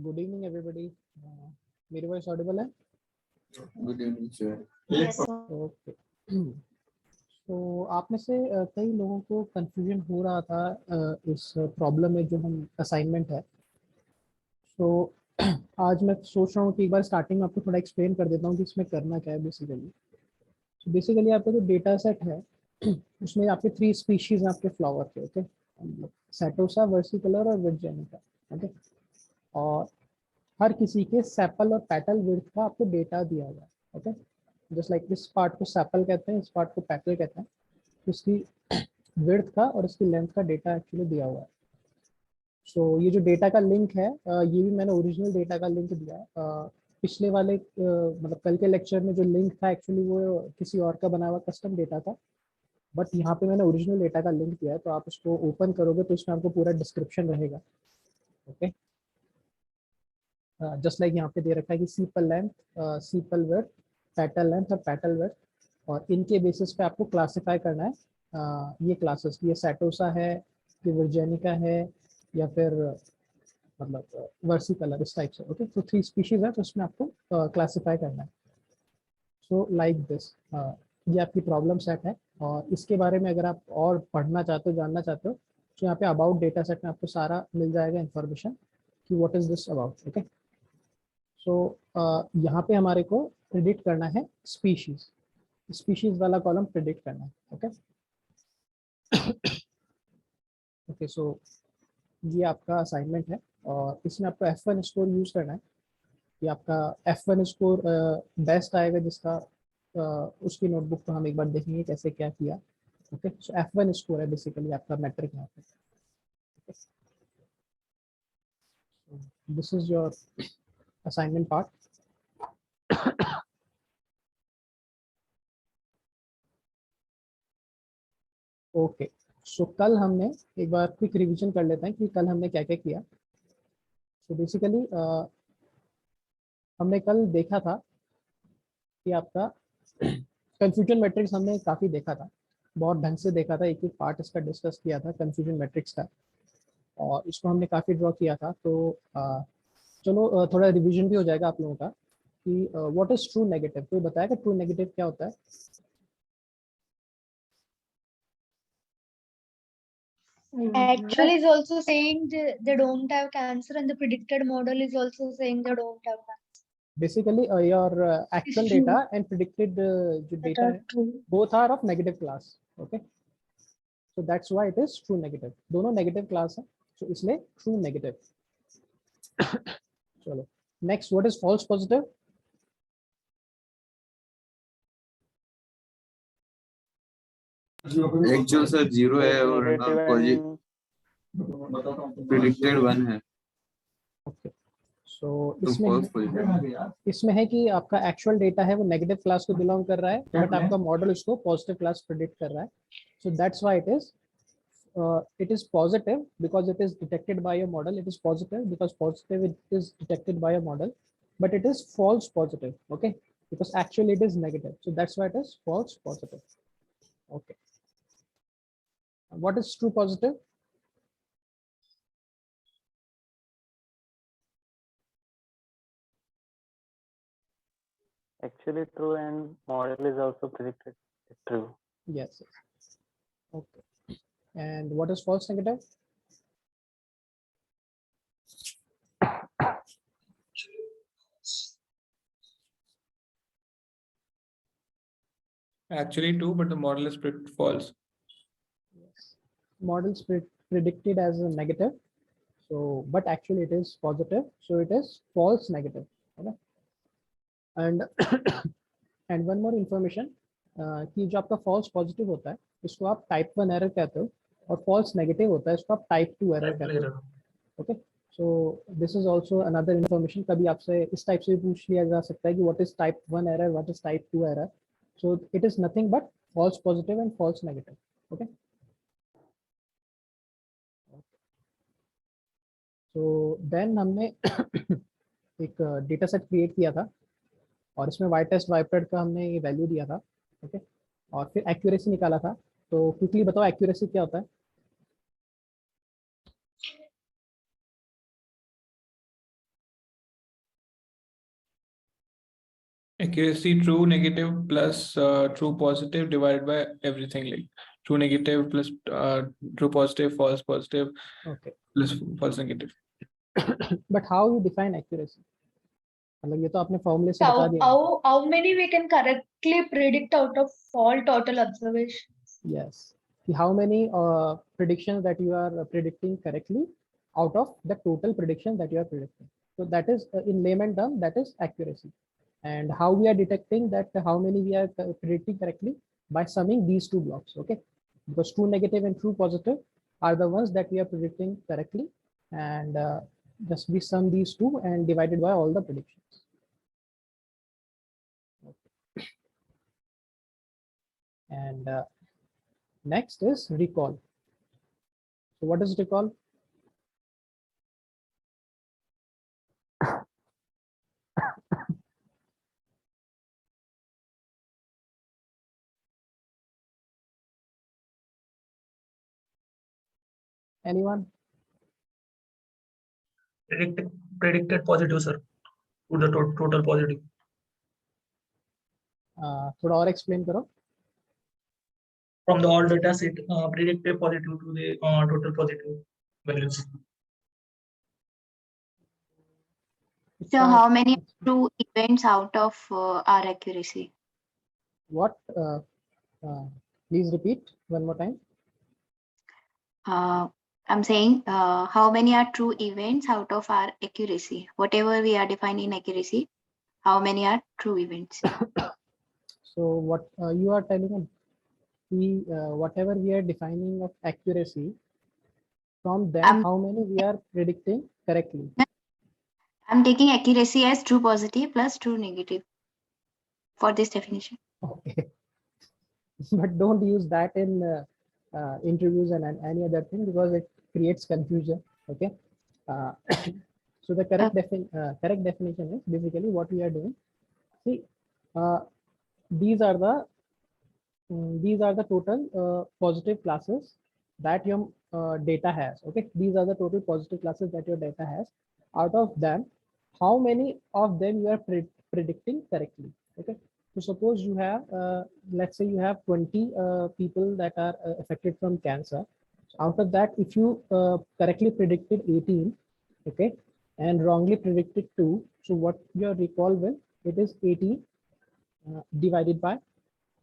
Good evening everybody. मेरी voice Audible है? Good evening sir. Yes, sir. Okay. तो आप में से कई लोगों को कंफ्यूजन हो रहा था इस प्रॉब्लम में जो हम असाइनमेंट है। तो आज मैं सोच रहा हूँ कि एक बार स्टार्टिंग में आपको थोड़ा एक्सप्लेन कर देता हूँ कि इसमें करना क्या है बेसिकली। तो बेसिकली आपका जो डेटा सेट है उसमें आपके 3 स्पीशीज हैं आपके फ्लावर के। ओके, सेटोसा, वर्सिकलर और वर्जेनिका। ओके, और हर किसी के सेपल और पेटल विड्थ का आपको डेटा दिया हुआ है। ओके, जस्ट लाइक इस पार्ट को सेपल कहते हैं, इस पार्ट को पेटल कहते हैं। इसकी विड्थ का और इसकी लेंथ का डेटा एक्चुअली दिया हुआ है। सो ये जो डेटा का लिंक है ये भी मैंने ओरिजिनल डेटा का लिंक दिया है। पिछले वाले मतलब कल के लेक्चर में जो लिंक था एक्चुअली वो किसी और का बना हुआ कस्टम डेटा था, बट यहाँ पे मैंने ओरिजिनल डेटा का लिंक दिया है। तो आप उसको ओपन करोगे तो इसमें आपको पूरा डिस्क्रिप्शन रहेगा। ओके, जस्ट लाइक यहाँ पे दे रखा है कि सीपल लेंथ, सीपल विड्थ, पेटल लेंथ और पेटल विड्थ, और इनके बेसिस पे आपको क्लासिफाई करना है ये क्लासेस, ये सेटोसा है, ये वर्जेनिका है, या फिर मतलब वर्सी कलर, इस टाइप से। ओके, तो 3 स्पीशीज है तो उसमें आपको क्लासिफाई करना है। सो लाइक दिस, ये आपकी प्रॉब्लम सेट है। और इसके बारे में अगर आप और पढ़ना चाहते हो, जानना चाहते हो, तो यहाँ पे अबाउट डेटा सेट में आपको सारा मिल जाएगा इन्फॉर्मेशन कि what is this about. Okay, so यहाँ पे हमारे को प्रिडिक्ट करना है स्पीशीज, स्पीशीज वाला कॉलम प्रिडिक्ट करना है। ओके ओके, सो ये आपका असाइनमेंट है और इसमें आपको F1 स्कोर यूज करना है। कि आपका F1 स्कोर बेस्ट आएगा जिसका उसकी नोटबुक को हम एक बार देखेंगे कैसे क्या किया। ओके, सो F1 स्कोर है बेसिकली आपका मैट्रिक यहाँ पे। This is your assignment part. Okay, so कल हमने एक बार क्विक रिवीजन कर लेते हैं कि कल हमने क्या क्या किया। सो बेसिकली हमने कल देखा था कि आपका कंफ्यूजन मैट्रिक्स हमने काफ़ी देखा था, बहुत ढंग से देखा था, एक एक पार्ट इसका डिस्कस किया था कंफ्यूजन मैट्रिक्स का, और इसको हमने काफ़ी ड्रॉ किया था। तो चलो थोड़ा रिवीजन भी हो जाएगा आप लोगों का कि व्हाट इज ट्रू नेगेटिव। कोई बताएगा ट्रू नेगेटिव क्या होता है? Actually is also saying they don't have cancer, and the predicted model is also saying they don't have cancer. Basically your actual true. Data and predicted जो That data are है true. Both are of negative class. Okay, so that's why it is true negative, दोनों negative class है, तो इसलिए true negative. चलो next, what is false positive? Actual sir 0 है और predicted 1 है। ओके, सो तो false positive। इसमें है कि आपका एक्चुअल डेटा है वो नेगेटिव क्लास को बिलोंग कर रहा है, बट आपका मॉडल उसको पॉजिटिव क्लास प्रेडिक्ट कर रहा है। सो that's why it is positive because it is detected by a model. It is positive because positive it is detected by a model, but it is false positive. Okay, because actually it is negative, so that's why it is false positive. Okay, what is true positive? Actually true, and model is also predicted true. Yes. Okay, and what is false negative? Actually true, but the model is false. Yes. Models predicted as a negative, so but actually it is positive, so it is false negative. Okay, and and one more information कि जो आपका false positive होता है इसको आप type 1 error कहते हो, और false negative होता है इसको आप type 2 error कहते हो। Okay, so this is also another information. कभी आपसे इस टाइप से भी पूछ लिया जा सकता है कि what is type 1 error, what is type 2 error. So it is nothing but false positive and false negative. Okay, so then हमने एक डेटा सेट क्रिएट किया था और इसमें वाई टेस्ट वाईप्रेड का हमने ये वैल्यू दिया था। ओके, और फिर एक्यूरेसी निकाला था। तो क्विकली बताओ एक्यूरेसी क्या होता है? Accuracy true negative plus true positive divided by everything, like true negative plus true positive false positive Okay. plus false negative. But how you define accuracy? मतलब ये तो आपने फॉर्मूले से बता दिया. How many we can correctly predict out of all total observations? Yes. How many predictions that you are predicting correctly out of the total prediction that you are predicting. So that is in layman term, that is accuracy. And how we are detecting that how many we are predicting correctly by summing these two blocks. Okay, because true negative and true positive are the ones that we are predicting correctly, and just we sum these two and divided by all the predictions. Okay. And next is recall. So what is recall? Anyone? Predicted positive, sir, to the total positive. थोड़ा और explain करो. From the all data set, predicted positive to the total positive values. So how many true events out of our accuracy? What? Please repeat one more time. I'm saying how many are true events out of our accuracy? Whatever we are defining accuracy, how many are true events? So what you are telling me, whatever we are defining of accuracy, from them how many we are predicting correctly? I'm taking accuracy as true positive plus true negative for this definition. Okay. But don't use that in interviews and any other thing, because it creates confusion. Okay. So the correct definition is basically what we are doing. See, these are the total positive classes that your data has. Okay, these are the total positive classes that your data has. Out of them, how many of them you are predicting correctly? Okay, so suppose you have let's say you have 20 people that are affected from cancer. Out of that, if you correctly predicted 18, okay, and wrongly predicted 2, so what your recall will, it is 18 divided by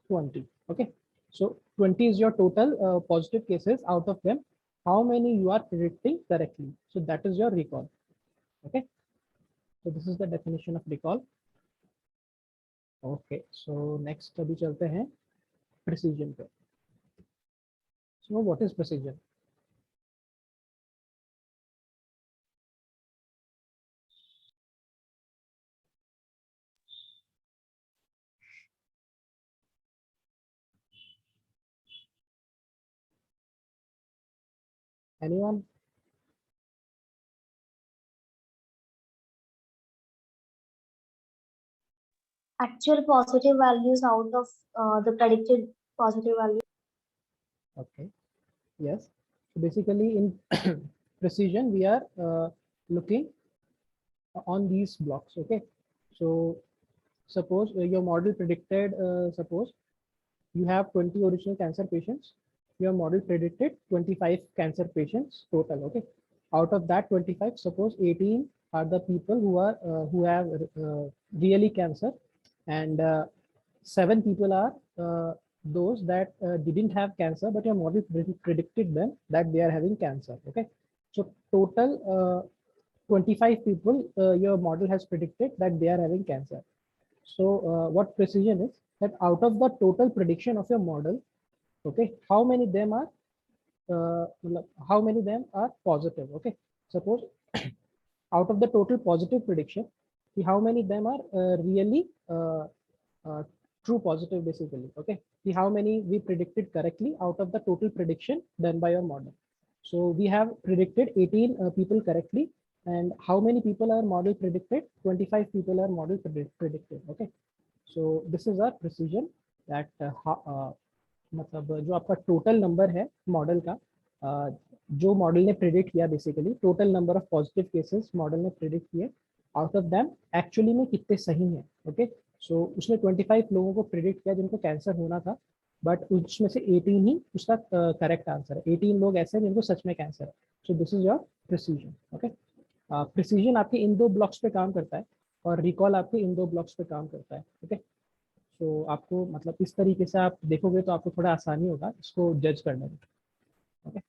20. Okay, so 20 is your total positive cases. Out of them, how many you are predicting correctly? So that is your recall. Okay, so this is the definition of recall. Okay, so next अभी चलते हैं precision पे. So what is precision? Anyone? Actual positive values out of the predicted positive value. Okay, yes. So basically in precision, we are looking on these blocks. Okay, so suppose your model predicted, suppose you have 20 original cancer patients, your model predicted 25 cancer patients total. Okay, out of that 25, suppose 18 are the people who have really cancer, and 7 people are those that didn't have cancer, but your model predicted them that they are having cancer. Okay, so total 25 people your model has predicted that they are having cancer. So what precision is that out of the total prediction of your model, okay, how many them are positive? Okay, suppose out of the total positive prediction, how many them are really true positive basically. Okay, see how many we predicted correctly out of the total prediction done by your model. So we have predicted 18 people correctly, and how many people are model predicted? 25 people are model predicted. Okay, so this is our precision that मतलब जो आपका total number है model का, जो model ने predict किया, basically total number of positive cases model ने predict किए, आउट ऑफ देम एक्चुअली में कितने सही हैं. ओके, सो उसने 25 लोगों को प्रिडिक्ट किया जिनको कैंसर होना था, बट उसमें से 18 ही उसका करेक्ट आंसर है। 18 लोग ऐसे हैं जिनको सच में कैंसर है। So this is your precision. Okay, precision आपके इन दो ब्लॉक्स पे काम करता है और रिकॉल आपके इन दो ब्लॉक्स पे काम करता है। ओके, तो आपको मतलब इस तरीके से आप देखोगे तो आपको थोड़ा आसानी होगा इसको जज करने में। ओके,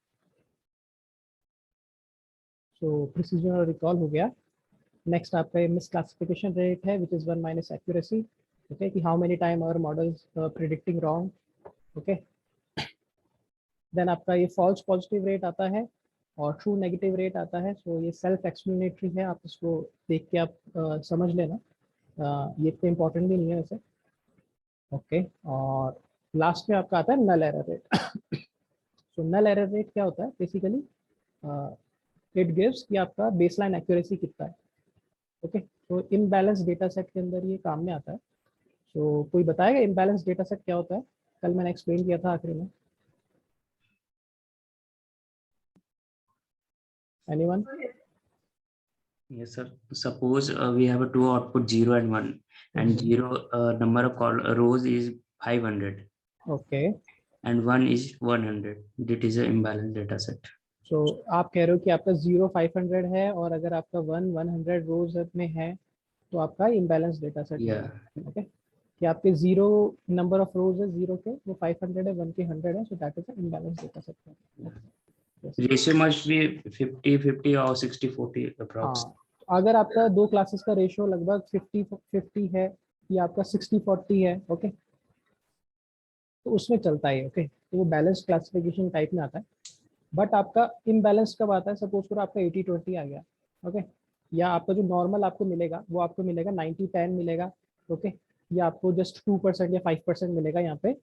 सो प्रिसीजन और रिकॉल हो गया। नेक्स्ट आपका मिस क्लासिफिकेशन रेट है which is 1 minus accuracy. Okay, कि how many time our models predicting wrong. Okay, then आपका ये फॉल्स पॉजिटिव रेट आता है और ट्रू नेगेटिव रेट आता है। सो ये सेल्फ एक्सप्लेनेटरी है, आप इसको देख के आप समझ लेना, ये इतना इम्पोर्टेंट भी नहीं है वैसे। ओके, और लास्ट में आपका आता है नल एरर रेट। सो नल एरर रेट क्या होता है बेसिकली, इट गिव्स कि आपका बेसलाइन एक्यूरेसी कितना है। ओके, तो इम्बैलेंस डेटा सेट के अंदर ये काम में आता है। सो कोई बताएगा इम्बैलेंस डेटा सेट क्या होता है? कल मैंने एक्सप्लेन किया था आखिरी में। Anyone? Yes, sir. Suppose we have a two output 0 and 1, and zero number of rows is 500 okay, and 1 is 100. That is an imbalanced data set. सो आप कह रहे हो कि आपका 0 500 है और अगर आपका 1 100 रोज में है तो आपका इम्बैलेंस डेटा सेट है। Yeah. ओके, कि आपके 0 नंबर ऑफ रोज है 0 के, वो 500 है, 1 के 100 है, so that is imbalance data set. Ratio must be 50-50 or 60-40 approx. हाँ, अगर आपका दो क्लासेस का रेशियो लगभग 50-50 है या आपका 60-40 है, ओके, तो उसमें चलता है। ओके, तो वो बैलेंस क्लासिफिकेशन टाइप में आता है। बट आपका इम्बैलेंस कब आता है? सपोज करो आपका 80-20 आ गया। ओके, या आपका जो नॉर्मल आपको मिलेगा वो आपको मिलेगा 90-10 मिलेगा। ओके, या आपको जस्ट 2% या 5% मिलेगा यहाँ पे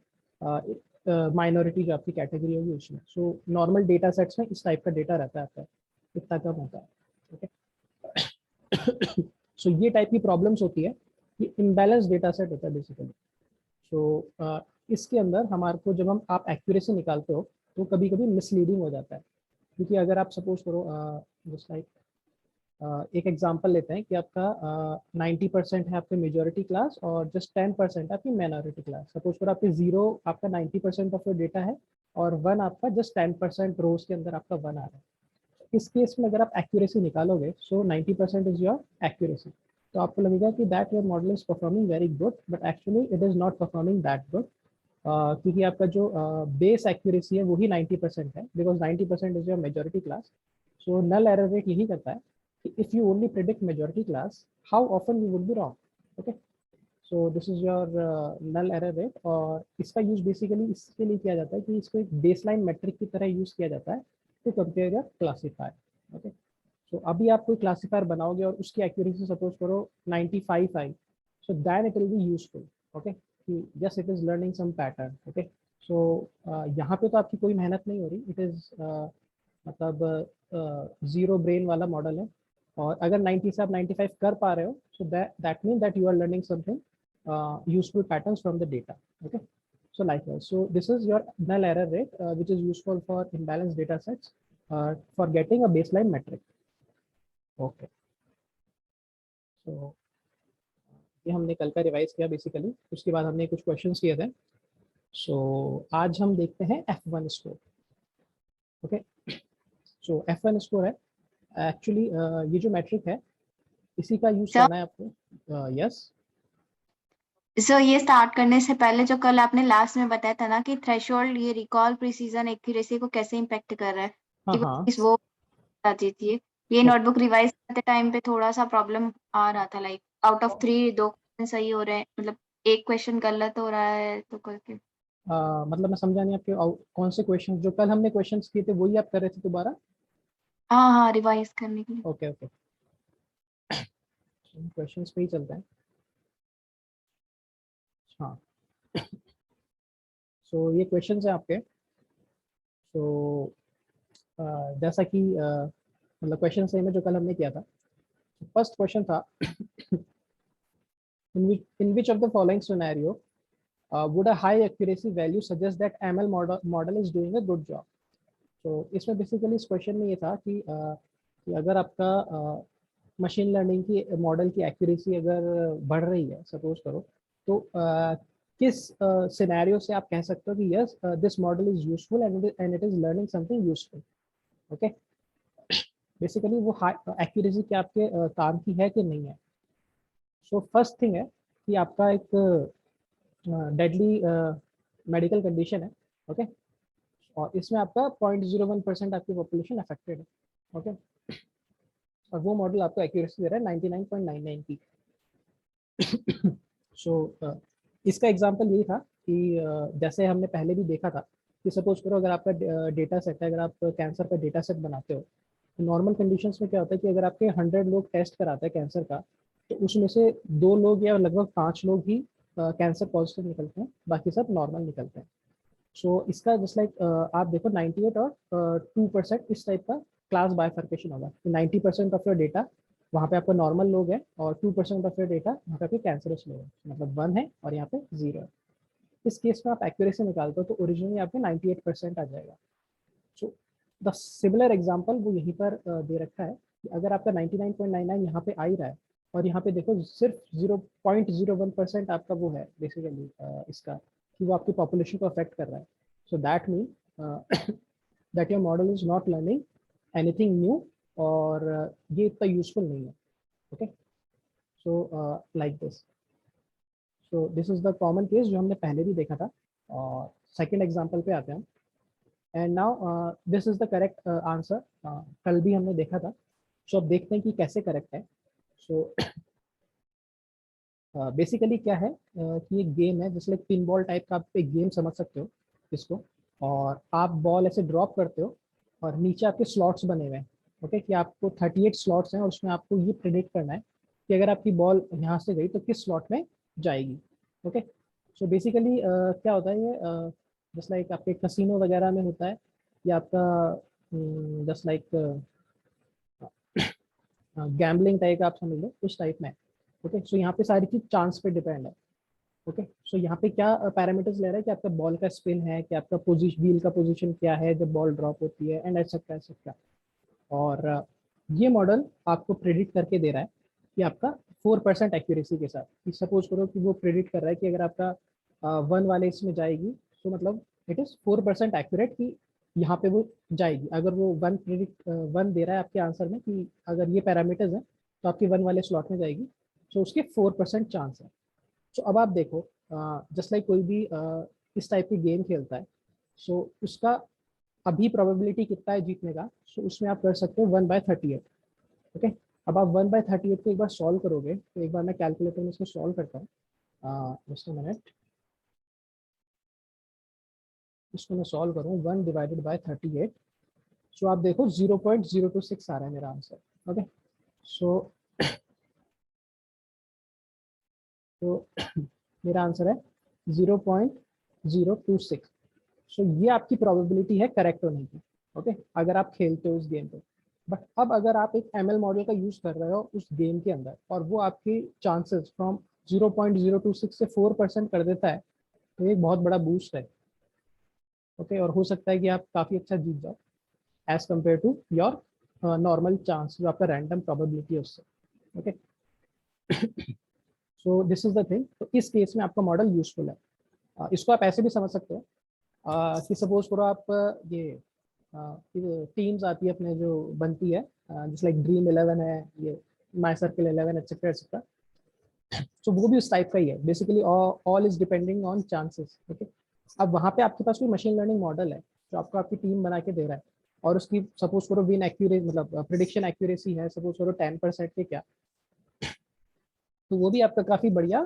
माइनॉरिटी जो आपकी कैटेगरी होगी उसमें। सो नॉर्मल डेटा सेट्स में इस टाइप का डेटा रहता है आपका, इतना कम होता है। ओके, सो ये टाइप की प्रॉब्लम्स होती है, ये इम्बैलेंस डेटा सेट होता है बेसिकली। सो इसके अंदर हमारे को जब हम आप एक्यूरेसी निकालते हो तो कभी कभी मिसलीडिंग हो जाता है, क्योंकि अगर आप सपोज करो जस्ट लाइक एक एग्जांपल लेते हैं कि आपका 90% है आपके मेजॉरिटी क्लास और जस्ट 10% आपकी माइनॉरिटी क्लास। सपोज करो आपके 0 आपका 90% ऑफ योर डेटा है और 1 आपका जस्ट 10% रोज के अंदर आपका 1 आ रहा है। इस केस में अगर आप एक्यूरेसी निकालोगे, सो 90% इज योर एक्यूरेसी, तो आपको लगेगा कि that your model is performing very good, but actually it is not performing that good, क्योंकि आपका जो बेस एक्यूरेसी है वही 90% है, because 90% is your majority class. So null error rate यही करता है कि if you only predict majority class, how often you would be wrong. Okay, so this is your null error rate, और इसका use basically इसके लिए किया जाता है कि इसको एक बेसलाइन मेट्रिक की तरह यूज किया जाता है to compare your classifier. Okay, so अभी आप कोई क्लासीफायर बनाओगे और उसकी एक्यूरेसी सपोज करो 95 आई, so than it will be useful. Okay, yes it is learning some pattern. Okay, so यहाँ पे तो आपकी कोई मेहनत नहीं हो रही, इट इज मतलब जीरो ब्रेन वाला मॉडल है, और अगर 90 से आप 95 कर पा रहे हो, so that mean that you are learning something useful patterns from the data. Okay, so likewise, so this is your null error rate, which is useful for imbalanced data sets for getting a baseline metric. Okay, so ये हमने कल का revise किया basically, उसके बाद हमने कुछ questions किए थे। सो आज हम देखते हैं F1 score. Okay, so F1 score है एक्चुअली ये जो मैट्रिक है इसी का यूज करना है आपको। यस, सो ये स्टार्ट करने से पहले जो कल आपने लास्ट में बताया था ना कि थ्रेशोल्ड ये रिकॉल प्रिसीजन एक्यूरेसी को कैसे इम्पेक्ट कर रहा है, हाँ कि हाँ, वो बता दीजिए। ये नोटबुक रिवाइज करते टाइम पे थोड़ा सा प्रॉब्लम आ रहा था, लाइक आउट ऑफ 3 2 क्वेश्चन सही हो रहे हैं, मतलब एक क्वेश्चन गलत हो रहा है तो करके। मतलब मैं समझा नहीं आपके कौन से क्वेश्चन, जो कल हमने क्वेश्चंस किए थे वही आप कर रहे थे दोबारा? हाँ हाँ, रिवाइज करने के लिए। ओके ओके, क्वेश्चंस पे ही चलते हैं। हाँ, सो ये क्वेश्चंस हैं आपके। सो जैसा कि मतलब क्वेश्चन सेम है जो कल हमने किया था। फर्स्ट क्वेश्चन था in which of the following scenario would a high accuracy value suggest that ML model is doing a good job? तो इसमें बेसिकली इस क्वेश्चन में ये था कि अगर आपका मशीन लर्निंग की मॉडल की एक्यूरेसी अगर बढ़ रही है, सपोज करो तो किस सिनेरियो से आप कह सकते हो कि yes this model is useful and it is learning something useful? Okay, basically वो एक्यूरेसी क्या आपके काम की है कि नहीं है। सो फर्स्ट थिंग है कि आपका एक डेडली मेडिकल कंडीशन है, ओके, और इसमें आपका 0.01% आपकी पॉपुलेशन अफेक्टेड है, ओके, और वो मॉडल आपको एक्यूरेसी दे रहा है 99.99 की। सो इसका एग्जांपल यही था कि जैसे हमने पहले भी देखा था कि सपोज करो अगर आपका डेटा सेट है, अगर आप कैंसर का डेटा सेट बनाते हो तो नॉर्मल कंडीशंस में क्या होता है कि अगर आपके 100 लोग टेस्ट कराते हैं कैंसर का, तो उसमें से 2 लोग या लगभग 5 लोग ही कैंसर पॉजिटिव निकलते हैं, बाकी सब नॉर्मल निकलते हैं। सो इसका जस्ट लाइक आप देखो 98 और 2% इस टाइप का क्लास बाइफर्केशन होगा। तो 90% ऑफ योर डेटा वहाँ पे आपका नॉर्मल लोग है और 2% ऑफ योर डेटा वहाँ पे आपके कैंसरस लोग है, मतलब 1 है और यहाँ पे 0 है। इस केस में आप एक्यूरेसी निकालते हो तो ओरिजिनली आपके 98% आ जाएगा। सो द सिमिलर एग्जांपल वो यहीं पर दे रखा है कि अगर आपका 99.99 यहाँ पे आ ही रहा है और यहाँ पे देखो सिर्फ 0.01% आपका वो है बेसिकली इसका कि वो आपकी पॉपुलेशन को अफेक्ट कर रहा है। सो that mean that your model is not learning anything new और ये इतना यूजफुल नहीं है, okay. So like this, so this is the common case जो हमने पहले भी देखा था। और सेकेंड एग्जाम्पल पे आते हैं and now this is the correct answer, कल भी हमने देखा था। सो अब देखते हैं कि कैसे करेक्ट है। सो बेसिकली क्या है कि एक गेम है जैसे पिन बॉल टाइप का, आप एक गेम समझ सकते हो इसको, और आप बॉल ऐसे ड्रॉप करते हो और नीचे आपके स्लॉट्स बने हुए हैं, ओके, कि आपको 38 स्लॉट्स हैं और उसमें आपको ये प्रेडिक्ट करना है कि अगर आपकी बॉल यहाँ से गई तो किस स्लॉट में जाएगी, ओके। सो बेसिकली क्या होता है ये जस्ट लाइक आपके कसिनो वगैरह में होता है या आपका जस्ट लाइक गैम्बलिंग टाइप का आप समझ लो उस टाइप में, ओके। सो यहाँ पे सारी चीज चांस पे डिपेंड है, ओके। सो यहाँ पे क्या पैरामीटर्स ले रहा है कि आपका बॉल का स्पिन है, कि आपका पोजीशन, व्हील का पोजीशन क्या है जब बॉल ड्रॉप होती है, एंड एक्सेट्रा एक्सेट्रा। और ये मॉडल आपको प्रेडिक्ट करके दे रहा है कि आपका 4% एक्यूरेसी के साथ, कि सपोज करो कि वो प्रेडिक्ट कर रहा है कि अगर आपका 1 वाले इसमें जाएगी तो मतलब इट इज़ 4% एक्यूरेट कि यहाँ पे वो जाएगी। अगर वो 1 दे रहा है आपके आंसर में कि अगर ये पैरामीटर्स हैं तो आपकी 1 वाले स्लॉट में जाएगी, तो उसके 4% चांस है। सो अब आप देखो जस्ट लाइक कोई भी इस टाइप की गेम खेलता है, सो उसका अभी प्रोबेबिलिटी कितना है जीतने का, सो उसमें आप कर सकते हो 1/38, ओके। अब आप 1/38 को एक बार सॉल्व करोगे, तो एक बार मैं कैलकुलेटर में इसको सॉल्व करता हूँ, जस्ट अ मिनट, इसको मैं सॉल्व करूँ 1/38, सो आप देखो 0.026 आ रहा है मेरा आंसर, ओके। सो मेरा आंसर है 0.026। सो ये आपकी प्रोबेबिलिटी है करेक्ट होने की, ओके, अगर आप खेलते हो उस गेम पे। बट अब अगर आप एक ML मॉडल का यूज कर रहे हो उस गेम के अंदर और वो आपकी चांसेस फ्रॉम 0.026 से 4% कर देता है, तो एक बहुत बड़ा बूस्ट है, ओके। और हो सकता है कि आप काफ़ी अच्छा जीत जाओ as compare to your normal chance, जो आपका रैंडम प्रोबेबिलिटी है उससे, okay. So this is the thing. तो इस केस में आपका मॉडल यूजफुल है। इसको आप ऐसे भी समझ सकते हो कि सपोज करो आप ये टीम्स आती है अपने जो बनती है जैसे लाइक ड्रीम 11 है, ये माई सर्कल 11 एक्सेट्रा एक्सेट्रा। सो वो भी उस टाइप का ही है basically, all is depending on chances, okay. अब वहाँ पे आपके पास कोई मशीन लर्निंग मॉडल है जो आपको आपकी टीम बना के दे रहा है और उसकी सपोज करो विन एक्यूरेसी मतलब प्रिडिक्शन एक्यूरेसी है सपोज करो 10% के क्या, तो वो भी आपका काफ़ी बढ़िया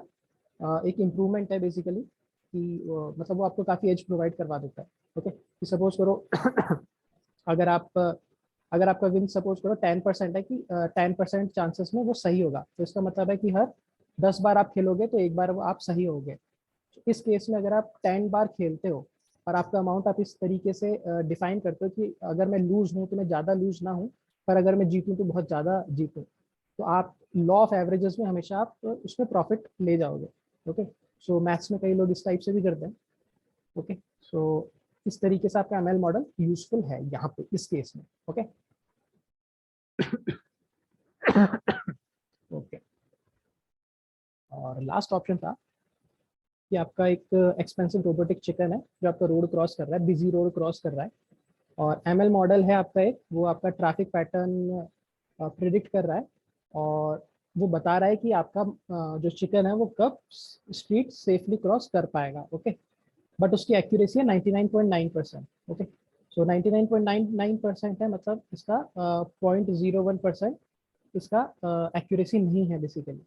एक इम्प्रूवमेंट है बेसिकली कि मतलब वो आपको काफ़ी एज प्रोवाइड करवा देता है, ओके। कि सपोज करो अगर आपका विन सपोज करो 10% है कि 10% चांसेस में वो सही होगा, तो इसका मतलब है कि हर 10 बार आप खेलोगे तो एक बार वो आप सही होगे। तो इस केस में अगर आप 10 बार खेलते हो और आपका अमाउंट आप इस तरीके से डिफाइन करते हो कि अगर मैं लूज हूँ तो मैं ज़्यादा लूज ना हूँ, पर अगर मैं जीतूँ तो बहुत ज़्यादा जीतूँ, तो आप लॉ ऑफ एवरेजेस में हमेशा आप उसमें प्रॉफिट ले जाओगे, ओके। सो मैथ्स में कई लोग इस टाइप से भी करते हैं, ओके। सो इस तरीके से आपका ML मॉडल यूजफुल है यहाँ पे इस केस में, ओके। ओके, और लास्ट ऑप्शन था कि आपका एक एक्सपेंसिव रोबोटिक चिकन है जो आपका रोड क्रॉस कर रहा है, बिजी रोड क्रॉस कर रहा है, और ML मॉडल है आपका एक, वो आपका ट्रैफिक पैटर्न प्रिडिक्ट कर रहा है, और वो बता रहा है कि आपका जो चिकन है वो कब स्ट्रीट सेफली क्रॉस कर पाएगा। ओके, बट उसकी एक्यूरेसी है 99.9%। ओके, सो 99.99% है, मतलब इसका 0.01% इसका एक्यूरेसी नहीं है बेसिकली।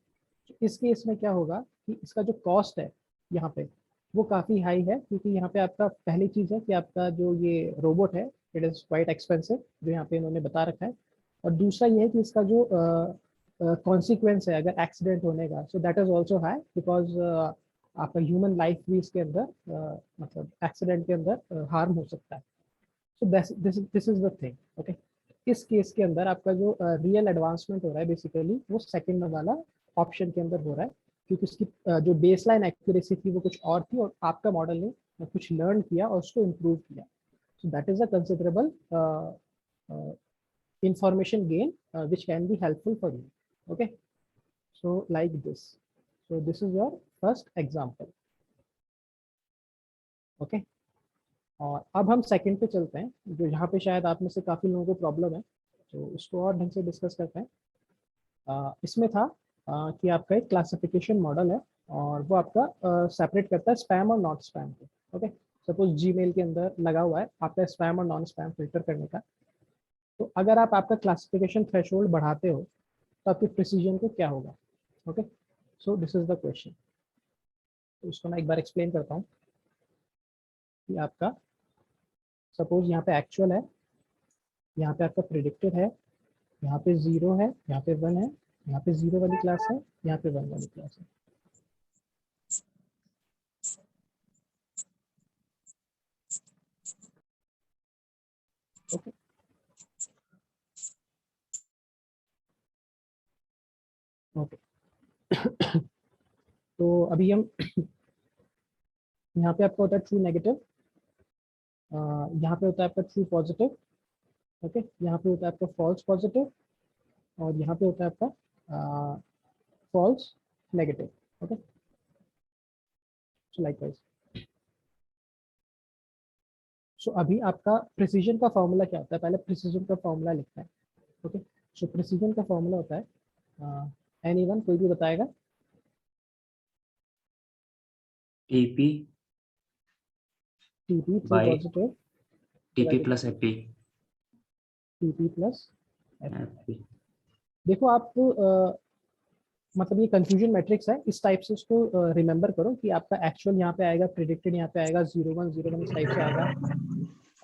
इस केस में क्या होगा कि इसका जो कॉस्ट है यहाँ पे वो काफ़ी हाई है, क्योंकि यहाँ पे आपका पहली चीज़ है कि आपका जो ये रोबोट है इट इज़ क्वाइट एक्सपेंसिव, जो यहाँ पे इन्होंने बता रखा है। और दूसरा ये है कि इसका जो कॉन्सिक्वेंस है अगर एक्सीडेंट होने का, so that is also high, because आपका ह्यूमन लाइफ भी इसके अंदर मतलब एक्सीडेंट के अंदर हार्म हो सकता है। So this is the thing. Okay, इस केस के अंदर आपका जो रियल एडवांसमेंट हो रहा है बेसिकली वो सेकंड वाला ऑप्शन के अंदर हो रहा है, क्योंकि उसकी जो बेसलाइन एक्यूरेसी थी वो कुछ और थी, और आपका मॉडल ने कुछ लर्न किया और उसको इम्प्रूव किया। So that is a considerable information gain which can be helpful for you. Okay, so like this, so this is your first example. Okay, और अब हम सेकंड पे चलते हैं, जो यहाँ पे शायद आप में से काफ़ी लोगों को प्रॉब्लम है, तो उसको और ढंग से डिस्कस करते हैं। इसमें था कि आपका एक क्लासिफिकेशन मॉडल है, और वो आपका सेपरेट करता है स्पैम और नॉट स्पैम को। ओके, सपोज जीमेल के अंदर लगा हुआ है आपका स्पैम और नॉन स्पैम फिल्टर करने का, तो अगर आप आपका क्लासिफिकेशन थ्रेशोल्ड बढ़ाते हो तो आपकी प्रिसीजन को क्या होगा। Okay, so this is the question. तो इसको मैं एक बार एक्सप्लेन करता हूँ कि आपका सपोज यहाँ पे एक्चुअल है, यहाँ पे आपका प्रिडिक्टेड है, यहाँ पे 0 है, यहाँ पे 1 है, यहाँ पे 0 वाली क्लास है, यहाँ पे 1 वाली क्लास है। ओके, ओके, तो अभी हम यहाँ पे आपका होता है ट्रू नेगेटिव, यहाँ पे होता है आपका ट्रू पॉजिटिव, ओके, यहाँ पे होता है आपका फॉल्स पॉजिटिव, और यहाँ पे होता है आपका false negative. Okay, so likewise, so अभी आपका प्रिसीजन का फॉर्मूला क्या होता है, पहले प्रिसीजन का फॉर्मूला लिखना है। ओके, सो प्रिसीजन का फॉर्मूला होता है एनीवन कोई भी बताएगा। TP TP true by positive, TP plus FP. TP plus FP. देखो आप मतलब ये कंफ्यूजन मैट्रिक्स है, इस टाइप से उसको रिमेंबर करो कि आपका एक्चुअल यहाँ पे आएगा, प्रिडिक्टेड यहाँ पे आएगा, 0 1 0 1 इस टाइप से आएगा,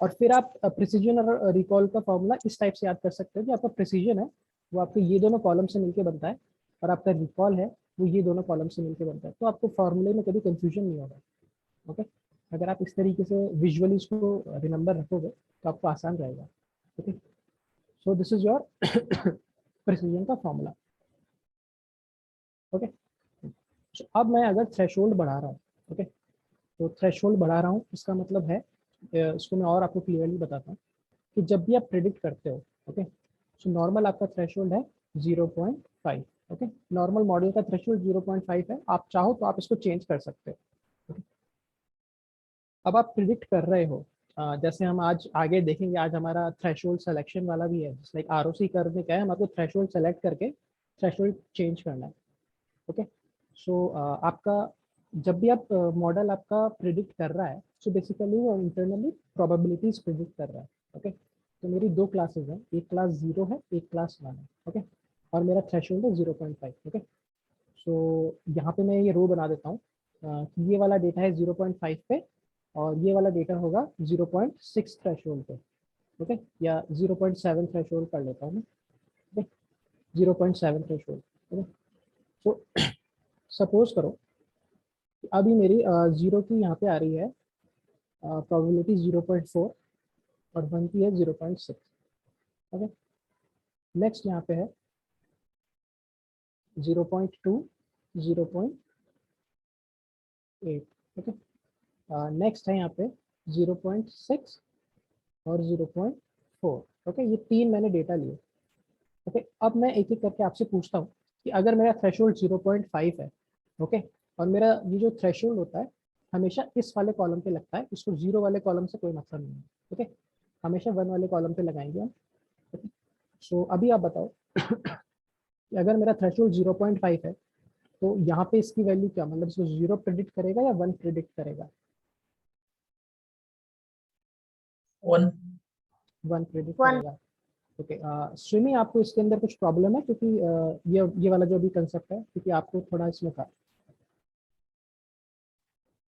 और फिर आप प्रिसीजन और रिकॉल का फॉर्मूला इस टाइप से याद कर सकते हो कि आपका प्रिसीजन है वो आपके ये दोनों कॉलम से मिलकर बनता है, और आपका रिकॉल है वो ये दोनों कॉलम से मिलकर बनता है, तो आपको फॉर्मूले में कभी कंफ्यूजन नहीं होगा। ओके, अगर आप इस तरीके से विजुअली इसको रिमेंबर रखोगे तो आपको आसान रहेगा। Okay, so this is your precision का फॉर्मूला। ओके, तो अब मैं अगर थ्रेशोल्ड बढ़ा रहा हूँ, ओके, तो थ्रेशोल्ड बढ़ा रहा हूँ इसका मतलब है, इसको मैं और आपको क्लियरली बताता हूँ कि जब भी आप प्रिडिक्ट करते हो, ओके, सो नॉर्मल आपका थ्रेशोल्ड है 0.5। ओके, नॉर्मल मॉडल का थ्रेशोल्ड 0.5 है, आप चाहो तो आप इसको चेंज कर सकते हो। okay? अब आप प्रिडिक्ट कर रहे हो, जैसे हम आज आगे देखेंगे, आज हमारा थ्रेशोल्ड सिलेक्शन वाला भी है, जैसे लाइक ROC करने का है, हम आपको थ्रेशोल्ड सेलेक्ट करके थ्रेशोल्ड चेंज करना है। ओके, सो आपका जब भी आप मॉडल आपका प्रिडिक्ट कर रहा है, सो बेसिकली वो इंटरनली प्रोबेबिलिटीज प्रिडिक्ट कर रहा है। ओके, तो मेरी दो क्लासेस हैं, एक क्लास 0 है, एक क्लास 1 है। ओके, और मेरा थ्रेशोल्ड है 0.5। ओके, सो यहाँ पे मैं ये रो बना देता हूँ कि ये वाला डेटा है 0.5 पे, और ये वाला डेटा होगा 0.6 थ्रेशोल्ड पे। ओके, या 0.7 थ्रेशोल्ड कर लेता हूँ मैं। Okay, 0.7 threshold. ओके, तो सपोज करो कि अभी मेरी 0 की यहाँ पे आ रही है प्रोबेबिलिटी 0.4, और 1 की है 0.6। ओके, नेक्स्ट यहाँ पे है 0.2, 0.8। ओके, नेक्स्ट है यहाँ पे 0.6 और 0.4। ओके, ये तीन मैंने डेटा लिए। ओके, अब मैं एक एक करके आपसे पूछता हूँ कि अगर मेरा थ्रेशोल्ड 0.5 है, ओके, और मेरा ये जो थ्रेशोल्ड होता है हमेशा इस वाले कॉलम पे लगता है, इसको 0 वाले कॉलम से कोई मतलब नहीं है। ओके, हमेशा 1 वाले कॉलम पे लगाएंगे हम। सो अभी आप बताओ कि अगर मेरा थ्रेशोल्ड 0.5 है तो यहाँ पे इसकी वैल्यू क्या, मतलब इसको 0 प्रेडिक्ट करेगा या 1 प्रेडिक्ट करेगा? 1. 1 प्रेडिक्ट करेगा। ओके, स्विमी आपको इसके अंदर कुछ प्रॉब्लम है क्योंकि ये वाला जो भी कंसेप्ट है, क्योंकि आपको थोड़ा इसमें था।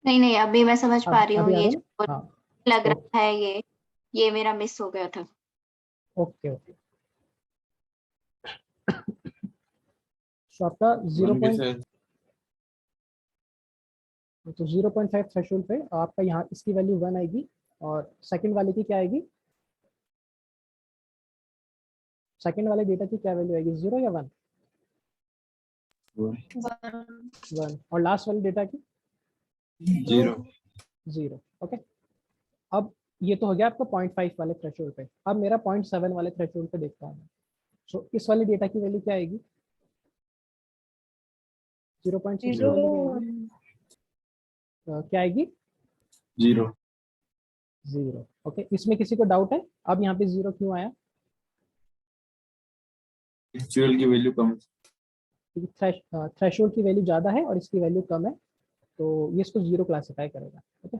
नहीं नहीं, अभी मैं समझ पा रही हूँ। अभी आ ये गया जो ना? हाँ, लग रहा है ये मेरा मिस हो गया था। Okay okay. तो आपका 0.5 थ्रेशोल्ड पे आपका यहाँ इसकी वैल्यू 1 आएगी, और सेकंड वाले की क्या आएगी? सेकंड वाले डेटा की क्या वैल्यू आएगी, 0 या 1? 1। और लास्ट वाले डेटा की 0. 0। ओके, अब ये तो हो गया आपका 0.5 वाले थ्रेशोल्ड पे। अब मेरा 0.7 वाले थ्रेशोल्ड पे देखता हूँ। सो इस वाले डेटा की वैल्यू क्या आएगी? 0.6 वाली वैल्यू क्या आएगी? 0. 0। ओके, इसमें किसी को डाउट है? अब यहाँ पे 0 क्यों आया? एक्चुअल की वैल्यू कम. क्योंकि थ्रेशोल्ड की वैल्यू ज़्यादा है और इसकी वैल्यू कम है, तो ये इसको 0 क्लासिफाई करेगा। ओके,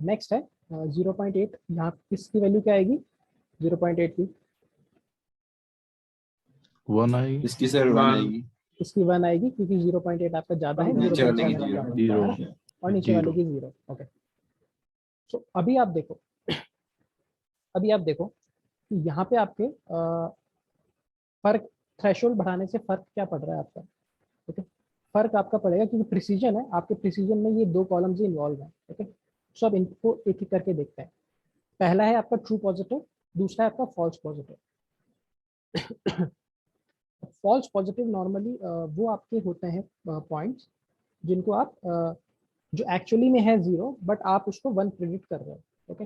नेक्स्ट है 0.8। यहाँ इसकी वैल्यू क्या आएगी 0.8 की? 1 आएगी। इसकी सर 1 आएगी. इसकी 1 आएगी क्योंकि 0.8 आपका ज़्यादा है, नीचे वाले की 0.7 कम, 0 है ना? और नीचे वाले की 0। ओके, सो अभी आप देखो कि यहाँ पे आपके फर्क, थ्रेशोल्ड बढ़ाने से फर्क क्या पड़ रहा है आपका? ओके, फर्क आपका पड़ेगा क्योंकि प्रिसीजन है, आपके प्रिसीजन में ये 2 कॉलम्स ही इन्वॉल्व हैं। ओके, सो अब इनको एक एक करके देखते हैं। पहला है आपका ट्रू पॉजिटिव, दूसरा है आपका false positive. False positive normally वो आपके होते हैं पॉइंट्स जिनको आप जो एक्चुअली में है 0 बट आप उसको 1 प्रेडिक्ट कर रहे हो। ओके,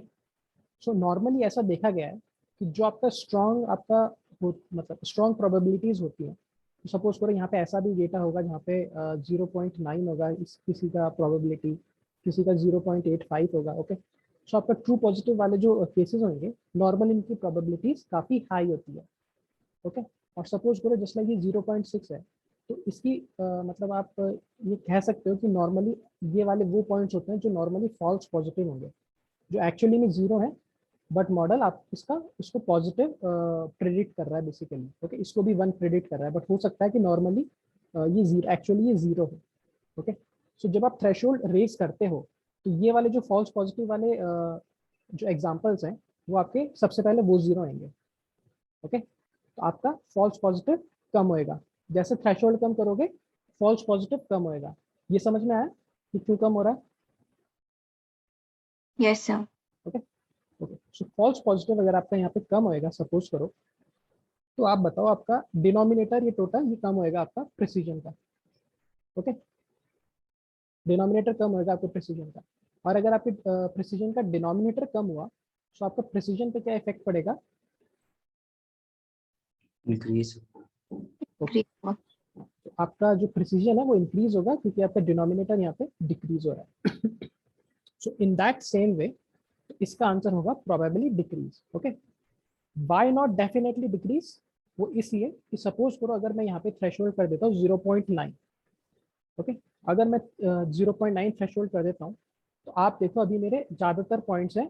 सो नॉर्मली ऐसा देखा गया है कि जो आपका स्ट्रॉन्ग मतलब स्ट्रॉन्ग प्रोबेबिलिटीज होती हैं, तो सपोज करो यहाँ पे ऐसा भी डेटा होगा जहाँ पे 0.9 होगा किसी का प्रोबेबिलिटी, किसी का 0.85 होगा। ओके, सो आपका ट्रू पॉजिटिव वाले जो केसेस होंगे नॉर्मल इनकी प्रोबेबिलिटीज काफ़ी हाई होती है। ओके, और सपोज करो जस्ट लाइक ये 0.6 है, तो इसकी मतलब आप ये कह सकते हो कि नॉर्मली ये वाले वो पॉइंट्स होते हैं जो नॉर्मली फॉल्स पॉजिटिव होंगे, जो एक्चुअली में 0 है बट मॉडल आप इसको पॉजिटिव प्रेडिक्ट कर रहा है बेसिकली। ओके, इसको भी 1 प्रेडिक्ट कर रहा है, बट हो सकता है कि नॉर्मली ये 0 एक्चुअली ये 0 हो। ओके, सो जब आप थ्रेशोल्ड रेज करते हो तो ये वाले जो फॉल्स पॉजिटिव वाले जो एग्जांपल्स हैं वो आपके सबसे पहले वो 0 आएंगे। ओके, तो आपका फॉल्स पॉजिटिव कम होएगा, जैसे थ्रेशोल्ड कम करोगे फॉल्स पॉजिटिव कम होएगा। ये समझ में आया कि क्यों कम हो रहा है? Yes sir. ओके ओके, सो फॉल्स पॉजिटिव अगर आपका यहाँ पे कम होएगा सपोज करो, तो आप बताओ आपका डिनोमिनेटर ये टोटल ये कम होएगा आपका प्रिसीजन का। ओके, डिनोमिनेटर कम होएगा आपके प्रिसीजन का, और अगर आपके प्रिसीजन का डिनोमिनेटर कम हुआ तो आपका प्रिसीजन पे क्या इफेक्ट पड़ेगा? इंक्रीज। तो आपका जो प्रिसीजन है वो इंक्रीज होगा क्योंकि आपका डिनोमिनेटर यहाँ पे डिक्रीज हो रहा है। सो इन दैट सेम वे इसका आंसर होगा probably decrease. Okay, but not definitely decrease, वो इसलिए कि सपोज करो अगर मैं यहाँ पे थ्रेशोल्ड कर देता हूँ 0.9। ओके, अगर मैं 0.9 थ्रेशोल्ड कर देता हूँ तो आप देखो अभी मेरे ज़्यादातर पॉइंट्स हैं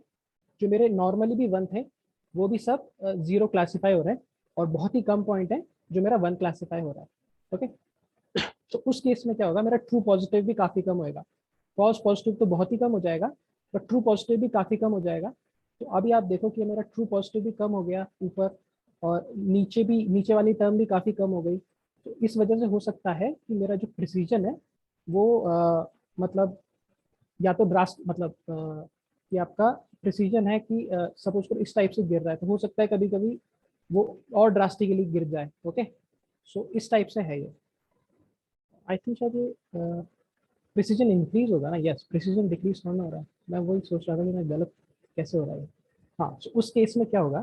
जो मेरे नॉर्मली भी 1 थे वो भी सब 0 क्लासीफाई हो रहे हैं, और बहुत ही कम पॉइंट है जो मेरा 1 क्लासीफाई हो रहा है। ओके, तो उस केस में क्या होगा, मेरा ट्रू पॉजिटिव भी काफ़ी कम होएगा। फॉल्स पॉजिटिव तो बहुत ही कम हो जाएगा बट ट्रू पॉजिटिव भी काफ़ी कम हो जाएगा। तो अभी आप देखो कि मेरा ट्रू पॉजिटिव भी कम हो गया ऊपर, और नीचे वाली टर्म भी काफ़ी कम हो गई। तो इस वजह से हो सकता है कि मेरा जो प्रिसीजन है वो मतलब या तो ड्रास्ट मतलब कि आपका प्रिसीजन है कि सपोज करो इस टाइप से गिर रहा है, तो हो सकता है कभी कभी वो और ड्रास्टिकली गिर जाए। ओके, सो इस टाइप से है ये। आई थिंक शायद ये प्रिसीजन इंक्रीज होगा ना? यस, प्रिसीजन डिक्रीज होना हो रहा है। मैं वही सोच रहा था कि मैं गलत कैसे हो रहा है। हाँ, so उस केस में क्या होगा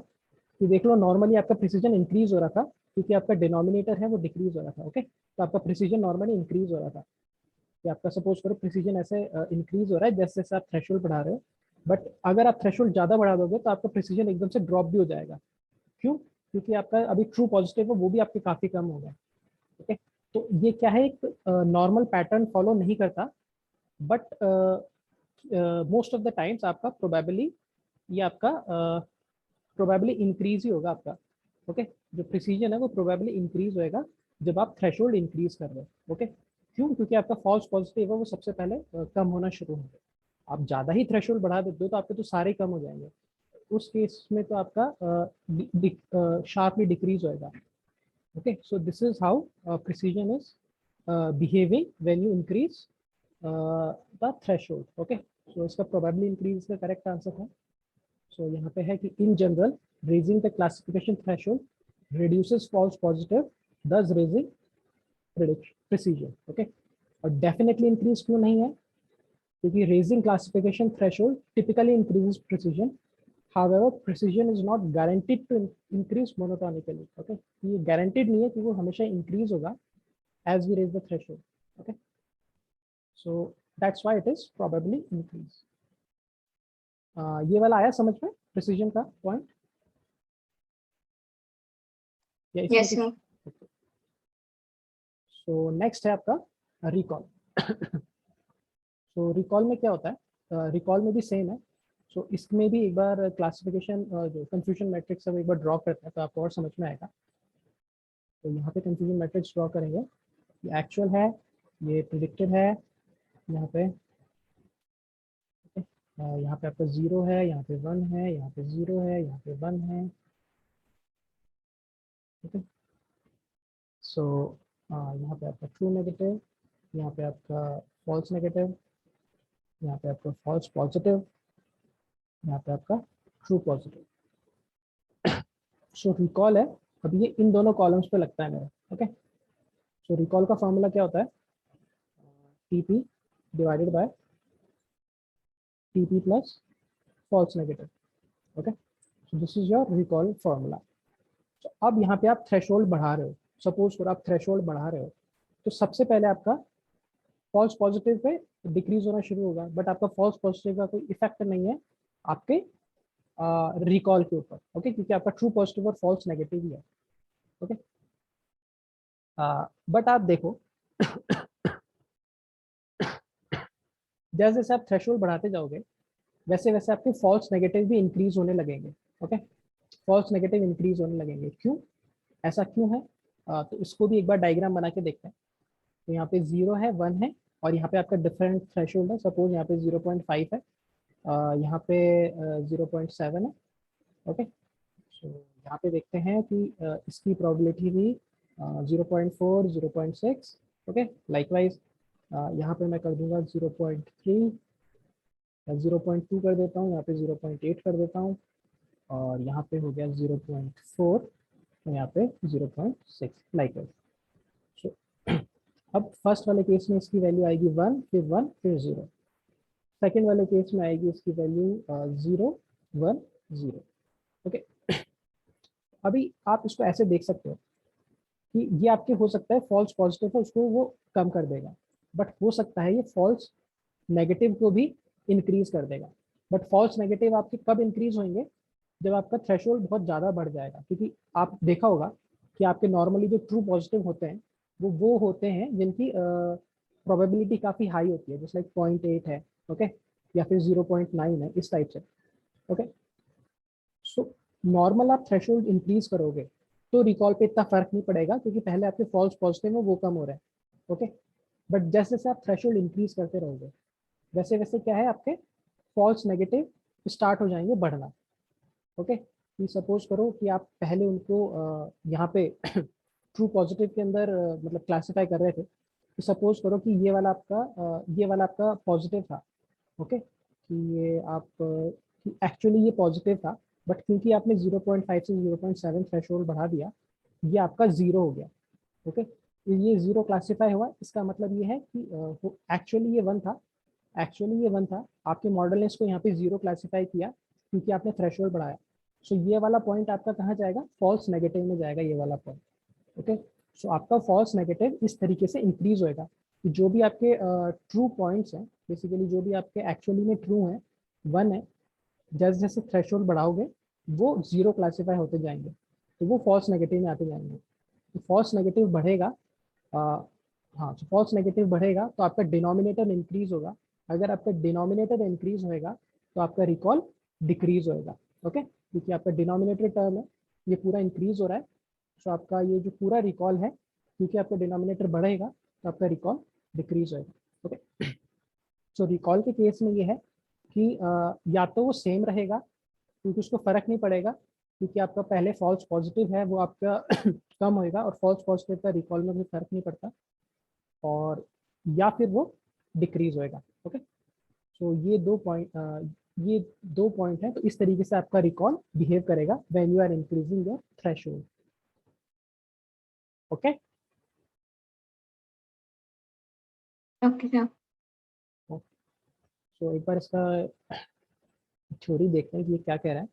कि देख लो नॉर्मली आपका प्रिसीजन इंक्रीज हो रहा था क्योंकि आपका डिनोमिनेटर है वो डिक्रीज हो रहा था। ओके, तो आपका प्रिसीजन नॉर्मली इंक्रीज हो रहा था कि आपका सपोज करो प्रिसीजन ऐसे इंक्रीज हो रहा है जैसे जैसे आप थ्रेशोल्ड बढ़ा रहे हो, बट अगर आप थ्रेशोल्ड ज़्यादा बढ़ा दोगे तो आपका प्रिसीजन एकदम से ड्रॉप भी हो जाएगा। क्यों? क्योंकि आपका अभी ट्रू पॉजिटिव है वो भी आपके काफ़ी कम हो गया। ओके, तो ये क्या है, एक नॉर्मल पैटर्न फॉलो नहीं करता, but most of the times आपका प्रोबेबली ये आपका प्रोबेबली इंक्रीज ही होगा आपका। ओके, जो प्रिसीजन है वो प्रोबेबली इंक्रीज होएगा जब आप थ्रेशोल्ड इंक्रीज कर रहे हो। ओके, क्यों? क्योंकि आपका फॉल्स पॉजिटिव है वो सबसे पहले कम होना शुरू होगा। आप ज़्यादा ही थ्रेशोल्ड बढ़ा देते हो तो आपके तो सारे ही कम हो जाएंगे, उस केस में तो आपका शार्पली डिक्रीज होएगा। Okay, so this is how precision is behaving when you increase the threshold. Okay, so इसका प्रोबेबली इंक्रीज का करेक्ट आंसर है। सो यहाँ पे है कि in general raising the classification threshold reduces false positive thus raising precision। Okay, और definitely increase क्यों नहीं है? क्योंकि raising classification threshold typically increases precision, however precision is not guaranteed to increase monotonically। Okay, ये गारंटेड नहीं है कि वो हमेशा इंक्रीज होगा as we raise the threshold। Okay, so that's why it is probably increase। ये वाला आया समझ में प्रिसीजन का point? Yes, sir. So next है आपका रिकॉल। सो रिकॉल में क्या होता है? रिकॉल में भी सेम है। सो इसमें भी एक बार क्लासिफिकेशन जो कंफ्यूजन मैट्रिक्स है वो एक बार ड्रॉ करते हैं तो आपको और समझ में आएगा। तो यहाँ पे कंफ्यूजन मैट्रिक्स ड्रॉ करेंगे, ये एक्चुअल है, ये प्रिडिक्टेड है, यहाँ पे यहाँ पे आपका 0 है, यहाँ पे 1 है, यहाँ पे 0 है, यहाँ पे 1 है। ठीक है, सो यहाँ पे आपका ट्रू नेगेटिव, यहाँ पे आपका फॉल्स नेगेटिव, यहाँ पे आपका फॉल्स पॉजिटिव, यहाँ पे आपका ट्रू पॉजिटिव। सो रिकॉल है, अब ये इन दोनों कॉलम्स पे लगता है मेरा। ओके, सो रिकॉल का फॉर्मूला क्या होता है? TP divided by TP plus false negative. Okay, so this is your recall formula. तो अब यहाँ पे आप थ्रेशोल्ड बढ़ा रहे हो, सपोज करो आप थ्रेशोल्ड बढ़ा रहे हो, तो सबसे पहले आपका फॉल्स पॉजिटिव पे डिक्रीज होना शुरू होगा, बट आपका फॉल्स पॉजिटिव का कोई इफेक्ट नहीं है आपके रिकॉल के ऊपर। ओके, क्योंकि आपका ट्रू पॉजिटिव और फॉल्स नेगेटिव ही है। ओके, बट आप देखो जैसे जैसे आप थ्रेशोल्ड बढ़ाते जाओगे वैसे वैसे आपके फॉल्स नेगेटिव भी इंक्रीज होने लगेंगे। ओके, फॉल्स नेगेटिव इंक्रीज होने लगेंगे। क्यों? ऐसा क्यों है? तो इसको भी एक बार डायग्राम बना के देखते हैं। तो यहाँ पे 0 है, 1 है, और यहाँ पे आपका डिफरेंट थ्रेशोल्ड है। सपोज यहाँ पे 0.5 है, यहाँ पे 0.7 है। ओके, सो यहाँ पे देखते हैं कि इसकी प्रोबेबिलिटी भी 0.4, 0.6। ओके, लाइकवाइज यहाँ पे मैं कर दूंगा 0.3 या 0.2 कर देता हूँ, यहाँ पे 0.8 कर देता हूँ, और यहाँ पे हो गया 0.4, तो यहाँ पे 0.6 लाइकवाइज। सो अब फर्स्ट वाले केस में इसकी वैल्यू आएगी 1, फिर 1, फिर 0। सेकेंड वाले केस में आएगी इसकी वैल्यू 0, 1, 0। ओके, अभी आप इसको ऐसे देख सकते हो कि ये आपके हो सकता है फॉल्स पॉजिटिव है उसको वो कम कर देगा, बट हो सकता है ये फॉल्स नेगेटिव को भी इंक्रीज कर देगा। बट फॉल्स नेगेटिव आपके कब इंक्रीज होंगे? जब आपका थ्रेशोल्ड बहुत ज़्यादा बढ़ जाएगा। क्योंकि आप देखा होगा कि आपके नॉर्मली जो ट्रू पॉजिटिव होते हैं वो होते हैं जिनकी प्रोबेबिलिटी काफ़ी हाई होती है, जैसे लाइक 0.8 है। ओके, या फिर 0.9 है, इस टाइप से। ओके, सो नॉर्मल आप थ्रेशोल्ड इंक्रीज करोगे तो रिकॉल पे इतना फर्क नहीं पड़ेगा, क्योंकि पहले आपके फॉल्स पॉजिटिव है वो कम हो रहे हैं। ओके, बट जैसे जैसे आप थ्रेशोल्ड इंक्रीज करते रहोगे वैसे वैसे क्या है, आपके फॉल्स नेगेटिव स्टार्ट हो जाएंगे बढ़ना। ओके, कि सपोज करो कि आप पहले उनको यहाँ पे ट्रू पॉजिटिव के अंदर मतलब क्लासिफाई कर रहे थे, तो सपोज करो कि ये वाला आपका पॉजिटिव था। ओके, कि ये आप एक्चुअली ये पॉजिटिव था, बट क्योंकि आपने 0.5 से 0.7 थ्रेशोल्ड बढ़ा दिया, ये आपका 0 हो गया। ओके, ये 0 क्लासिफाई हुआ, इसका मतलब ये है कि एक्चुअली ये 1 था, आपके मॉडल ने इसको यहाँ पे 0 क्लासिफाई किया क्योंकि आपने थ्रेशोल्ड बढ़ाया। सो ये वाला पॉइंट आपका कहाँ जाएगा? फॉल्स नेगेटिव में जाएगा ये वाला पॉइंट। ओके, सो आपका फॉल्स नेगेटिव इस तरीके से इंक्रीज होएगा कि जो भी आपके ट्रू पॉइंट्स हैं, बेसिकली जो भी आपके एक्चुअली में ट्रू हैं 1 है, जैसे जैसे थ्रेशोल्ड बढ़ाओगे वो 0 क्लासीफाई होते जाएंगे, तो वो फॉल्स नेगेटिव में आते जाएंगे। तो फॉल्स नेगेटिव बढ़ेगा, हाँ, तो फॉल्स नेगेटिव बढ़ेगा तो आपका डिनोमिनेटर इंक्रीज होगा। अगर आपका डिनोमिनेटर इंक्रीज होएगा तो आपका रिकॉल डिक्रीज होएगा। ओके, क्योंकि आपका डिनोमिनेटर टर्म है ये पूरा इंक्रीज हो रहा है, तो आपका ये जो पूरा रिकॉल है, क्योंकि आपका डिनोमिनेटर बढ़ेगा तो आपका रिकॉल डिक्रीज होएगा। ओके, सो रिकॉल के केस में ये है कि या तो वो सेम रहेगा क्योंकि उसको फर्क नहीं पड़ेगा, क्योंकि आपका पहले फॉल्स पॉजिटिव है वो आपका कम होएगा और फॉल्स पॉजिटिव का रिकॉल में कोई फर्क नहीं पड़ता, और या फिर वो डिक्रीज होएगा। ओके, सो ये दो पॉइंट है, तो इस तरीके से आपका रिकॉल बिहेव करेगा when you are increasing your threshold. Okay, okay sir. So एक बार इसका थ्योरी देखते हैं कि ये क्या कह रहा है।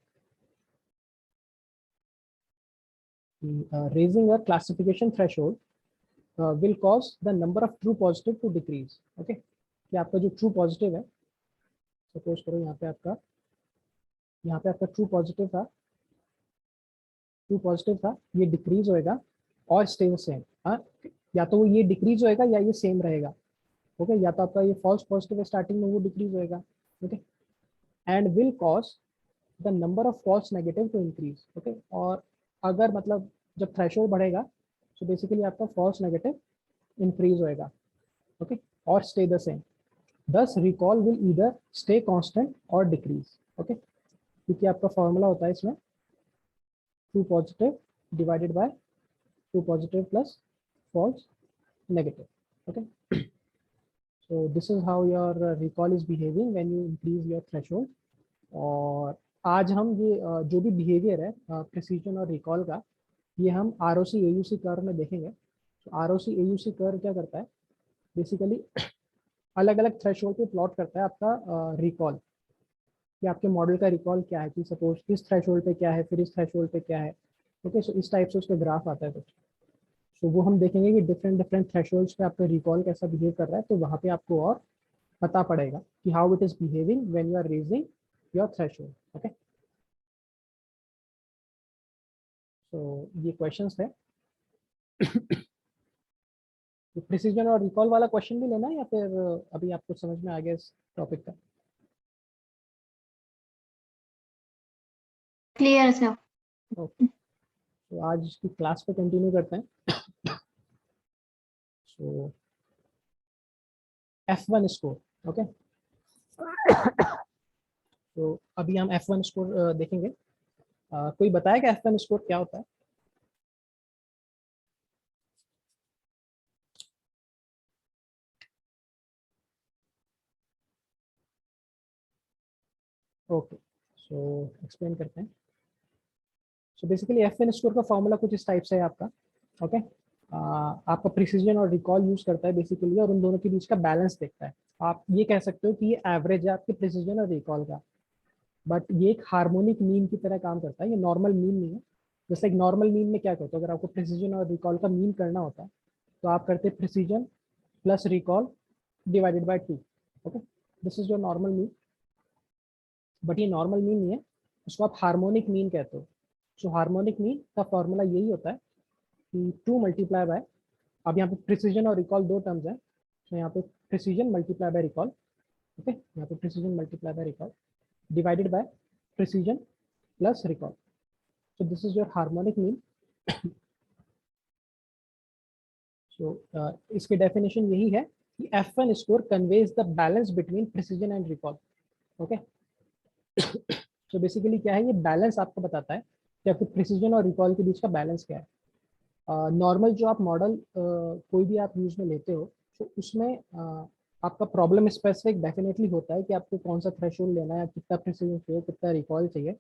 Raising a classification threshold will cause the number of true positive to decrease. Okay, कि आपका जो true positive है, सपोज करो यहाँ पे आपका ट्रू पॉजिटिव था, ये डिक्रीज होएगा और स्टे सेम। हाँ, या तो वो ये डिक्रीज होएगा या ये सेम रहेगा। ओके, या तो आपका ये फॉल्स पॉजिटिव स्टार्टिंग में वो डिक्रीज होएगा। Okay, and will cause the number of false negative to increase. Okay, और अगर मतलब जब थ्रेशोल्ड बढ़ेगा तो बेसिकली आपका फॉल्स नेगेटिव इंक्रीज होएगा। ओके, और stay the same, thus recall will either stay constant और डिक्रीज। ओके, क्योंकि आपका फॉर्मूला होता है इसमें true positive divided by true positive plus false negative. Okay, so this is how your recall is behaving when you increase your threshold। और आज हम ये जो भी बिहेवियर है प्रिसीजन और रिकॉल का, ये हम ROC AUC कर्व में देखेंगे। तो ROC AUC कर्व क्या करता है, बेसिकली अलग अलग थ्रेशोल्ड पे प्लॉट करता है आपका रिकॉल, कि आपके मॉडल का रिकॉल क्या है, कि सपोज इस थ्रेशोल्ड पे क्या है, फिर इस थ्रेशोल्ड पे क्या है। ओके, सो इस टाइप से उसका ग्राफ आता है कुछ। तो वो हम देखेंगे कि डिफरेंट थ्रेशोल्ड्स पे आपका रिकॉल कैसा बिहेव कर रहा है, तो वहाँ पे आपको और पता पड़ेगा कि how it is behaving when you are raising your threshold. Okay, तो ये क्वेश्चंस थे। तो प्रिसीजन और रिकॉल वाला क्वेश्चन भी लेना है या फिर अभी आपको समझ में आ गया इस टॉपिक का? Clear sir. ओके, तो आज इसकी क्लास पे कंटिन्यू करते हैं। सो F1 स्कोर। ओके, तो अभी हम F1 स्कोर देखेंगे। कोई बताएगा F1 स्कोर क्या होता है? ओके, सो एक्सप्लेन करते हैं। सो बेसिकली F1 स्कोर का फॉर्मूला कुछ इस टाइप से है आपका। ओके, आपका प्रिसीजन और रिकॉल यूज करता है बेसिकली, और उन दोनों के बीच का बैलेंस देखता है। आप ये कह सकते हो कि ये एवरेज है आपके प्रिसीजन और रिकॉल का, बट ये एक हार्मोनिक मीन की तरह काम करता है, ये नॉर्मल मीन नहीं है। जैसे एक नॉर्मल मीन में क्या करते हो, अगर आपको प्रिसीजन और रिकॉल का मीन करना होता है तो आप करते precision plus recall divided bye 2। Okay, this is your normal mean, but ये नॉर्मल मीन नहीं है, उसको आप हार्मोनिक मीन कहते हो। सो हार्मोनिक मीन का फॉर्मूला यही होता है कि 2 मल्टीप्लाई बाय, अब यहाँ पे प्रिसीजन और रिकॉल दो टर्म्स हैं, तो यहाँ पे precision multiply by recall. Okay, यहाँ पे precision multiply by recall divided by precision plus recall. So this is your harmonic mean. So इसकी डेफिनेशन यही है कि F1 score conveys the balance between precision and recall. Okay, so basically क्या है, ये balance आपको बताता है कि आपके प्रिसीजन और रिकॉल के बीच का बैलेंस क्या है। नॉर्मल जो आप मॉडल कोई भी आप यूज में लेते हो, तो उसमें आपका प्रॉब्लम स्पेसिफिक डेफिनेटली होता है कि आपको कौन सा थ्रेशोल्ड लेना है, कितना प्रिसीजन चाहिए, कितना रिकॉल चाहिए,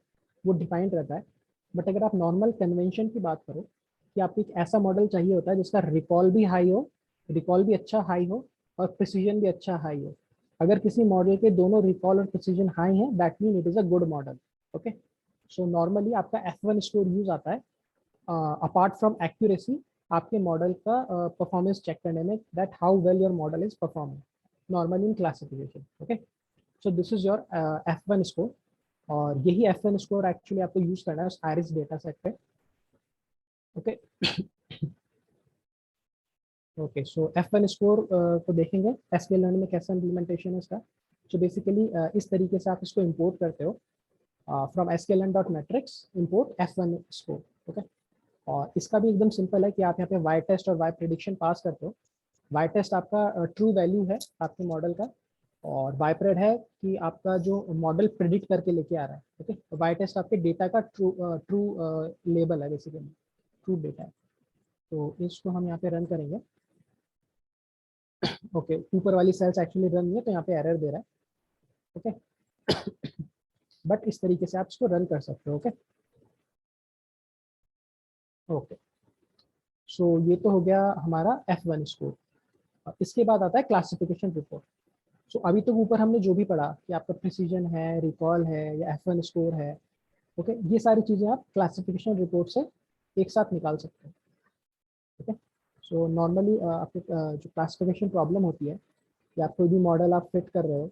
वो डिफाइंड रहता है। बट अगर आप नॉर्मल कन्वेंशन की बात करो कि आपको एक ऐसा मॉडल चाहिए होता है जिसका रिकॉल भी हाई हो, रिकॉल भी अच्छा हाई हो और प्रिसीजन भी अच्छा हाई हो। अगर किसी मॉडल के दोनों रिकॉल और प्रिसीजन हाई है, that mean it is a good model. Okay, so normally आपका F1 स्कोर यूज आता है अपार्ट फ्रॉम एक्यूरेसी, आपके मॉडल का परफॉर्मेंस चेक करने में, that how well your model is performing normally in classification. Okay, so this is your F1 score, और यही F1 score actually आपको यूज करना है उस आरिस डेटा सेट पे. Okay okay, so F1 score को देखेंगे एसक्यूएल लर्निंग में कैसा इम्प्लीमेंटेशन है इसका. सो बेसिकली इस तरीके से आप इसको इंपोर्ट करते हो from sklearn.metrics import F1 score. Okay, और इसका भी एकदम सिंपल है कि आप यहाँ पे y टेस्ट और y प्रिडिक्शन पास करते हो. y टेस्ट आपका ट्रू वैल्यू है आपके मॉडल का, और y प्रेड है कि आपका जो मॉडल प्रिडिक्ट करके लेके आ रहा है. ओके, y टेस्ट आपके डेटा का ट्रू लेबल है, बेसिकली ट्रू डेटा है. तो इसको हम यहाँ पे रन करेंगे. ओके, ऊपर वाली सेल्स एक्चुअली रन नहीं है तो यहाँ पे एरर दे रहा है. ओके बट इस तरीके से आप इसको रन कर सकते हो. ओके ओके, सो ये तो हो गया हमारा F1 स्कोर. इसके बाद आता है क्लासिफिकेशन रिपोर्ट. सो अभी तक ऊपर हमने जो भी पढ़ा कि आपका प्रिसीजन है, रिकॉल है या F1 स्कोर है, ओके, ये सारी चीज़ें आप क्लासिफिकेशन रिपोर्ट से एक साथ निकाल सकते हैं. ओके, सो नॉर्मली आपके जो क्लासिफिकेशन प्रॉब्लम होती है कि आप कोई भी मॉडल आप फिट कर रहे हो,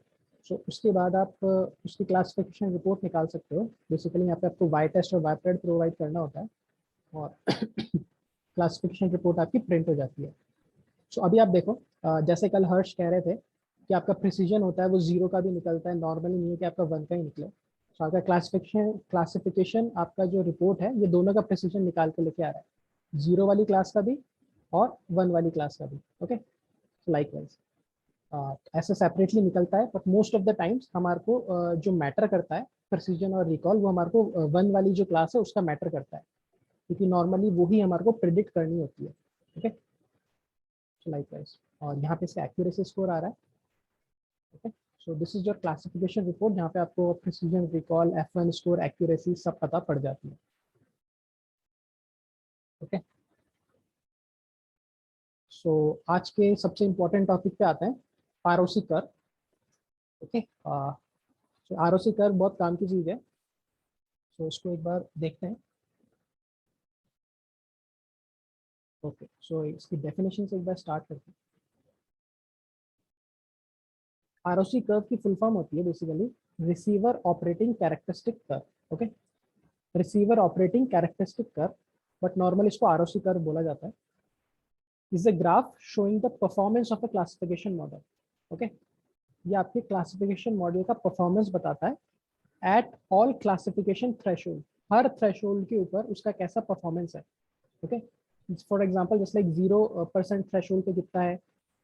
सो उसके बाद आप उसकी क्लासिफिकेशन रिपोर्ट निकाल सकते हो. बेसिकली यहाँ पे आपको y टेस्ट और y प्रेड प्रोवाइड करना होता है, और क्लासिफिकेशन रिपोर्ट आपकी प्रिंट हो जाती है. सो अभी आप देखो, जैसे कल हर्ष कह रहे थे कि आपका प्रिसीजन होता है वो 0 का भी निकलता है, नॉर्मली नहीं है कि आपका 1 का ही निकले. सो आपका क्लासिफिकेशन आपका जो रिपोर्ट है ये दोनों का प्रिसीजन निकाल के लेके आ रहा है, 0 वाली क्लास का भी और 1 वाली क्लास का भी. ओके, लाइकवाइज ऐसा सेपरेटली निकलता है, but most of the times हमारे को जो मैटर करता है प्रिसीजन और रिकॉल, वो हमारे को 1 वाली जो क्लास है उसका मैटर करता है, क्योंकि नॉर्मली वही हमारे को प्रिडिक्ट करनी होती है. ओके, लाइकवाइज, और यहाँ पे इसका एक्यूरेसी स्कोर आ रहा है. Okay, so this is your classification report, जहाँ पे आपको precision, recall, F1 score, accuracy सब पता पड़ जाती है. ओके, सो आज के सबसे इम्पोर्टेंट टॉपिक पे आते हैं, ROC कर्व. ओके, सो ROC कर्व बहुत काम की चीज़ है. सो इसको एक बार देखते हैं. ओके, सो इसकी डेफिनेशन से एक बार स्टार्ट करते हैं. ROC कर्व की फुल फॉर्म होती है basically receiver operating characteristic curve. Okay, receiver operating characteristic curve, but normally इसको ROC कर्व बोला जाता है. Is a graph showing the performance of a classification model. Okay, ये आपके क्लासिफिकेशन मॉडल का परफॉर्मेंस बताता है at all classification threshold, her threshold के ऊपर उसका कैसा परफॉर्मेंस है. Okay, for example just like 0% threshold पे कितना है,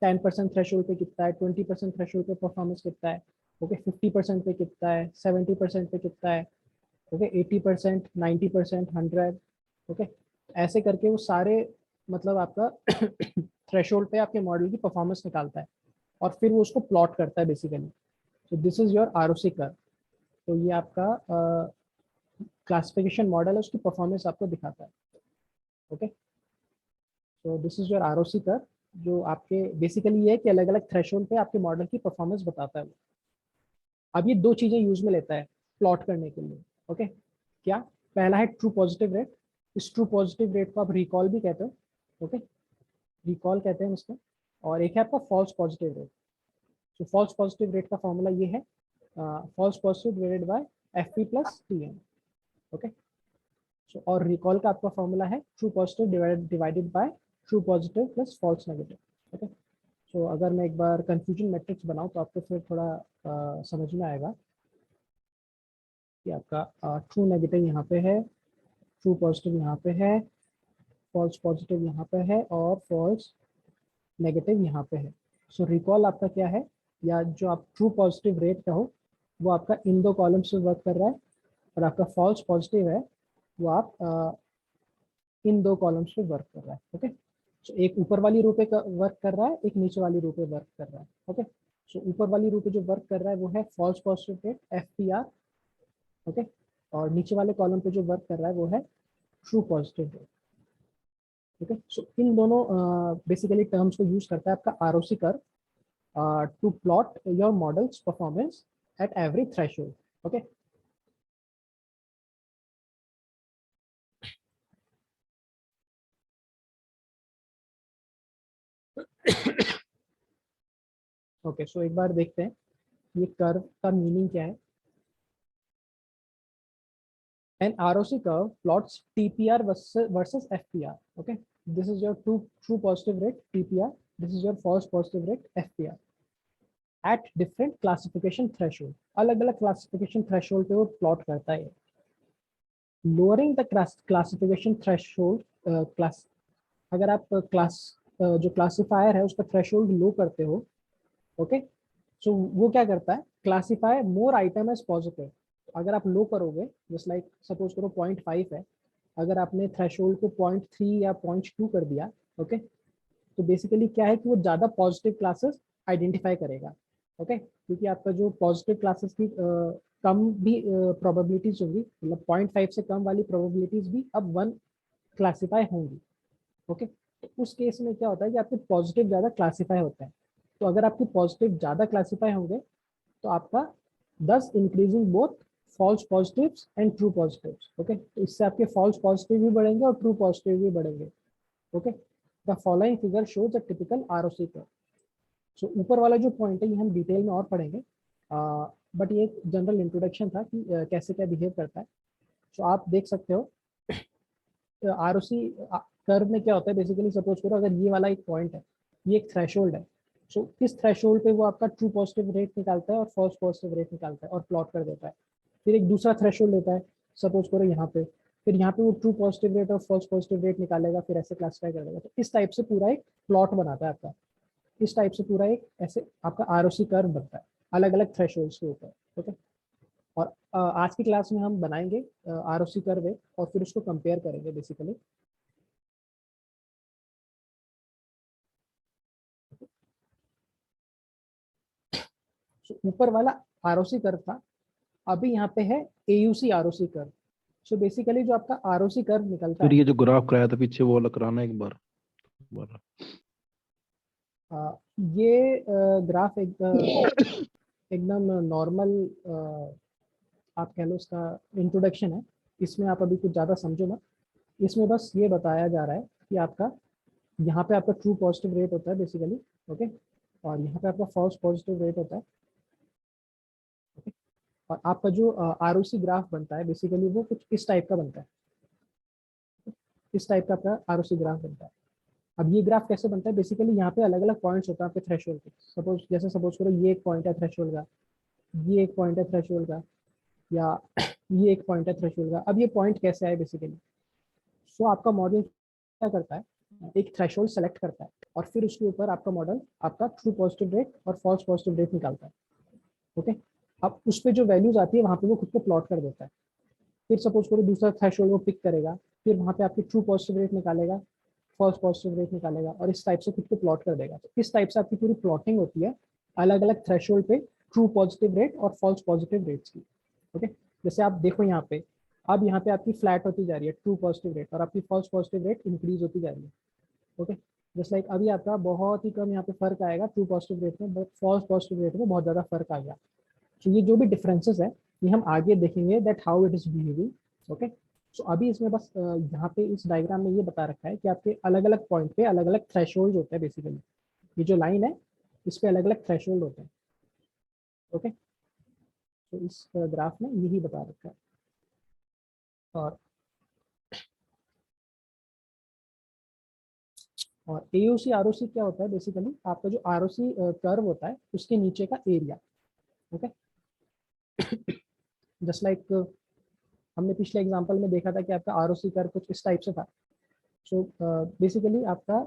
10% थ्रेशोल्ड पे कितना है, 20% थ्रेशोल्ड पे परफॉर्मेंस कितना है, ओके, 50% पे कितना है, 70% पे कितना है, ओके, 80%, 90%, 100. ओके, ऐसे करके वो सारे मतलब आपका थ्रेशोल्ड पे आपके मॉडल की परफॉर्मेंस निकालता है, और फिर वो उसको प्लॉट करता है basically. So this is your ROC curve. तो ये आपका क्लासिफिकेशन मॉडल है, उसकी परफॉर्मेंस आपको दिखाता है. Okay, so this is your ROC curve, जो आपके बेसिकली ये है कि अलग अलग थ्रेशोल्ड पे आपके मॉडल की परफॉर्मेंस बताता है. अब ये दो चीज़ें यूज में लेता है प्लॉट करने के लिए. ओके, क्या पहला है ट्रू पॉजिटिव रेट. इस ट्रू पॉजिटिव रेट को आप रिकॉल भी कहते हो. ओके, रिकॉल कहते हैं इसको. और एक है आपका फॉल्स पॉजिटिव रेट. तो फॉल्स पॉजिटिव रेट का फॉर्मूला ये है, false positive divided by FP plus TN. Okay, so और रिकॉल का आपका फॉर्मूला है true positive divided by true positive plus false negative. Okay, so अगर मैं एक बार कंफ्यूजन मैट्रिक्स बनाऊं तो आपको फिर थोड़ा समझ में आएगा कि आपका ट्रू नेगेटिव यहाँ पे है, ट्रू पॉजिटिव यहाँ पे है, फॉल्स पॉजिटिव यहाँ पे है, और फॉल्स नेगेटिव यहाँ पे है. सो रिकॉल आपका क्या है, या जो आप ट्रू पॉजिटिव रेट का हो वो आपका इन दो कॉलम्स पे वर्क कर रहा है, और आपका फॉल्स पॉजिटिव है वो आप इन दो कॉलम्स पे वर्क कर रहा है. ओके, सो एक ऊपर वाली रो पे वर्क कर रहा है, एक नीचे वाली रो पे वर्क कर रहा है. ओके, सो ऊपर वाली रो पे जो वर्क कर रहा है वो है false positive rate FPR. Okay, और नीचे वाले कॉलम पे जो वर्क कर रहा है वो है true positive rate. Okay, so इन दोनों बेसिकली टर्म्स को यूज करता है आपका ROC curve to plot your model's performance at every threshold. Okay, okay, so एक बार देखते हैं ये कर्व का मीनिंग क्या है. An ROC curve plots TPR versus FPR. Okay, this is your true positive rate TPR. This is your false positive rate FPR. At different classification threshold. अलग-अलग classification threshold पे वो plot करता है. Lowering the classification threshold class. अगर आप जो classifier है उसका threshold low करते हो, okay, so वो क्या करता है? Classify more item as positive. अगर आप लो करोगे, जस्ट लाइक सपोज करो 0.5 है, अगर आपने थ्रेशोल्ड को 0.3 या 0.2 कर दिया, ओके, तो बेसिकली क्या है कि वो ज़्यादा पॉजिटिव क्लासेस आइडेंटिफाई करेगा. ओके, क्योंकि आपका जो पॉजिटिव क्लासेस की कम भी प्रोबेबिलिटीज होंगी, मतलब 0.5 से कम वाली प्रोबेबिलिटीज भी अब 1 क्लासीफाई होंगी. ओके, तो उस केस में क्या होता है कि आपके पॉजिटिव ज़्यादा क्लासीफाई होता है. तो अगर आपके पॉजिटिव ज़्यादा क्लासीफाई होंगे तो आपका thus increasing both false positives and true positives. Okay, तो इससे आपके false positive भी बढ़ेंगे और true positive भी बढ़ेंगे. Okay, the following figure shows a typical ROC curve. So ऊपर वाला जो पॉइंट है ये हम डिटेल में और पढ़ेंगे, बट ये एक जनरल इंट्रोडक्शन था कि कैसे क्या बिहेव करता है. so आप देख सकते हो ROC कर्व में क्या होता है. बेसिकली सपोज करो अगर ये वाला एक पॉइंट है, ये एक थ्रेशोल्ड है, सो किस थ्रेशोल्ड पे वो आपका ट्रू पॉजिटिव रेट निकालता है और फॉल्स पॉजिटिव रेट निकालता है और प्लॉट कर देता है. फिर एक दूसरा थ्रेशोल्ड लेता है, सपोज करो यहाँ पे, फिर यहाँ पे वो ट्रू पॉजिटिव रेट और फॉल्स पॉजिटिव रेट निकालेगा, फिर ऐसे क्लासिफाई कर देगा. तो इस टाइप से पूरा एक प्लॉट बनाता है आपका. इस टाइप से पूरा एक ऐसे आपका ROC कर्व बनता है अलग अलग थ्रेशोल्ड्स के ऊपर. ओके, और आज की क्लास में हम बनाएंगे ROC कर्व और फिर उसको कंपेयर करेंगे बेसिकली. ऊपर वाला ROC कर्व था, अभी यहाँ पे है AUC ROC curve. So basically जो आपका ROC कर्व निकलता फिर है, ये जो ग्राफ कराया था पीछे वो वाला कराना एक बार. ये ग्राफ एकदम नॉर्मल आप कह लो उसका इंट्रोडक्शन है. इसमें आप अभी कुछ ज़्यादा समझो ना. इसमें बस ये बताया जा रहा है कि आपका यहाँ पे आपका ट्रू पॉजिटिव रेट होता है बेसिकली. ओके, और यहाँ पे आपका फॉल्स पॉजिटिव रेट होता है. और आपका जो ROC ग्राफ बनता है बेसिकली वो कुछ इस टाइप का बनता है. इस टाइप का आपका ROC ग्राफ बनता है. अब ये ग्राफ कैसे बनता है? बेसिकली यहाँ पे अलग अलग पॉइंट्स होता है आपके थ्रेशोल्ड पे. सपोज करो ये एक पॉइंट है थ्रेशोल्ड का, ये एक पॉइंट है थ्रेशोल्ड का, या ये एक पॉइंट है थ्रेशोल्ड का. अब ये पॉइंट कैसे आए बेसिकली? सो आपका मॉडल क्या करता है, एक थ्रेशोल्ड सेलेक्ट करता है और फिर उसके ऊपर आपका मॉडल आपका ट्रू पॉजिटिव रेट और फॉल्स पॉजिटिव रेट निकालता है. ओके, अब उस पर जो वैल्यूज आती है वहाँ पे वो खुद को प्लॉट कर देता है. फिर सपोज करो दूसरा थ्रेशोल्ड वो पिक करेगा, फिर वहाँ पे आपकी ट्रू पॉजिटिव रेट निकालेगा, फॉल्स पॉजिटिव रेट निकालेगा और इस टाइप से खुद को प्लॉट कर देगा. तो इस टाइप से आपकी पूरी प्लॉटिंग होती है अलग अलग थ्रेशोल्ड पे ट्रू पॉजिटिव रेट और फॉल्स पॉजिटिव रेट्स की. ओके, जैसे आप देखो यहाँ पे, अब यहाँ पे आपकी फ्लैट होती जा रही है ट्रू पॉजिटिव रेट और आपकी फॉल्स पॉजिटिव रेट इंक्रीज होती जा रही है. ओके, जस्ट लाइक अभी आपका बहुत ही कम यहाँ पे फर्क आएगा ट्रू पॉजिटिव रेट में, बट फॉल्स पॉजिटिव रेट में बहुत ज़्यादा फर्क आ गया. तो ये जो भी डिफरेंसेस है ये हम आगे देखेंगे that how it is behaving. Okay, so अभी इसमें बस यहाँ पे इस डायग्राम में ये बता रखा है कि आपके अलग अलग पॉइंट पे अलग अलग थ्रेशोल्ड होते हैं. बेसिकली ये जो लाइन है इस पे अलग अलग थ्रेशोल्ड होते हैं. ओके, तो इस ग्राफ में यही बता रखा है. और AOC ROC क्या होता है? बेसिकली आपका जो ROC कर्व होता है उसके नीचे का एरिया. ओके, जस्ट लाइक हमने पिछले एग्जांपल में देखा था कि आपका ROC कर्व कुछ इस टाइप से था. सो बेसिकली आपका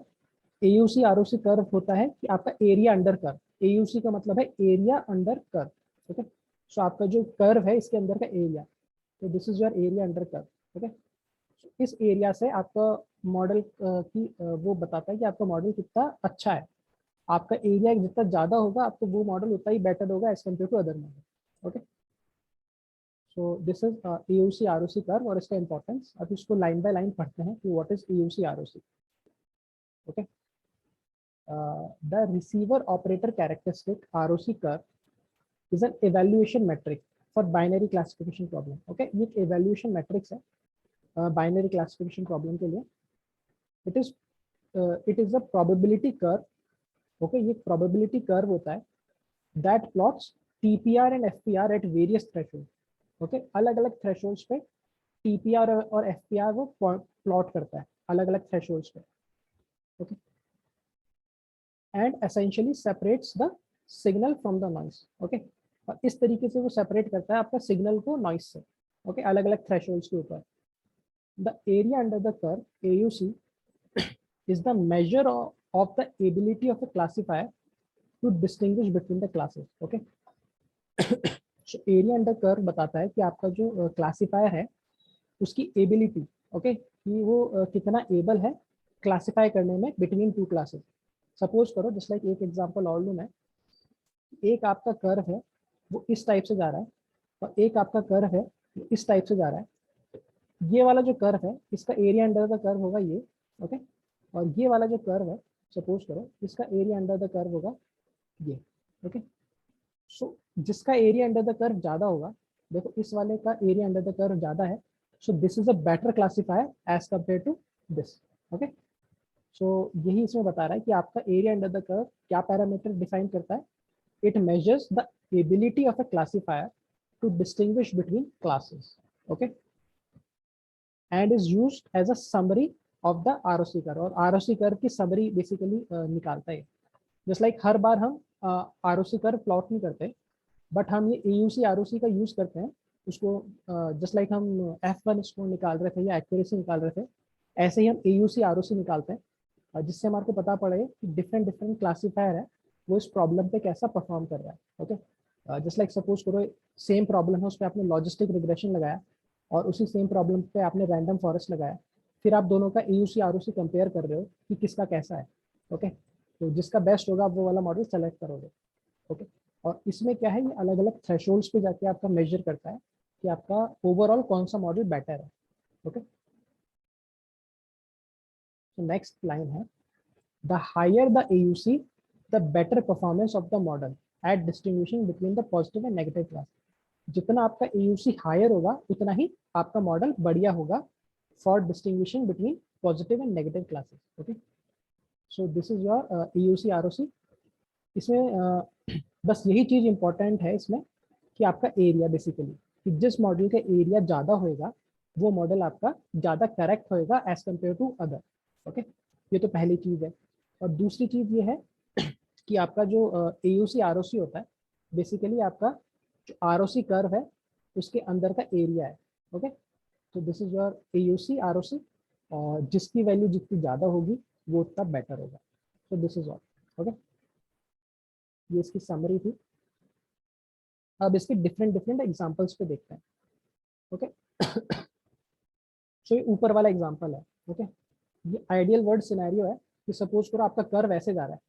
AUC ROC कर्व होता है कि आपका एरिया अंडर कर्व. AUC का मतलब है एरिया अंडर कर्व. ओके, सो आपका जो कर्व है इसके अंदर का एरिया, तो this is your area under curve. Okay, इस एरिया से आपका मॉडल की वो बताता है कि आपका मॉडल कितना अच्छा है. आपका एरिया जितना ज़्यादा होगा आपको वो मॉडल उतना ही बेटर होगा as compare to other model. Okay, so this is AUC ROC curve और इसका इंपॉर्टेंस. अब इसको लाइन बाय लाइन पढ़ते हैं कि what is AUC ROC. Okay, the receiver operator characteristic ROC curve is an evaluation metric for binary classification problem. Okay, ये एक evaluation matrix है बाइनरी क्लासिफिकेशन प्रॉब्लम के लिए. It is a probability curve okay, ये probability curve होता है that plots TPR and FPR at various threshold. Okay, अलग अलग थ्रेशोल्ड्स पे टीपीआर और एफपीआर वो प्लॉट करता है अलग अलग थ्रेशोल्ड्स पे। Okay, and essentially separates the signal from the noise. Okay, और इस तरीके से वो सेपरेट करता है आपका सिग्नल को नॉइस से। ओके, अलग अलग थ्रेशोल्ड्स के ऊपर। The area under the curve AUC is the measure of the ability of a classifier to distinguish between the classes. Okay, so area under curve बताता है कि आपका जो क्लासिफायर है उसकी एबिलिटी, ओके, कि वो कितना एबल है क्लासिफाई करने में बिटवीन टू क्लासेस। सपोज करो, जस्ट लाइक एक एग्जांपल और लूँ मैं, एक आपका कर्व है वो इस टाइप से जा रहा है और एक आपका कर्व है वो इस टाइप से जा रहा है। ये वाला जो कर्व है इसका एरिया अंडर द कर्व होगा ये। ओके, और ये वाला जो कर्व है सपोज करो इसका एरिया अंडर द कर्व होगा ये। ओके, सो जिसका एरिया अंडर द कर्व ज्यादा होगा, देखो इस वाले का एरिया अंडर द कर्व ज्यादा है, so this is a better classifier as compared to this. Okay, so यही इसमें बता रहा है कि आपका एरिया अंडर द कर्व क्या पैरामीटर डिफाइन करता है। It measures the ability of a classifier to distinguish between classes. Okay, and is used as a summary of the ROC curve, और ROC कर्व की समरी बेसिकली निकालता है। Just like हर बार हम ROC curve plot नहीं करते, but हम ये AUC ROC का यूज करते हैं उसको। जस्ट लाइक हम F1 इसको निकाल रहे थे या एक्यूरेसी निकाल रहे थे, ऐसे ही हम AUC ROC निकालते हैं, जिससे हमारे को पता पड़े कि डिफरेंट डिफरेंट क्लासीफायर है वो इस प्रॉब्लम पे कैसा परफॉर्म कर रहा है। ओके, जस्ट लाइक सपोज करो सेम प्रॉब्लम है, उस पर आपने लॉजिस्टिक रिग्रेशन लगाया और उसी सेम प्रॉब्लम पे आपने रैंडम फॉरेस्ट लगाया, फिर आप दोनों का AUC ROC कंपेयर कर रहे हो कि किसका कैसा है। ओके, तो जिसका बेस्ट होगा आप वो वाला मॉडल सेलेक्ट करोगे। ओके, और इसमें क्या है, ये अलग अलग थ्रेशोल्ड्स पे जाके आपका मेजर करता है कि आपका ओवरऑल कौन सा मॉडल बेटर है। ओके, तो नेक्स्ट लाइन है, the higher the AUC the better performance of the model at distinguishing between the positive and negative class. जितना आपका AUC हायर होगा उतना ही आपका मॉडल बढ़िया होगा for distinguishing between positive and negative classes. Okay, so this is your AUC ROC। इसमें बस यही चीज इंपॉर्टेंट है इसमें कि आपका एरिया बेसिकली, कि जिस मॉडल का एरिया ज़्यादा होएगा वो मॉडल आपका ज़्यादा करेक्ट होएगा as compare to other. Okay, ये तो पहली चीज़ है। और दूसरी चीज़ ये है कि आपका जो AUC ROC होता है बेसिकली आपका जो ROC कर्व है उसके अंदर का एरिया है। ओके, तो this is your AUC ROC, और जिसकी वैल्यू जितनी ज़्यादा होगी वो उतना बेटर होगा। तो दिस इज ऑल। ओके, ये इसकी समरी थी। अब इसके डिफरेंट डिफरेंट एग्जांपल्स पे देखते हैं। ओके, सो ये ऊपर वाला एग्जांपल है। ओके, ये आइडियल वर्ड सिनेरियो है कि सपोज करो आपका कर्व ऐसे जा रहा है।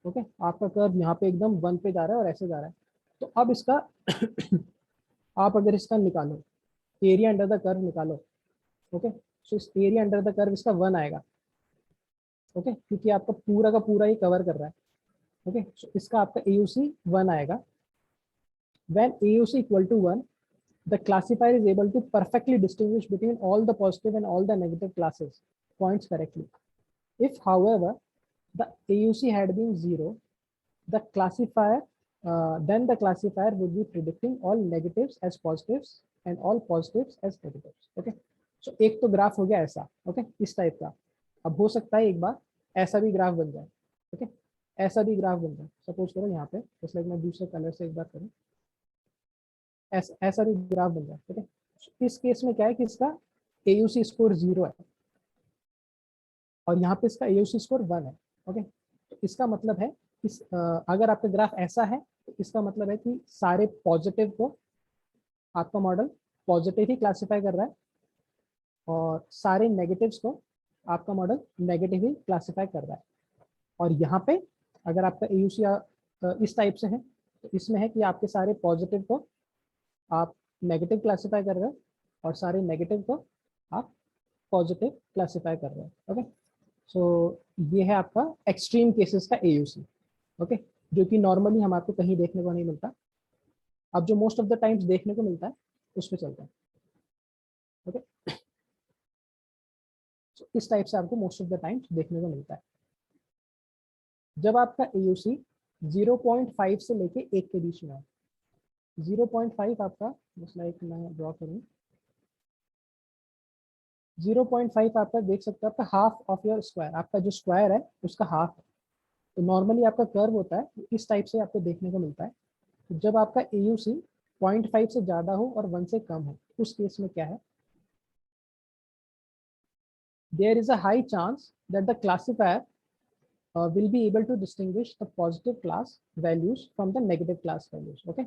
ओके, आपका कर्व यहाँ पे एकदम 1 पे जा रहा है और ऐसे जा रहा है। तो अब इसका आप अगर इसका निकालो एरिया अंडर द कर्व निकालो। ओके, सो इस एरिया अंडर द कर्व इसका 1 आएगा। ओके, क्योंकि आपका पूरा का पूरा ये कवर कर रहा है। ओके, सो इसका आपका AUC 1 आएगा। When AUC equal to 1, the classifier is able to perfectly distinguish between all the positive and all the negative classes points correctly. If, however, the AUC had been 0, the classifier then the classifier would be predicting all negatives as positives and all positives as negatives. Okay, so एक तो graph हो गया ऐसा। Okay, इस type का। अब हो सकता है एक बार ऐसा भी ग्राफ बन जाए। ओके, ऐसा भी ग्राफ बन जाए। सपोज करो यहाँ पे, जैसे मैं दूसरे कलर से एक बार करूँ, ऐसा भी ग्राफ बन जाए। ठीक है, इस केस में क्या है कि इसका AUC स्कोर 0 है और यहाँ पे इसका AUC स्कोर 1 है। ओके, तो इसका मतलब है इस अगर आपका ग्राफ ऐसा है तो इसका मतलब है कि सारे पॉजिटिव को आपका मॉडल पॉजिटिव ही क्लासिफाई कर रहा है और सारे नेगेटिव्स को आपका मॉडल नेगेटिव ही क्लासिफाई कर रहा है। और यहाँ पे अगर आपका AUC इस टाइप से है तो इसमें है कि आपके सारे पॉजिटिव को आप नेगेटिव क्लासिफाई कर रहे हो और सारे नेगेटिव को आप पॉजिटिव क्लासिफाई कर रहे हो। ओके, सो ये है आपका एक्सट्रीम केसेस का AUC। ओके, जो कि नॉर्मली हम आपको कहीं देखने को नहीं मिलता। अब जो मोस्ट ऑफ द टाइम्स देखने को मिलता है उस पर चलता है। ओके, सो इस टाइप से आपको मोस्ट ऑफ द टाइम्स देखने को मिलता है। जब आपका AUC 0.5 से लेके 1 के बीच में है, 0.5 आपका, जस्ट लाइक मैं ड्रॉ करूँ, 0.5 आपका देख सकते हो आपका हाफ ऑफ योर स्क्वायर, आपका जो स्क्वायर है उसका हाफ है। तो नॉर्मली आपका कर्व होता है इस टाइप से आपको देखने को मिलता है। तो जब आपका AUC 0.5 से ज़्यादा हो और 1 से कम हो, उस केस में क्या है, there is a high chance that the classifier will be able to distinguish the positive class values from the negative class values. Okay,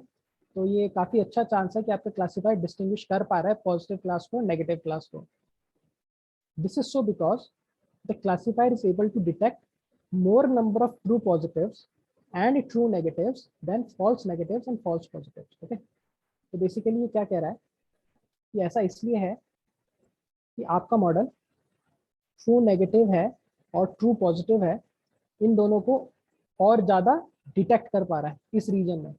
तो ये काफ़ी अच्छा चांस है कि आपका क्लासिफायर डिस्टिंग्विश कर पा रहा है पॉजिटिव क्लास को नेगेटिव क्लास को। This is so because the classifier is able to detect more number of true positives and true negatives than false negatives and false positives. Okay, तो basically ये क्या कह रहा है कि ऐसा इसलिए है कि आपका मॉडल ट्रू नेगेटिव है और ट्रू पॉजिटिव है, इन दोनों को और ज़्यादा डिटेक्ट कर पा रहा है इस रीजन में।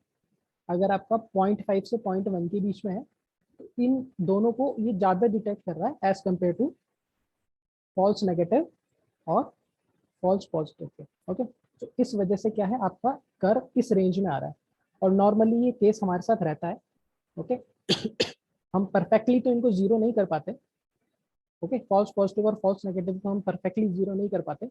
अगर आपका 0.5 से 0.1 के बीच में है तो इन दोनों को ये ज़्यादा डिटेक्ट कर रहा है as compare to false negative और फॉल्स पॉजिटिव के। ओके, तो इस वजह से क्या है, आपका कर्व इस रेंज में आ रहा है। और नॉर्मली ये केस हमारे साथ रहता है। ओके हम परफेक्टली तो इनको जीरो नहीं कर पाते। ओके, फॉल्स पॉजिटिव और फॉल्स नेगेटिव को हम परफेक्टली जीरो नहीं कर पाते,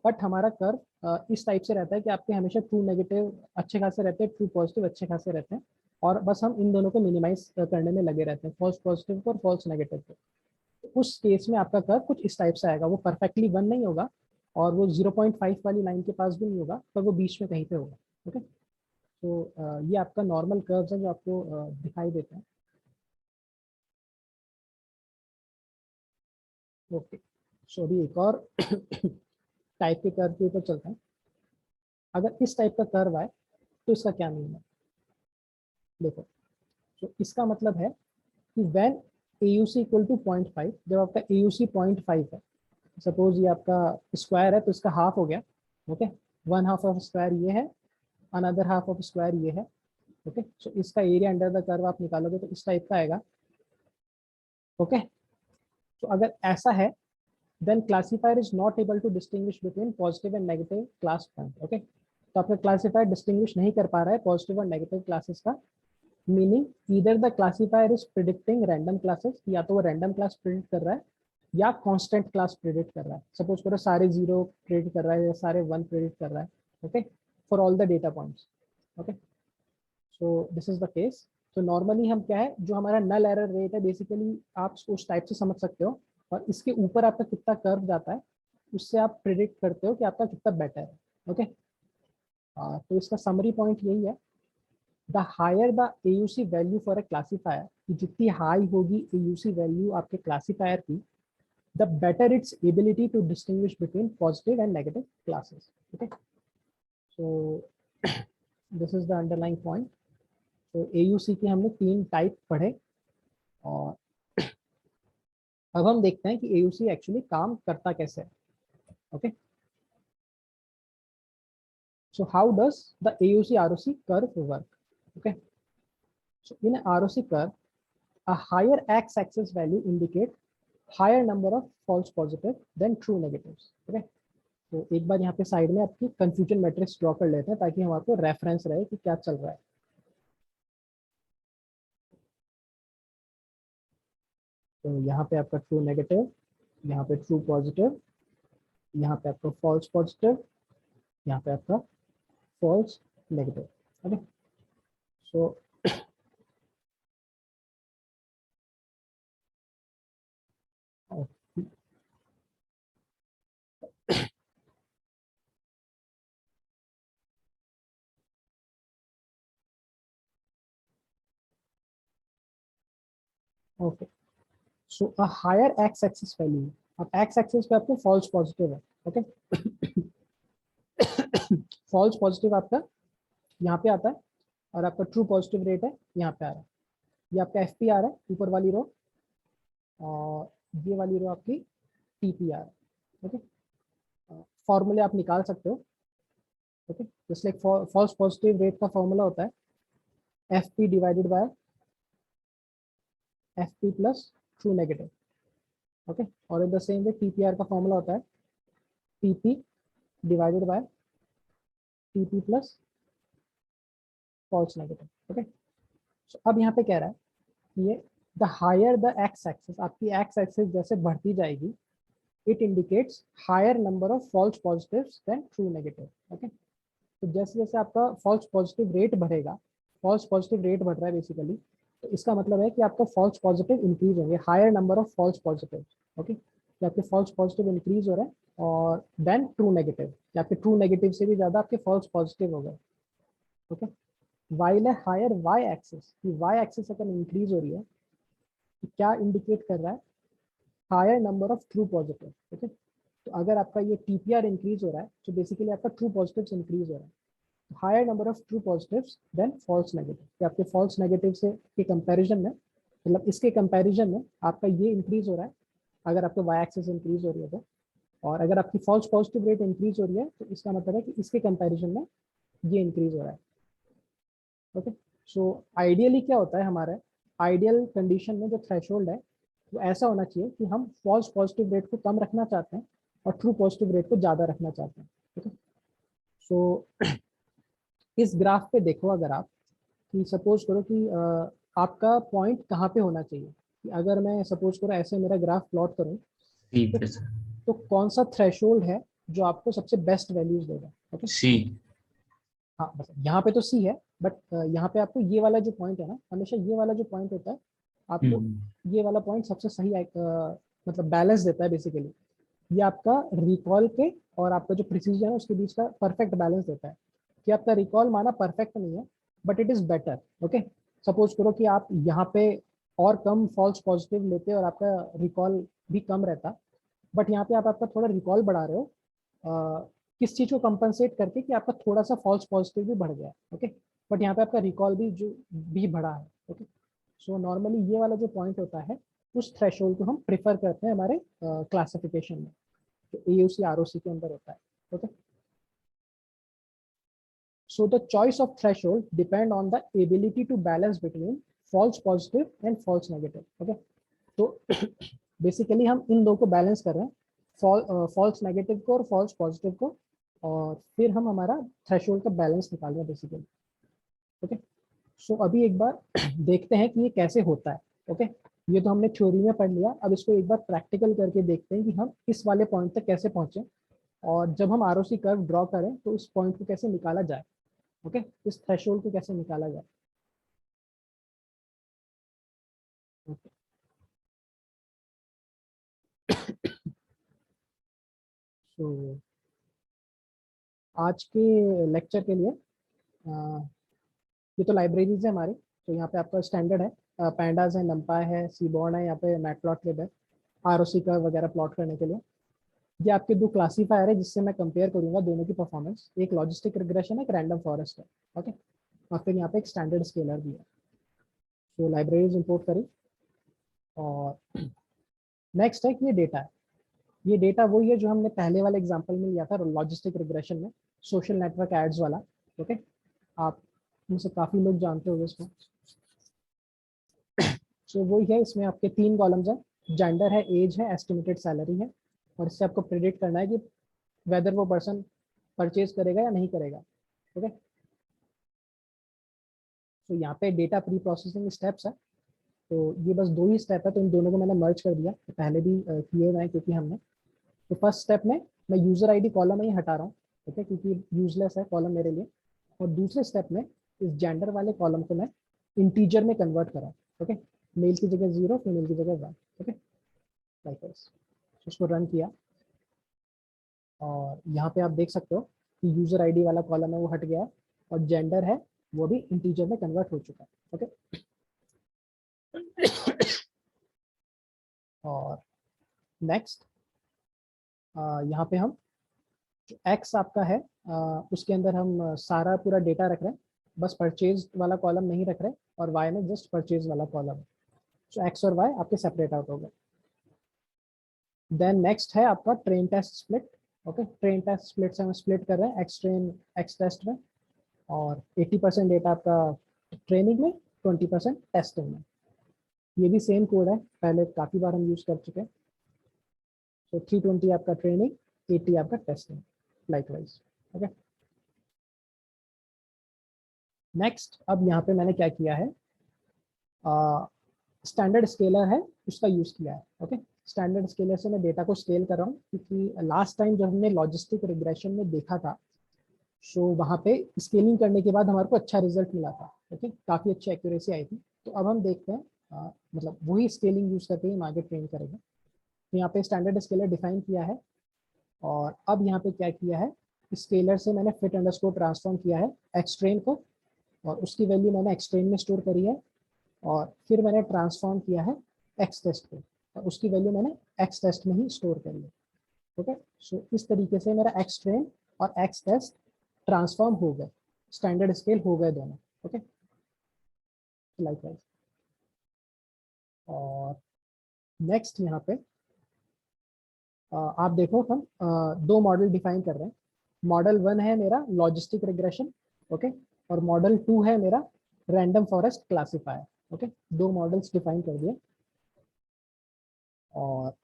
बट हमारा कर्व इस टाइप से रहता है कि आपके हमेशा ट्रू नेगेटिव अच्छे खासे रहते हैं, ट्रू पॉजिटिव अच्छे खासे रहते हैं, और बस हम इन दोनों को मिनिमाइज करने में लगे रहते हैं, फॉल्स पॉजिटिव को और फॉल्स नेगेटिव को। उस केस में आपका कर्व कुछ इस टाइप से आएगा, वो परफेक्टली 1 नहीं होगा और वो 0.5 वाली लाइन के पास भी नहीं होगा, पर वो बीच में कहीं पे होगा। ओके, तो ये आपका नॉर्मल कर्व्स है जो आपको दिखाई देते हैं। ओके, सो अभी एक और टाइप के कर्व के ऊपर चलते हैं। अगर इस टाइप का कर्व आए तो इसका क्या मीन है, देखो। तो इसका मतलब है कि व्हेन AUC इक्वल टू 0.5, जब आपका AUC 0.5 है, सपोज ये आपका स्क्वायर है तो इसका हाफ हो गया। ओके, 1 हाफ ऑफ स्क्वायर ये है, अनदर हाफ ऑफ स्क्वायर ये है। ओके, सो इसका एरिया अंडर द कर्व आप निकालोगे तो इस टाइप का आएगा। ओके, तो अगर ऐसा है then classifier is not able to distinguish between positive and negative class point. Okay, तो आपका classifier distinguish नहीं कर पा रहा है positive और negative classes का, meaning either the classifier is predicting random classes, या तो वो random class predict कर रहा है या constant class predict कर रहा है। सपोज करो सारे 0 predict कर रहा है या सारे 1 predict कर रहा है। Okay, for all the data points. Okay, so this is the case. तो नॉर्मली हम क्या है, जो हमारा नल एरर रेट है बेसिकली आप उस टाइप से समझ सकते हो, और इसके ऊपर आपका कितना कर्व जाता है उससे आप प्रिडिक्ट करते हो कि आपका कितना बेटर है। ओके, तो इसका समरी पॉइंट यही है, the higher the AUC value for a classifier, जितनी हाई होगी AUC वैल्यू आपके क्लासीफायर की, the better its ability to distinguish between positive and negative classes. Okay, so this is the underlying point. तो AUC के हमने 3 type पढ़े, और अब हम देखते हैं कि AUC एक्चुअली काम करता कैसे है। Okay, so how does the AUC ROC curve work? Okay, so in a ROC curve, a higher x-axis value indicate higher number of false positive than true negatives. Okay, तो एक बार यहाँ पे side में आपकी कंफ्यूजन मैट्रिक्स ड्रॉ कर लेते हैं ताकि हमारे को रेफरेंस रहे कि क्या चल रहा है। तो यहाँ पे आपका ट्रू नेगेटिव, यहाँ पे ट्रू पॉजिटिव, यहाँ पे आपका फॉल्स पॉजिटिव, यहाँ पे आपका false negative. Okay, so okay, so a higher X axis value, अब एक्स एक्सिस पे आपको फॉल्स पॉजिटिव है। ओके, फॉल्स पॉजिटिव आपका यहाँ पे आता है और आपका ट्रू पॉजिटिव रेट है यहाँ पे आ रहा है। ये आपका FP आ रहा है ऊपर वाली रो, और ये वाली रो आपकी TP आ रहा है। ओके, फॉर्मूले आप निकाल सकते हो। Okay, just like false positive rate का फॉर्मूला होता है FP divided by FP plus true negative. Okay, और in the same way TPR का फॉर्मूला होता है TP divided by TP plus false negative. Okay, so अब यहाँ पे कह रहा है ये the higher the x axis, आपकी एक्स एक्सिस जैसे बढ़ती जाएगी, it indicates higher number of false positives than true negative. Okay, तो जैसे जैसे आपका फॉल्स पॉजिटिव रेट बढ़ेगा, फॉल्स पॉजिटिव रेट बढ़ रहा है बेसिकली, तो इसका मतलब है कि आपका फॉल्स पॉजिटिव इंक्रीज होंगे, higher number of false positive. Okay, तो आपके फॉल्स पॉजिटिव इंक्रीज हो रहे हैं और देन ट्रू नेगेटिव, या आपके ट्रू नेगेटिव से भी ज़्यादा आपके फॉल्स पॉजिटिव हो गए। ओके, वाइल है हायर वाई एक्सिस, कि वाई एक्सिस अगर इंक्रीज हो रही है तो क्या इंडिकेट कर रहा है, higher number of true positive. Okay, तो अगर आपका ये TPR इंक्रीज हो रहा है तो बेसिकली आपका ट्रू पॉजिटिव्स इंक्रीज हो रहा है, higher number of true positives then false negative, कि आपके फॉल्स नेगेटिव से के कंपैरिजन में, मतलब इसके कंपैरिजन में आपका ये इंक्रीज हो रहा है अगर आपका वाई एक्सिस इंक्रीज हो रही है तो, और अगर आपकी फॉल्स पॉजिटिव रेट इंक्रीज हो रही है तो इसका मतलब है कि इसके कंपैरिजन में ये इंक्रीज हो रहा है। ओके, सो आइडियली क्या होता है, हमारे आइडियल कंडीशन में जो थ्रेशोल्ड है वो ऐसा होना चाहिए कि हम फॉल्स पॉजिटिव रेट को कम रखना चाहते हैं और ट्रू पॉजिटिव रेट को ज़्यादा रखना चाहते हैं। ओके, सो इस ग्राफ पे देखो, अगर आप कि सपोज करो कि आपका पॉइंट कहाँ पे होना चाहिए, कि अगर मैं सपोज करो ऐसे मेरा ग्राफ प्लॉट करूँ सी पे सर, तो कौन सा थ्रेशोल्ड है जो आपको सबसे बेस्ट वैल्यूज देगा। ओके, सी। हाँ बस यहाँ पे तो C है, बट यहाँ पे आपको ये वाला जो पॉइंट है ना, हमेशा ये वाला जो पॉइंट होता है आपको ये वाला पॉइंट सबसे सही मतलब बैलेंस देता है बेसिकली। ये आपका रिकॉल के और आपका जो प्रिसीजन है उसके बीच का परफेक्ट बैलेंस देता है, कि आपका रिकॉल माना परफेक्ट नहीं है but it is better. Okay, suppose करो कि आप यहाँ पे और कम फॉल्स पॉजिटिव लेते और आपका रिकॉल भी कम रहता, बट यहाँ पे आप आपका थोड़ा रिकॉल बढ़ा रहे हो, किस चीज को कंपनसेट करके कि आपका थोड़ा सा फॉल्स पॉजिटिव भी बढ़ गया। ओके, बट यहाँ पे आपका रिकॉल भी जो भी बढ़ा है। ओके, सो नॉर्मली ये वाला जो पॉइंट होता है उस थ्रेशोल्ड को हम प्रेफर करते हैं हमारे क्लासिफिकेशन में, जो AUC ROC के अंदर होता है। Okay, so the choice of threshold depend on the ability to balance between false positive and false negative. Okay, तो बेसिकली हम इन दो को बैलेंस कर रहे हैं, फॉल्स नेगेटिव को और फॉल्स पॉजिटिव को, और फिर हम हमारा थ्रेशोल्ड का बैलेंस निकाल रहे हैं बेसिकली। ओके, सो अभी एक बार देखते हैं कि ये कैसे होता है। ओके, ये तो हमने थ्योरी में पढ़ लिया, अब इसको एक बार प्रैक्टिकल करके देखते हैं कि हम इस वाले पॉइंट तक कैसे पहुंचे, और जब हम ROC कर्व ड्रॉ करें तो इस पॉइंट को कैसे निकाला जाए। ओके, इस थ्रेशोल्ड को कैसे निकाला जाए। ओके, तो आज के लेक्चर के लिए ये तो लाइब्रेरीज है हमारी, तो यहाँ पे आपका स्टैंडर्ड है, पैंडाज है, नंपाई है, सीबॉर्न है, यहाँ पे मैटप्लॉटलिब है ROC कर्व वगैरह प्लॉट करने के लिए। ये आपके दो क्लासीफायर है जिससे मैं कंपेयर करूंगा दोनों की परफॉर्मेंस, एक लॉजिस्टिक रिग्रेशन है, एक रैंडम फॉरेस्ट है। ओके, और फिर यहाँ पे एक स्टैंडर्ड स्केलर भी है। तो लाइब्रेरीज इंपोर्ट करी, और नेक्स्ट है कि ये डेटा है, ये डेटा वही है जो हमने पहले वाले एग्जांपल में लिया था लॉजिस्टिक रिग्रेशन में, सोशल नेटवर्क एड्स वाला। ओके, आप में से काफ़ी लोग जानते होंगे इसको। सो वही है, इसमें आपके 3 कॉलम्स हैं, जेंडर है, एज है, एस्टिमेटेड सैलरी है, और इससे आपको प्रेडिक्ट करना है कि वेदर वो पर्सन परचेज करेगा या नहीं करेगा। ओके, तो यहाँ पे डेटा प्री प्रोसेसिंग स्टेप्स है, तो ये बस 2 ही स्टेप है, तो इन दोनों को मैंने मर्ज कर दिया, तो पहले भी किए हुए हैं क्योंकि हमने, तो फर्स्ट स्टेप में मैं यूजर ID कॉलम में ही हटा रहा हूँ, ठीक है, क्योंकि यूजलेस है कॉलम मेरे लिए, और दूसरे स्टेप में इस जेंडर वाले कॉलम को मैं इंटीजर में कन्वर्ट करा। ओके, मेल की जगह 0, फीमेल की जगह 1। ओके, लाइक उसको रन किया, और यहाँ पे आप देख सकते हो कि यूजर ID वाला कॉलम है वो हट गया है, और जेंडर है वो भी इंटीजर में कन्वर्ट हो चुका है। ओके, और नेक्स्ट यहाँ पे हम जो एक्स आपका है उसके अंदर हम सारा पूरा डेटा रख रहे हैं, बस परचेज वाला कॉलम नहीं रख रहे, और वाई में जस्ट परचेज वाला कॉलम। सो एक्स और वाई आपके सेपरेट आउट हो गए। देन नेक्स्ट है आपका train test split. Okay, train test split से हम स्प्लिट कर रहे हैं एक्स ट्रेन एक्स टेस्ट में, और 80% डेटा आपका ट्रेनिंग में, 20% टेस्टिंग में। ये भी सेम कोड है, पहले काफ़ी बार हम यूज़ कर चुके हैं। तो 320 आपका ट्रेनिंग, 80 आपका टेस्टिंग, लाइकवाइज। ओके, नेक्स्ट अब यहाँ पे मैंने क्या किया है, स्टैंडर्ड स्केलर है उसका यूज किया है। ओके, स्टैंडर्ड स्केलर से मैं डेटा को स्केल कर रहा हूँ, क्योंकि लास्ट टाइम जब हमने लॉजिस्टिक रिग्रेशन में देखा था, सो वहाँ पे स्केलिंग करने के बाद हमारे को अच्छा रिजल्ट मिला था। ओके, काफ़ी अच्छी एक्यूरेसी आई थी। तो अब हम देखते हैं मतलब वही स्केलिंग यूज करके हम आगे ट्रेन करेंगे। तो यहाँ पे स्टैंडर्ड स्केलर डिफाइन किया है, और अब यहाँ पे क्या किया है, स्केलर से मैंने फिट अंडरस्कोर ट्रांसफॉर्म किया है एक्सट्रेन को, और उसकी वैल्यू मैंने एक्सट्रेन में स्टोर करी है, और फिर मैंने ट्रांसफॉर्म किया है एक्स टेस्ट को, और उसकी वैल्यू मैंने एक्स टेस्ट में ही स्टोर करी है। ओके, सो इस तरीके से मेरा एक्स ट्रेन और एक्स टेस्ट ट्रांसफॉर्म हो गए, स्टैंडर्ड स्केल हो गए दोनों। Okay, likewise. और नेक्स्ट यहाँ पे आप देखो, हम दो मॉडल डिफाइन कर रहे हैं। मॉडल 1 है मेरा लॉजिस्टिक रिग्रेशन, ओके, और मॉडल 2 है मेरा रैंडम फॉरेस्ट क्लासिफायर। ओके, दो मॉडल्स डिफाइन कर दिए। और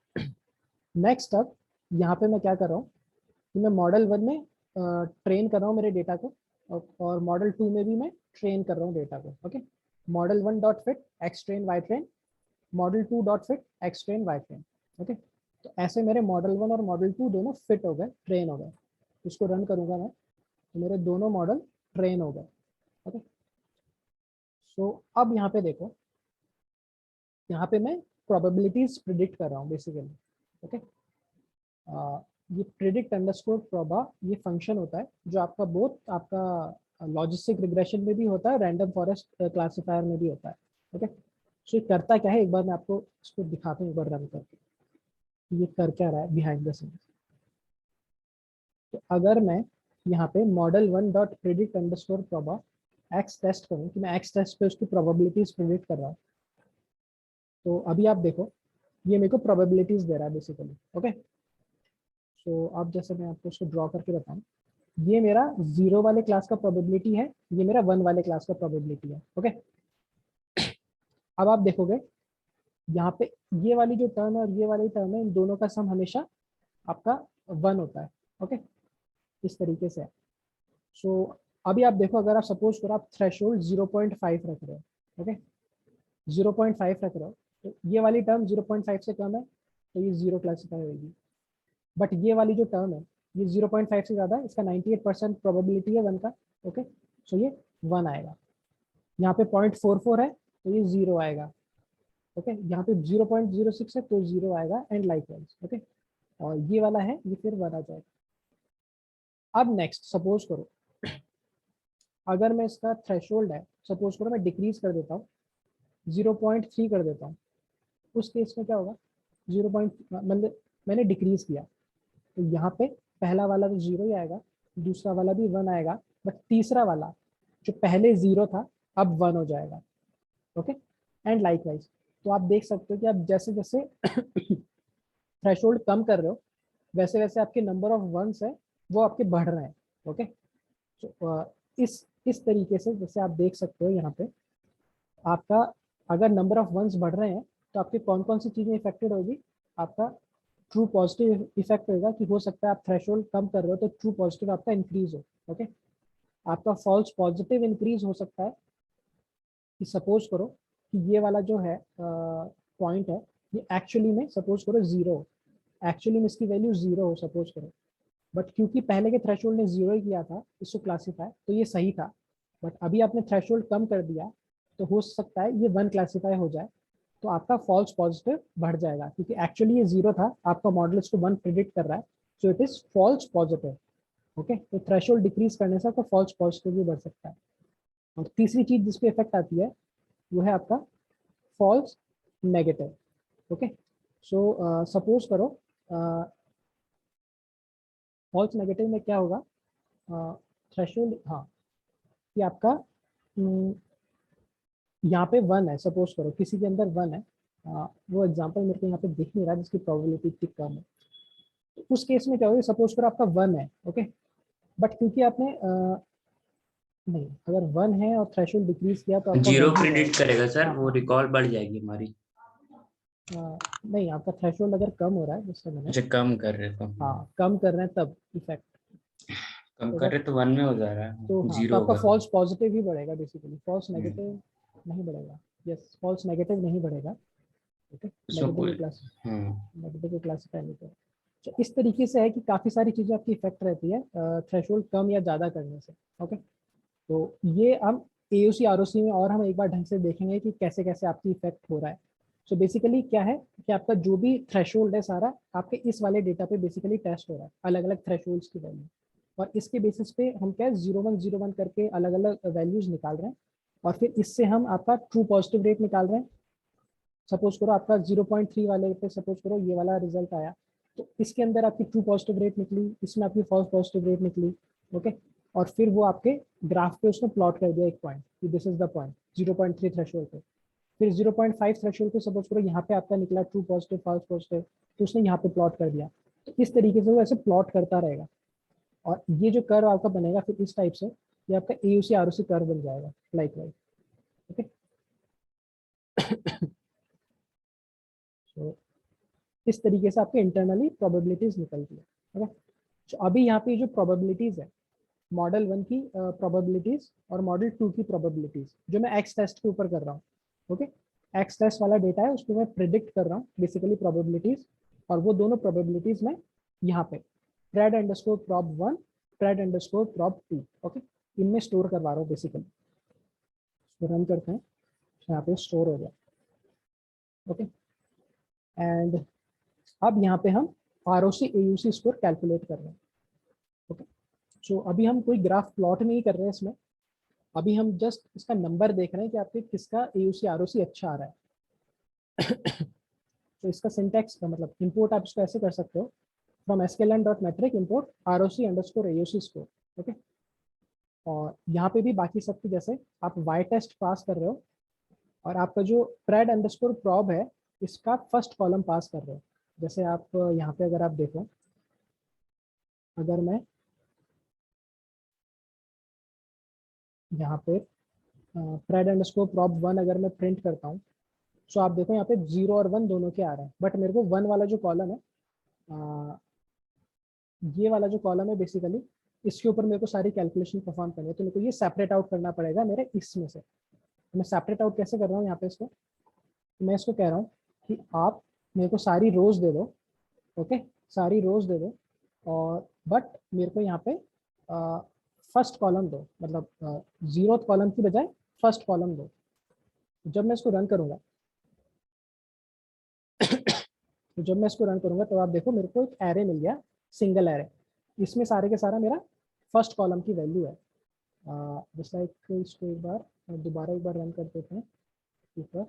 नेक्स्ट अब यहाँ पे मैं क्या कर रहा हूँ कि मैं मॉडल 1 में ट्रेन कर रहा हूँ मेरे डेटा को, और मॉडल 2 में भी मैं ट्रेन कर रहा हूँ डेटा को। Okay, model 1 dot fit X train Y train, model 2 dot fit X train Y train. Okay, तो ऐसे मेरे मॉडल 1 और मॉडल 2 दोनों फिट हो गए, ट्रेन हो गए। इसको रन करूंगा मैं, तो मेरे दोनों मॉडल ट्रेन हो गए। ओके, सो अब यहाँ पे देखो, यहाँ पे मैं प्रोबेबिलिटीज प्रिडिक्ट कर रहा हूँ बेसिकली। ओके, ये प्रिडिक्ट अंडरस्कोर प्रोबा ये फंक्शन होता है जो आपका बोथ आपका लॉजिस्टिक रिग्रेशन में भी होता है, रैंडम फॉरेस्ट क्लासिफायर में भी होता है। ओके, सो ये करता क्या है, एक बार मैं आपको इसको दिखाता हूँ एक बार रन करके, ये कर क्या रहा है बिहाइंड द सीन्स। तो अगर मैं यहाँ पे model 1 dot predict underscore proba X test करूँ, कि मैं एक्स टेस्ट पे उसकी प्रोबेबिलिटीज प्रिडिक्ट कर रहा हूँ, तो अभी आप देखो ये मेरे को प्रोबेबिलिटीज दे रहा है बेसिकली। ओके, सो अब जैसे मैं आपको उसको ड्रॉ करके बताऊँ, ये मेरा 0 वाले क्लास का प्रोबेबिलिटी है, ये मेरा 1 वाले क्लास का प्रोबेबिलिटी है। ओके, अब आप देखोगे यहाँ पे ये वाली जो टर्म है और ये वाली टर्म है, इन दोनों का सम हमेशा आपका 1 होता है। ओके, इस तरीके से। सो अभी आप देखो, अगर आप सपोज करो आप थ्रेशोल्ड 0.5 रख रहे हो, ओके, 0.5 रख रहे हो, तो ये वाली टर्म 0.5 से कम है तो ये 0 क्लासिफाई होगी। बट ये वाली जो टर्म है ये 0.5 से ज़्यादा है, इसका 98% प्रोबेबिलिटी है 1 का। ओके, सो ये 1 आएगा। यहाँ पे 0.44 है तो ये 0 आएगा। ओके, यहाँ पे 0.06 है तो 0 आएगा, एंड लाइकवाइज। ओके, और ये वाला है ये फिर 1 आ जाएगा। अब नेक्स्ट सपोज करो अगर मैं इसका थ्रेशोल्ड है, सपोज करो मैं डिक्रीज कर देता हूँ, 0.3 कर देता हूँ, उस केस में क्या होगा, 0. मतलब मैंने डिक्रीज किया तो यहाँ पे पहला वाला तो 0 ही आएगा, दूसरा वाला भी 1 आएगा, बट तीसरा वाला जो पहले 0 था अब 1 हो जाएगा। Okay, and likewise. तो आप देख सकते हो कि आप जैसे जैसे थ्रेशोल्ड कम कर रहे हो वैसे वैसे आपके नंबर ऑफ वंस है वो आपके बढ़ रहे हैं। ओके, तो इस तरीके से जैसे आप देख सकते हो यहाँ पे आपका अगर नंबर ऑफ वंस बढ़ रहे हैं तो आपके कौन कौन सी चीज़ें इफेक्टेड होगी, आपका ट्रू पॉजिटिव इफेक्ट होगा, कि हो सकता है आप थ्रेशोल्ड कम कर रहे हो तो ट्रू पॉजिटिव आपका इंक्रीज हो। ओके, आपका फॉल्स पॉजिटिव इंक्रीज हो सकता है कि सपोज करो कि ये वाला जो है पॉइंट है ये एक्चुअली में सपोज करो 0, एक्चुअली में इसकी वैल्यू 0 हो सपोज करो, बट क्योंकि पहले के थ्रेशोल्ड ने 0 ही किया था इसको क्लासीफाई, तो ये सही था। बट अभी आपने थ्रेशोल्ड कम कर दिया तो हो सकता है ये 1 क्लासीफाई हो जाए, तो आपका फॉल्स पॉजिटिव बढ़ जाएगा, क्योंकि एक्चुअली ये 0 था, आपका मॉडल इसको 1 प्रिडिक्ट कर रहा है, so it is false positive. Okay, तो थ्रेशोल्ड डिक्रीज करने से आपका फॉल्स पॉजिटिव भी बढ़ सकता है। और तीसरी चीज जिस पे इफेक्ट आती है वो है आपका false negative. Okay, so suppose करो फॉल्स नेगेटिव में क्या होगा, थ्रेशोल्ड हाँ कि आपका यहाँ पे 1 है, सपोज करो किसी के अंदर 1 है, वो एग्जांपल मेरे को यहाँ पे दिख नहीं रहा जिसकी प्रोबेबिलिटी इतनी कम है, तो उस केस में क्या होगा, सपोज करो आपका 1 है। ओके, बट क्योंकि आपने नहीं, अगर 1 है और थ्रेशोल्ड डिक्रीज किया तो आपका 0 value प्रिडिक्ट करेगा सर, हाँ, वो रिकॉल बढ़ जाएगी हमारी। नहीं, आपका थ्रेशोल्ड अगर कम हो रहा है जैसे मैंने अच्छा, कम कर रहे हो। हाँ कम कर रहे हैं तब इफेक्ट। कम कर रहे तो 1 में हो जा रहा है, तो हाँ, तो 0 आपका होगा। फॉल्स पॉजिटिव ही बढ़ेगा बेसिकली, फॉल्स नेगेटिव नहीं बढ़ेगा। यस, फॉल्स नेगेटिव नहीं बढ़ेगा। ओके, उसमें नेगेटिव कोई क्लास, हाँ नेगेटिव क्लासिफाई नहीं करें। तो इस तरीके से है कि काफ़ी सारी चीज़ें आपकी इफेक्ट रहती है थ्रेशोल्ड कम या ज़्यादा करने से। ओके, तो ये हम AUC ROC में और हम एक बार ढंग से देखेंगे कि कैसे कैसे आपकी इफेक्ट हो रहा है। सो बेसिकली क्या है कि आपका जो भी थ्रेशोल्ड है सारा आपके इस वाले डेटा पे बेसिकली टेस्ट हो रहा है, अलग अलग थ्रेशोल्ड्स की वैल्यू, और इसके बेसिस पे हम क्या 0 1 0 1 करके अलग अलग वैल्यूज निकाल रहे हैं, और फिर इससे हम आपका ट्रू पॉजिटिव रेट निकाल रहे हैं। सपोज करो आपका 0.3 वाले पे सपोज करो ये वाला रिजल्ट आया, तो इसके अंदर आपकी ट्रू पॉजिटिव रेट निकली, इसमें आपकी फॉल्स पॉजिटिव रेट निकली। ओके, और फिर वो आपके ग्राफ पे उसने प्लॉट कर दिया एक पॉइंट कि this is the point 0.3 threshold पे। फिर 0.5 थ्रेशोल्ड पे सपोज करो यहाँ पे आपका निकला ट्रू पॉजिटिव फॉल्स पॉजिटिव, तो उसने यहाँ पे प्लॉट कर दिया। तो इस तरीके से वो ऐसे प्लॉट करता रहेगा, और ये जो कर्व आपका बनेगा फिर इस टाइप से, ये आपका AUC ROC कर्व बन जाएगा लाइक वाइज। ओके, तो इस तरीके से आपके इंटरनली प्रोबेबिलिटीज निकलती है। ओके, तो अभी यहाँ पे जो प्रोबेबिलिटीज है मॉडल 1 की प्रोबेबिलिटीज और मॉडल 2 की प्रोबेबिलिटीज जो मैं एक्स टेस्ट के ऊपर कर रहा हूँ। ओके, एक्स टेस्ट वाला डेटा है उसको मैं प्रिडिक्ट कर रहा हूँ बेसिकली प्रोबेबिलिटीज, और वो दोनों प्रोबेबिलिटीज मैं यहाँ पे pred_prob1 pred_prob2 ओके इनमें स्टोर करवा रहा हूँ बेसिकली। रन करते हैं, यहाँ पे स्टोर हो गया। ओके, एंड अब यहाँ पे हम ROC AUC स्कोर कैलकुलेट कर रहे हैं। ओके, सो अभी हम कोई ग्राफ प्लॉट नहीं कर रहे हैं इसमें, अभी हम जस्ट इसका नंबर देख रहे हैं कि आपके किसका AUC ROC अच्छा आ रहा है। तो इसका सिंटैक्स का मतलब इंपोर्ट आप इसको ऐसे कर सकते हो, from sklearn.metric import ROC_AUC score. Okay, और यहाँ पे भी बाकी सबके जैसे आप y टेस्ट पास कर रहे हो, और आपका जो pred_prob है इसका फर्स्ट कॉलम पास कर रहे हो। जैसे आप यहाँ पे अगर आप देखो, अगर मैं यहाँ पे pred_prob1 अगर मैं प्रिंट करता हूँ, सो आप देखो यहाँ पे 0 और 1 दोनों के आ रहे हैं, बट मेरे को 1 वाला जो कॉलम है ये वाला जो कॉलम है बेसिकली इसके ऊपर मेरे को सारी कैलकुलेशन परफॉर्म करनी है, तो मेरे को ये सेपरेट आउट करना पड़ेगा मेरे इसमें से। तो मैं सेपरेट आउट कैसे कर रहा हूँ यहाँ पे इसको, तो मैं इसको कह रहा हूँ कि आप मेरे को सारी रोज दे दो। ओके, सारी रोज दे दो, और बट मेरे को यहाँ पे फर्स्ट कॉलम दो, मतलब 0th कॉलम की बजाय फर्स्ट कॉलम दो। जब मैं इसको रन करूँगा तो जब मैं इसको रन करूँगा तो आप देखो मेरे को एक एरे मिल गया, सिंगल एरे, इसमें सारे के सारा मेरा फर्स्ट कॉलम की वैल्यू है। जस्ट लाइक इसको एक बार दोबारा एक बार रन कर देते हैं ऊपर।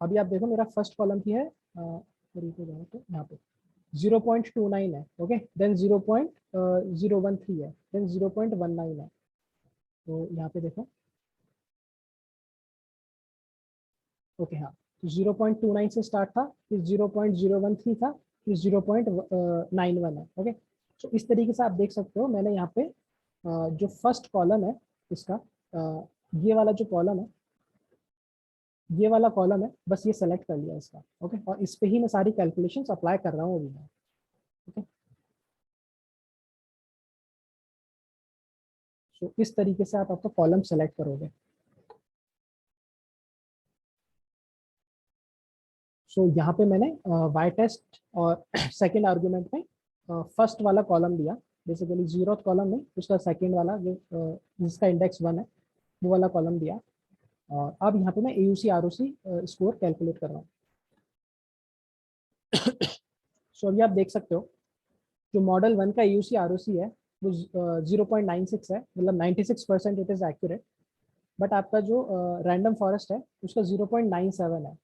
अभी आप देखो मेरा फर्स्ट कॉलम की है तो यहाँ पे 0.29 है। ओके, देन 0.013 है, देन 0.19 है। तो यहाँ पे देखो, ओके हाँ, तो 0.29 से स्टार्ट था, फिर 0.013 था, फिर 0.91 है। ओके, तो इस तरीके से आप देख सकते हो मैंने यहाँ पे जो फर्स्ट कॉलम है इसका ये वाला जो कॉलम है, ये वाला कॉलम है, बस ये सेलेक्ट कर लिया इसका। ओके, और इस पे ही मैं सारी कैलकुलेशंस अप्लाई कर रहा हूँ अभी मैं। ओके, सो इस तरीके से आप आपका कॉलम सेलेक्ट करोगे। सो यहाँ पे मैंने y टेस्ट और सेकेंड आर्गुमेंट में फर्स्ट वाला कॉलम दिया, बेसिकली 0th कॉलम में उसका सेकेंड वाला जो जिसका इंडेक्स 1 है वो वाला कॉलम दिया, और अब यहाँ पे मैं AUC ROC स्कोर कैलकुलेट कर रहा हूँ। सो अभी आप देख सकते हो जो मॉडल 1 का AUC ROC है वो 0.96 है, मतलब 96% इट इज एक्यूरेट, बट आपका जो रैंडम फॉरेस्ट है उसका 0.97 है।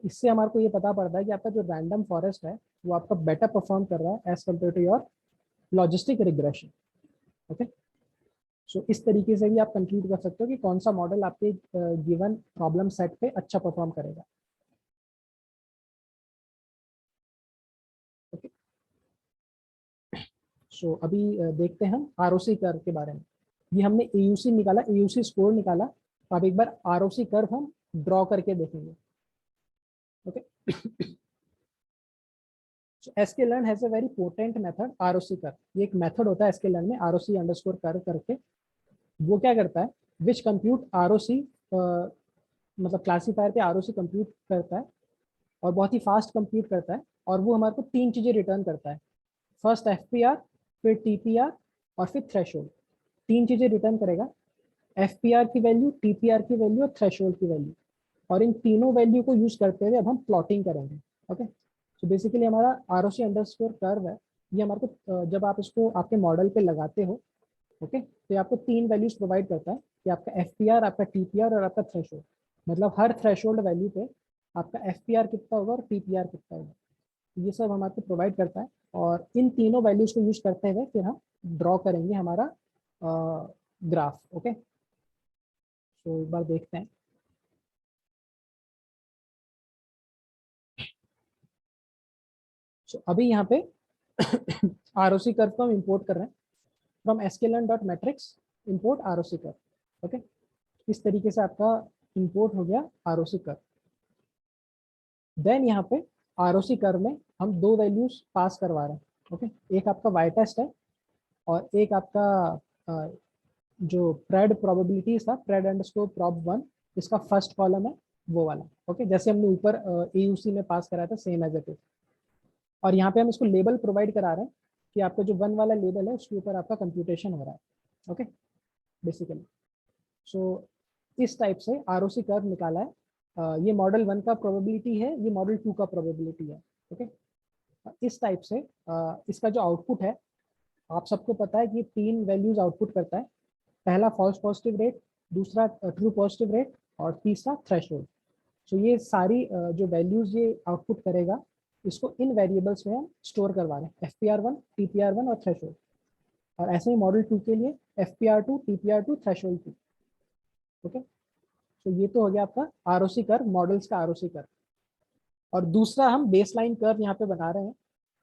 इससे हमारे को ये पता पड़ता है कि आपका जो रैंडम फॉरेस्ट है वो आपका बेटर परफॉर्म कर रहा है as compare to your logistic regression. Okay, so इस तरीके से भी आप कंक्लूड कर सकते हो कि कौन सा मॉडल आपके गिवन प्रॉब्लम सेट पे अच्छा परफॉर्म करेगा। ओके, सो अभी देखते हैं हम ROC कर्व के बारे में। ये हमने AUC निकाला, AUC स्कोर निकाला, तो अब एक बार ROC कर्व हम ड्रॉ करके देखेंगे। Okay, So sklearn has a very potent method ROC curve. ये एक मेथड होता है sklearn में ROC अंडरस्कोर कर्व करके, वो क्या करता है विच कंप्यूट ROC मतलब क्लासीफायर पे ROC कंप्यूट करता है और बहुत ही फास्ट कंप्यूट करता है, और वो हमारे को 3 चीजें रिटर्न करता है, फर्स्ट FPR, फिर TPR और फिर थ्रेशोल्ड। 3 चीजें रिटर्न करेगा, FPR की वैल्यू, TPR की वैल्यू और थ्रेशोल्ड की वैल्यू, और इन तीनों वैल्यू को यूज करते हुए अब हम प्लॉटिंग करेंगे। ओके, सो बेसिकली हमारा ROC अंडरस्कोर कर्व है, ये हमारे को जब आप इसको आपके मॉडल पे लगाते हो, ओके, तो ये आपको 3 वैल्यूज प्रोवाइड करता है कि आपका FPR, आपका TPR और आपका थ्रेशोल्ड, मतलब हर थ्रेशोल्ड वैल्यू पे आपका FPR कितना होगा और TPR कितना होगा, ये सब हमारे को प्रोवाइड करता है, और इन तीनों वैल्यूज को यूज करते हुए फिर हम ड्रॉ करेंगे हमारा ग्राफ। ओके, तो एक बार देखते हैं। अभी यहाँ पे ROC कर्व को हम इंपोर्ट कर रहे हैं from sklearn.matrix import ROC curve. Okay, इस तरीके से आपका इंपोर्ट हो गया ROC कर्व। देन यहाँ पे ROC कर्व में हम 2 वैल्यूज पास करवा रहे हैं। ओके, एक आपका y टेस्ट है और एक आपका जो प्रेड प्रोबेबिलिटीज था, प्रेड अंडरस्कोर प्रॉब 1, इसका फर्स्ट कॉलम है वो वाला। ओके, जैसे हमने ऊपर AUC में पास कराया था, सेम एज इट इज। और यहाँ पे हम इसको लेबल प्रोवाइड करा रहे हैं कि आपका जो 1 वाला लेबल है उसके ऊपर आपका कंप्यूटेशन हो रहा है। ओके, बेसिकली सो इस टाइप से ROC कर्व निकाला है। ये मॉडल 1 का प्रोबेबिलिटी है, ये मॉडल 2 का प्रोबेबिलिटी है। ओके, इस टाइप से इसका जो आउटपुट है, आप सबको पता है कि 3 वैल्यूज आउटपुट करता है, पहला फॉल्स पॉजिटिव रेट, दूसरा ट्रू पॉजिटिव रेट और तीसरा थ्रेशोल्ड। सो ये सारी जो वैल्यूज ये आउटपुट करेगा, इसको इन वेरिएबल्स में हम स्टोर करवा रहे हैं, FPR1, TPR1 और थ्रेशोल्ड। और ऐसे ही मॉडल 2 के लिए FPR2, TPR2, थ्रेशोल्ड 2। ओके, तो ये तो हो गया आपका ROC कर्व, मॉडल्स का ROC कर्व। और दूसरा हम बेसलाइन कर्व यहाँ पे बना रहे हैं।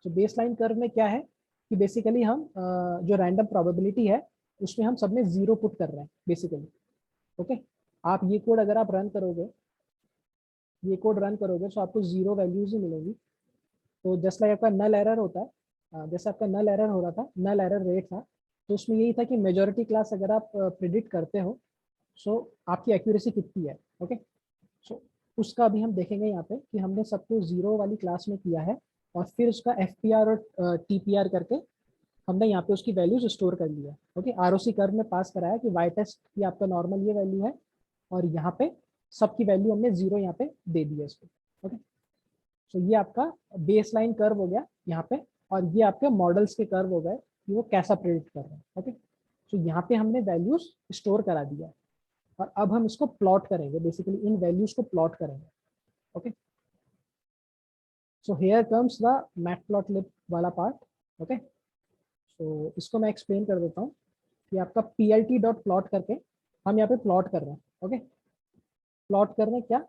तो बेसलाइन कर्व में क्या है कि बेसिकली हम जो रैंडम प्रोबेबिलिटी है उसमें हम सब में 0 पुट कर रहे हैं बेसिकली। ओके, आप ये कोड अगर आप रन करोगे, ये कोड रन करोगे तो आपको 0 वैल्यूज ही मिलेंगी। तो जस्ट लाइक आपका नल एरर होता है, जैसे आपका नल एरर हो रहा था, नल एरर रेट था, तो उसमें यही था कि मेजॉरिटी क्लास अगर आप प्रिडिक्ट करते हो, सो आपकी एक्यूरेसी कितनी है। ओके, सो उसका भी हम देखेंगे यहाँ पे कि हमने सबको 0 वाली क्लास में किया है, और फिर उसका FPR और TPR करके हमने यहाँ पे उसकी वैल्यूज स्टोर कर लिया। ओके, ROC कर्व में पास कराया कि y टेस्ट की आपका नॉर्मल ये वैल्यू है, और यहाँ पे सबकी वैल्यू हमने 0 यहाँ पे दे दी है इसको। ओके, सो ये आपका बेसलाइन कर्व हो गया यहाँ पे, और ये आपके मॉडल्स के कर्व हो गए कि वो कैसा प्रेडिक्ट कर रहे हैं। ओके, सो यहाँ पे हमने वैल्यूज स्टोर करा दिया, और अब हम इसको प्लॉट करेंगे, बेसिकली इन वैल्यूज को प्लॉट करेंगे। Okay, so here comes the matplotlib वाला पार्ट। ओके, सो इसको मैं एक्सप्लेन कर देता हूँ कि आपका PLT डॉट प्लॉट करके हम यहाँ पे प्लॉट कर रहे हैं। ओके, प्लॉट कर रहे हैं क्या,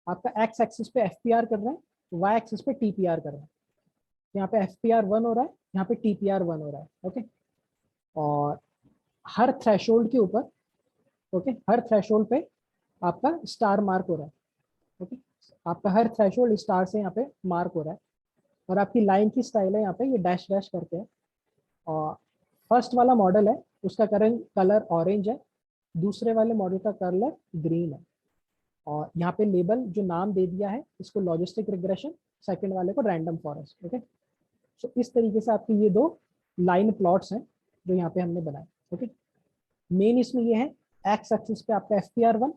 आपका x एक्सिस पे FPR कर रहे हैं, y एक्सिस पे TPR कर रहे हैं। यहाँ पे FPR 1 हो रहा है, यहाँ पे TPR 1 हो रहा है। ओके, और हर थ्रेशोल्ड के ऊपर, ओके, हर थ्रेशोल्ड पे आपका स्टार मार्क हो रहा है। ओके, आपका हर थ्रेशोल्ड स्टार से यहाँ पे मार्क हो रहा है, और आपकी लाइन की स्टाइल है यहाँ पे ये डैश डैश करके है। और फर्स्ट वाला मॉडल है उसका कलर ऑरेंज है, दूसरे वाले मॉडल का कलर ग्रीन है, और यहाँ पे लेबल जो नाम दे दिया है इसको लॉजिस्टिक रिग्रेशन, सेकंड वाले को रैंडम फॉरेस्ट। ओके, सो इस तरीके से आपकी ये 2 लाइन प्लॉट्स हैं जो यहाँ पे हमने बनाए। ओके, मेन इसमें ये है x एक्सिस पे आपका FPR1,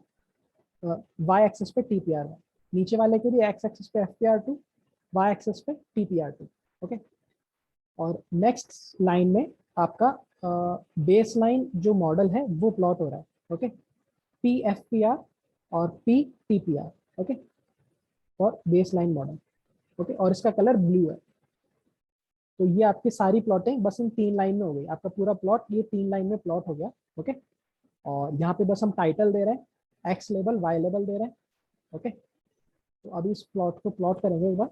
y एक्सिस पे TPR1, नीचे वाले के लिए x एक्सिस पे FPR2, y एक्सिस पे TPR2। ओके, और नेक्स्ट लाइन में आपका बेस लाइन जो मॉडल है वो प्लॉट हो रहा है। ओके, PFPR और PTPR। ओके, और बेस लाइन मॉडल। ओके, और इसका कलर ब्लू है। तो ये आपकी सारी प्लॉटिंग बस इन 3 लाइन में हो गई, आपका पूरा प्लॉट ये 3 लाइन में प्लॉट हो गया। ओके, और यहाँ पे बस हम टाइटल दे रहे हैं, x लेबल, y लेबल दे रहे हैं। ओके, तो अभी इस प्लॉट को प्लॉट करेंगे एक बार।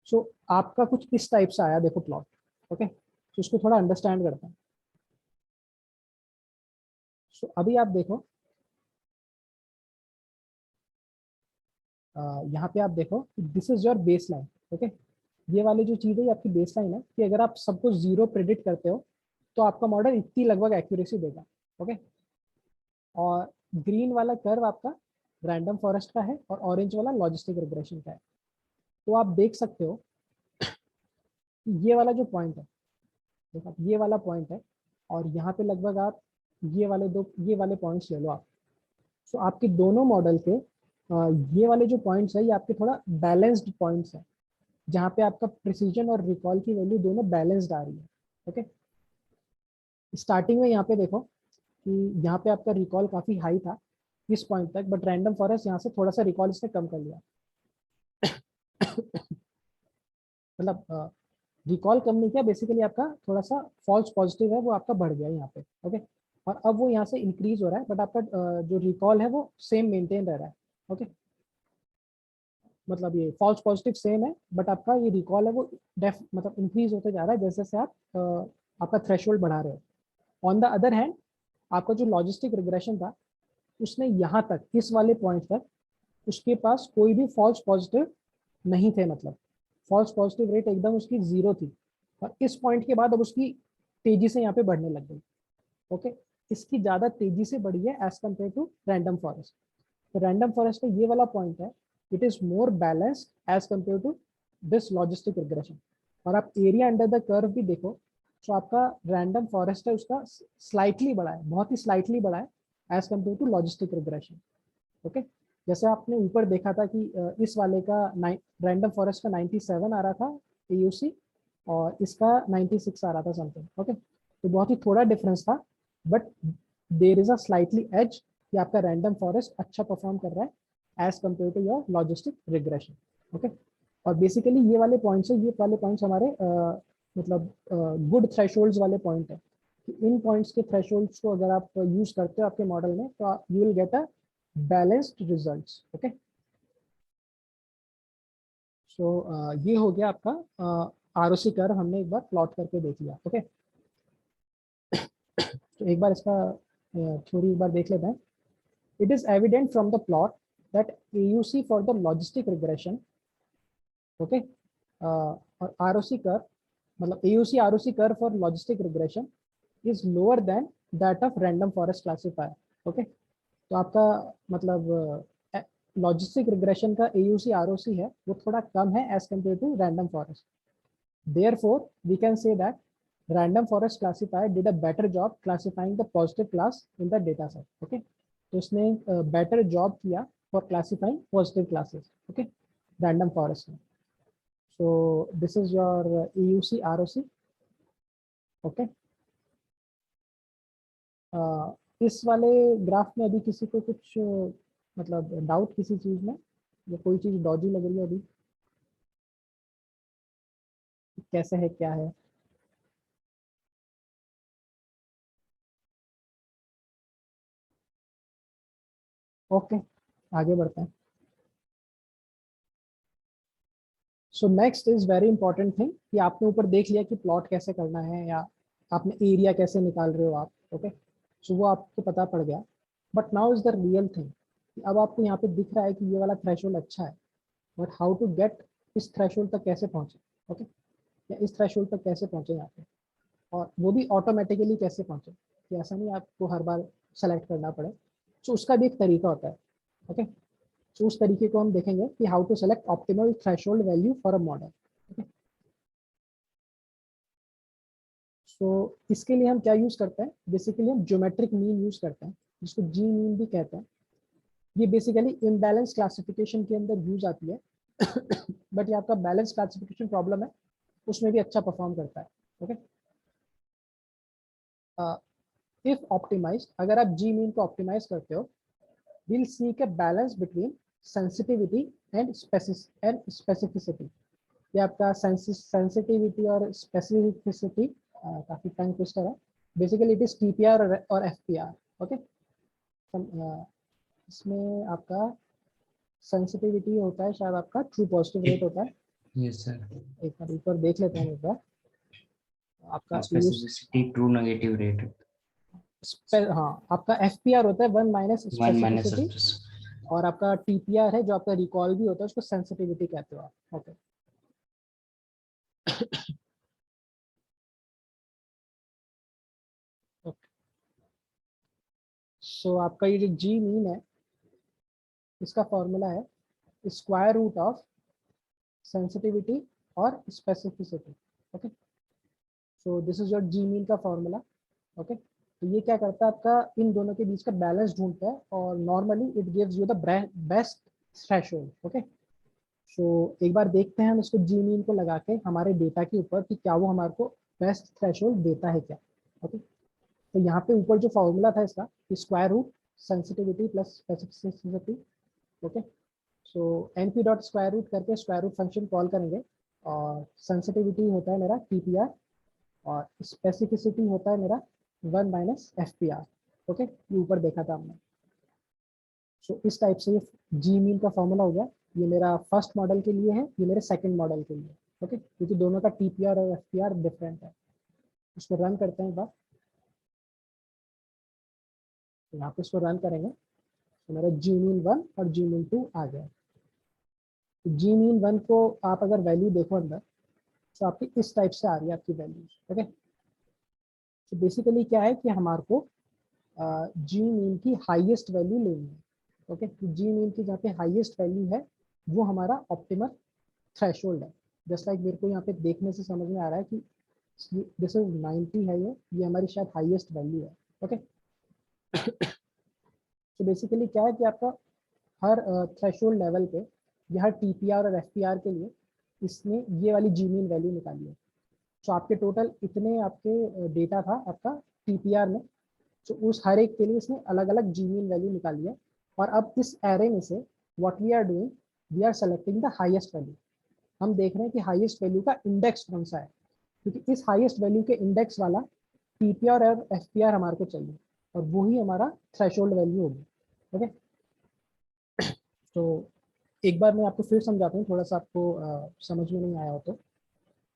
सो आपका कुछ इस टाइप से आया, देखो प्लॉट। ओके, तो इसको थोड़ा अंडरस्टैंड करते हैं। सो अभी आप देखो, यहाँ पे आप देखो this is your base line. Okay, ये वाली जो चीज़ है ये आपकी बेस लाइन है कि अगर आप सबको 0 प्रेडिक्ट करते हो तो आपका मॉडल इतनी लगभग एक्यूरेसी देगा। ओके, और ग्रीन वाला कर्व आपका रैंडम फॉरेस्ट का है और ऑरेंज वाला लॉजिस्टिक रिग्रेशन का है। तो आप देख सकते हो ये वाला जो पॉइंट है, देखो ये वाला पॉइंट है और यहाँ पे लगभग आप ये वाले पॉइंट्स ले लो आप। सो आपके दोनों मॉडल के ये वाले जो पॉइंट्स है ये आपके थोड़ा बैलेंस्ड पॉइंट्स है, जहाँ पे आपका प्रिसीजन और रिकॉल की वैल्यू दोनों बैलेंस्ड आ रही है। ओके, स्टार्टिंग में यहाँ पे देखो कि यहाँ पे आपका रिकॉल काफ़ी हाई था इस पॉइंट तक, बट रैंडम फॉरेस्ट यहाँ से थोड़ा सा रिकॉल इसने कम कर लिया। मतलब रिकॉल कम नहीं किया, बेसिकली आपका थोड़ा सा फॉल्स पॉजिटिव है वो आपका बढ़ गया यहाँ पे। ओके, और अब वो यहाँ से इंक्रीज हो रहा है, बट आपका जो रिकॉल है वो सेम मेंटेन रह रहा है। ओके, मतलब ये फॉल्स पॉजिटिव सेम है, बट आपका ये रिकॉल है वो मतलब इंक्रीज होते जा रहा है जैसे जैसे आप आपका थ्रेशोल्ड बढ़ा रहे हो। ऑन द अदर हैंड आपका जो लॉजिस्टिक रिग्रेशन था उसने यहाँ तक इस वाले पॉइंट तक उसके पास कोई भी फॉल्स पॉजिटिव नहीं थे, मतलब फॉल्स पॉजिटिव रेट एकदम उसकी 0 थी, और इस पॉइंट के बाद अब उसकी तेजी से यहाँ पे बढ़ने लग गई। ओके, इसकी ज़्यादा तेजी से बढ़ी है as compare to random forest. तो रैंडम फॉरेस्ट का ये वाला पॉइंट है, it is more balanced as compare to this logistic regression. और आप एरिया अंडर द कर्व भी देखो तो आपका रैंडम फॉरेस्ट है उसका स्लाइटली बढ़ा है, बहुत ही स्लाइटली बढ़ा है as compare to logistic regression. Okay, जैसे आपने ऊपर देखा था कि इस वाले का रैंडम फॉरेस्ट का 97 आ रहा था AUC और इसका 96 आ रहा था समथिंग। ओके, तो बहुत ही थोड़ा डिफरेंस था, but there is a slightly edge कि आपका रैंडम फॉरेस्ट अच्छा परफॉर्म कर रहा है as compare to your logistic regression. Okay, और बेसिकली ये वाले पॉइंट्स है, ये वाले पॉइंट्स हमारे मतलब गुड थ्रेशोल्ड्स वाले पॉइंट है कि इन पॉइंट्स के थ्रेशोल्ड्स को अगर आप यूज करते हो आपके मॉडल में तो you will get a balanced results. Okay, so ये हो गया आपका ROC कर्व, हमने एक बार प्लॉट करके देख लिया। ओके, तो एक बार इसका थ्योरी एक बार देख लेते हैं। It is evident from the plot that AUC for the logistic regression, okay, और ROC कर्व मतलब AUC ROC curve for logistic regression is lower than that of random forest classifier. Okay, तो आपका मतलब logistic regression का AUC ROC है वो थोड़ा कम है as compare to random forest. Therefore we can say that random forest classifier did a better job classifying the positive class in the data set. Okay, तो उसने बेटर जॉब किया for classifying positive classes. Okay, random forest में। So this is your AUC ROC। Okay, इस वाले graph में अभी किसी को कुछ मतलब डाउट किसी चीज में, या कोई चीज डॉजी लग रही है अभी, कैसे है क्या है? ओके, आगे बढ़ते हैं। So next is very important thing कि आपने ऊपर देख लिया कि प्लॉट कैसे करना है या आपने एरिया कैसे निकाल रहे हो आप। ओके, सो वो आपको पता पड़ गया, but now is the real thing. अब आपको यहाँ पे दिख रहा है कि ये वाला थ्रेशोल्ड अच्छा है, बट हाउ टू गेट इस थ्रेशोल्ड तक कैसे पहुंचे। ओके, या इस थ्रेशोल्ड तक कैसे पहुंचे यहाँ पे, और वो भी ऑटोमेटिकली कैसे पहुंचे, कि ऐसा नहीं आपको हर बार सेलेक्ट करना पड़े। तो उसका भी एक तरीका होता है। ओके, तो उस तरीके को हम देखेंगे कि how to select optimal threshold value for a model. So इसके लिए हम क्या यूज करते हैं, बेसिकली हम ज्योमेट्रिक मीन यूज करते हैं, जिसको जी मीन भी कहते हैं। ये बेसिकली इम्बैलेंस क्लासिफिकेशन के अंदर यूज आती है, बट ये आपका बैलेंस क्लासिफिकेशन प्रॉब्लम है उसमें भी अच्छा परफॉर्म करता है। ओके, इफ ऑप्टिमाइज, अगर आप जी मीन को ऑप्टिमाइज करते हो, we'll seek a balance between sensitivity and specificity। ये आपका सेंसिटिविटी और स्पेसिफिसिटी काफी टंग ट्विस्टर है। बेसिकली इट इज TPR और FPR। ओके, इसमें आपका सेंसिटिविटी होता है शायद आपका ट्रू पॉजिटिव रेट होता है। यस सर, एक बार ऊपर देख लेते हैं एक बार आपका स्पेसिफिसिटी ट्रू नेगेटिव रेट। हाँ, आपका FPR होता है 1 - वन माइनस स्पेसिफिसिटी और आपका टीपीआर है जो आपका रिकॉल भी होता है, उसको सेंसिटिविटी कहते हो आप। ओके ओके, सो आपका ये जो जी मीन है इसका फॉर्मूला है स्क्वायर रूट ऑफ सेंसिटिविटी और specificity. Okay, so this is your G mean का फॉर्मूला। ओके, तो ये क्या करता है, आपका इन दोनों के बीच का बैलेंस ढूंढता है और normally it gives you the best threshold. Okay, so एक बार देखते हैं हम इसको जी मीन को लगा के हमारे डेटा के ऊपर कि क्या वो हमारे को बेस्ट थ्रेशोल्ड देता है क्या। ओके, तो यहाँ पे ऊपर जो फॉर्मूला था इसका square root sensitivity plus specificity. Okay, so np dot square root करके स्क्वायर रूट फंक्शन कॉल करेंगे और सेंसिटिविटी होता है मेरा टीपीआर और स्पेसिफिसिटी होता है मेरा 1 माइनस एफपीआर। ओके, ये ऊपर देखा था हमने। सो इस टाइप से ये जी मीन का फॉर्मूला हो गया। ये मेरा फर्स्ट मॉडल के लिए है, ये मेरे सेकंड मॉडल के लिए। ओके, क्योंकि दोनों का टीपीआर और एफपीआर डिफरेंट है। इसको रन करते हैं एक बार, यहाँ पे इसको रन करेंगे तो मेरा जी मीन 1 और जी मीन 2 आ गया। जी मीन 1 को आप अगर वैल्यू देखो अंदर तो आपकी इस टाइप से आ रही है आपकी वैल्यूज। ओके, तो बेसिकली क्या है कि हमारे को जी मीन की हाईएस्ट वैल्यू लेनी है। ओके, जी मीन की जहाँ पे हाईएस्ट वैल्यू है वो हमारा ऑप्टिमल थ्रेशोल्ड है। जस्ट लाइक मेरे को यहाँ पे देखने से समझ में आ रहा है कि दिस इज 90 है, ये हमारी शायद हाईएस्ट वैल्यू है। ओके, तो बेसिकली क्या है कि आपका हर थ्रेशोल्ड लेवल पे या हर टीपीआर और एफपीआर के लिए इसने ये वाली जी मीन वैल्यू निकाली है। तो आपके टोटल इतने आपके डेटा था आपका टीपीआर में, तो उस हर एक के लिए इसने अलग अलग जी मीन वैल्यू निकाली है। और अब इस एरे में से what we are doing, we are selecting the highest value. हम देख रहे हैं कि हाईएस्ट वैल्यू का इंडेक्स कौन सा है, क्योंकि इस हाईएस्ट वैल्यू के इंडेक्स वाला टीपीआर और एफपीआर हमारे को चाहिए और वो ही हमारा थ्रेशोल्ड वैल्यू होगी। ओके, तो एक बार मैं आपको फिर समझाता हूँ, थोड़ा सा आपको समझ में नहीं आया हो तो।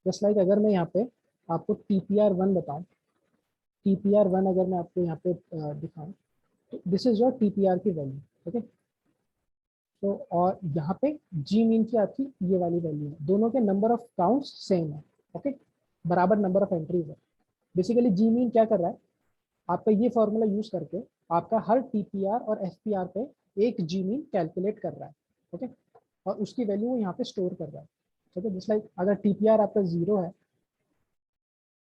जस्ट लाइक अगर मैं यहाँ पे आपको TPR1 बताऊँ, TPR1 अगर मैं आपको यहाँ पे दिखाऊँ तो दिस इज योर TPR की वैल्यू। ओके, तो और यहाँ पे जी मीन की आपकी ये वाली वैल्यू है। दोनों के नंबर ऑफ काउंट्स सेम है। ओके, बराबर नंबर ऑफ एंट्रीज है। बेसिकली जी मीन क्या कर रहा है, आपका ये फॉर्मूला यूज करके आपका हर टीपीआर और एफपीआर पे एक जी मीन कैलकुलेट कर रहा है। ओके, और उसकी वैल्यू वो यहाँ पे स्टोर कर रहा है। ठीक है, जस्ट लाइक अगर टीपीआर आपका 0 है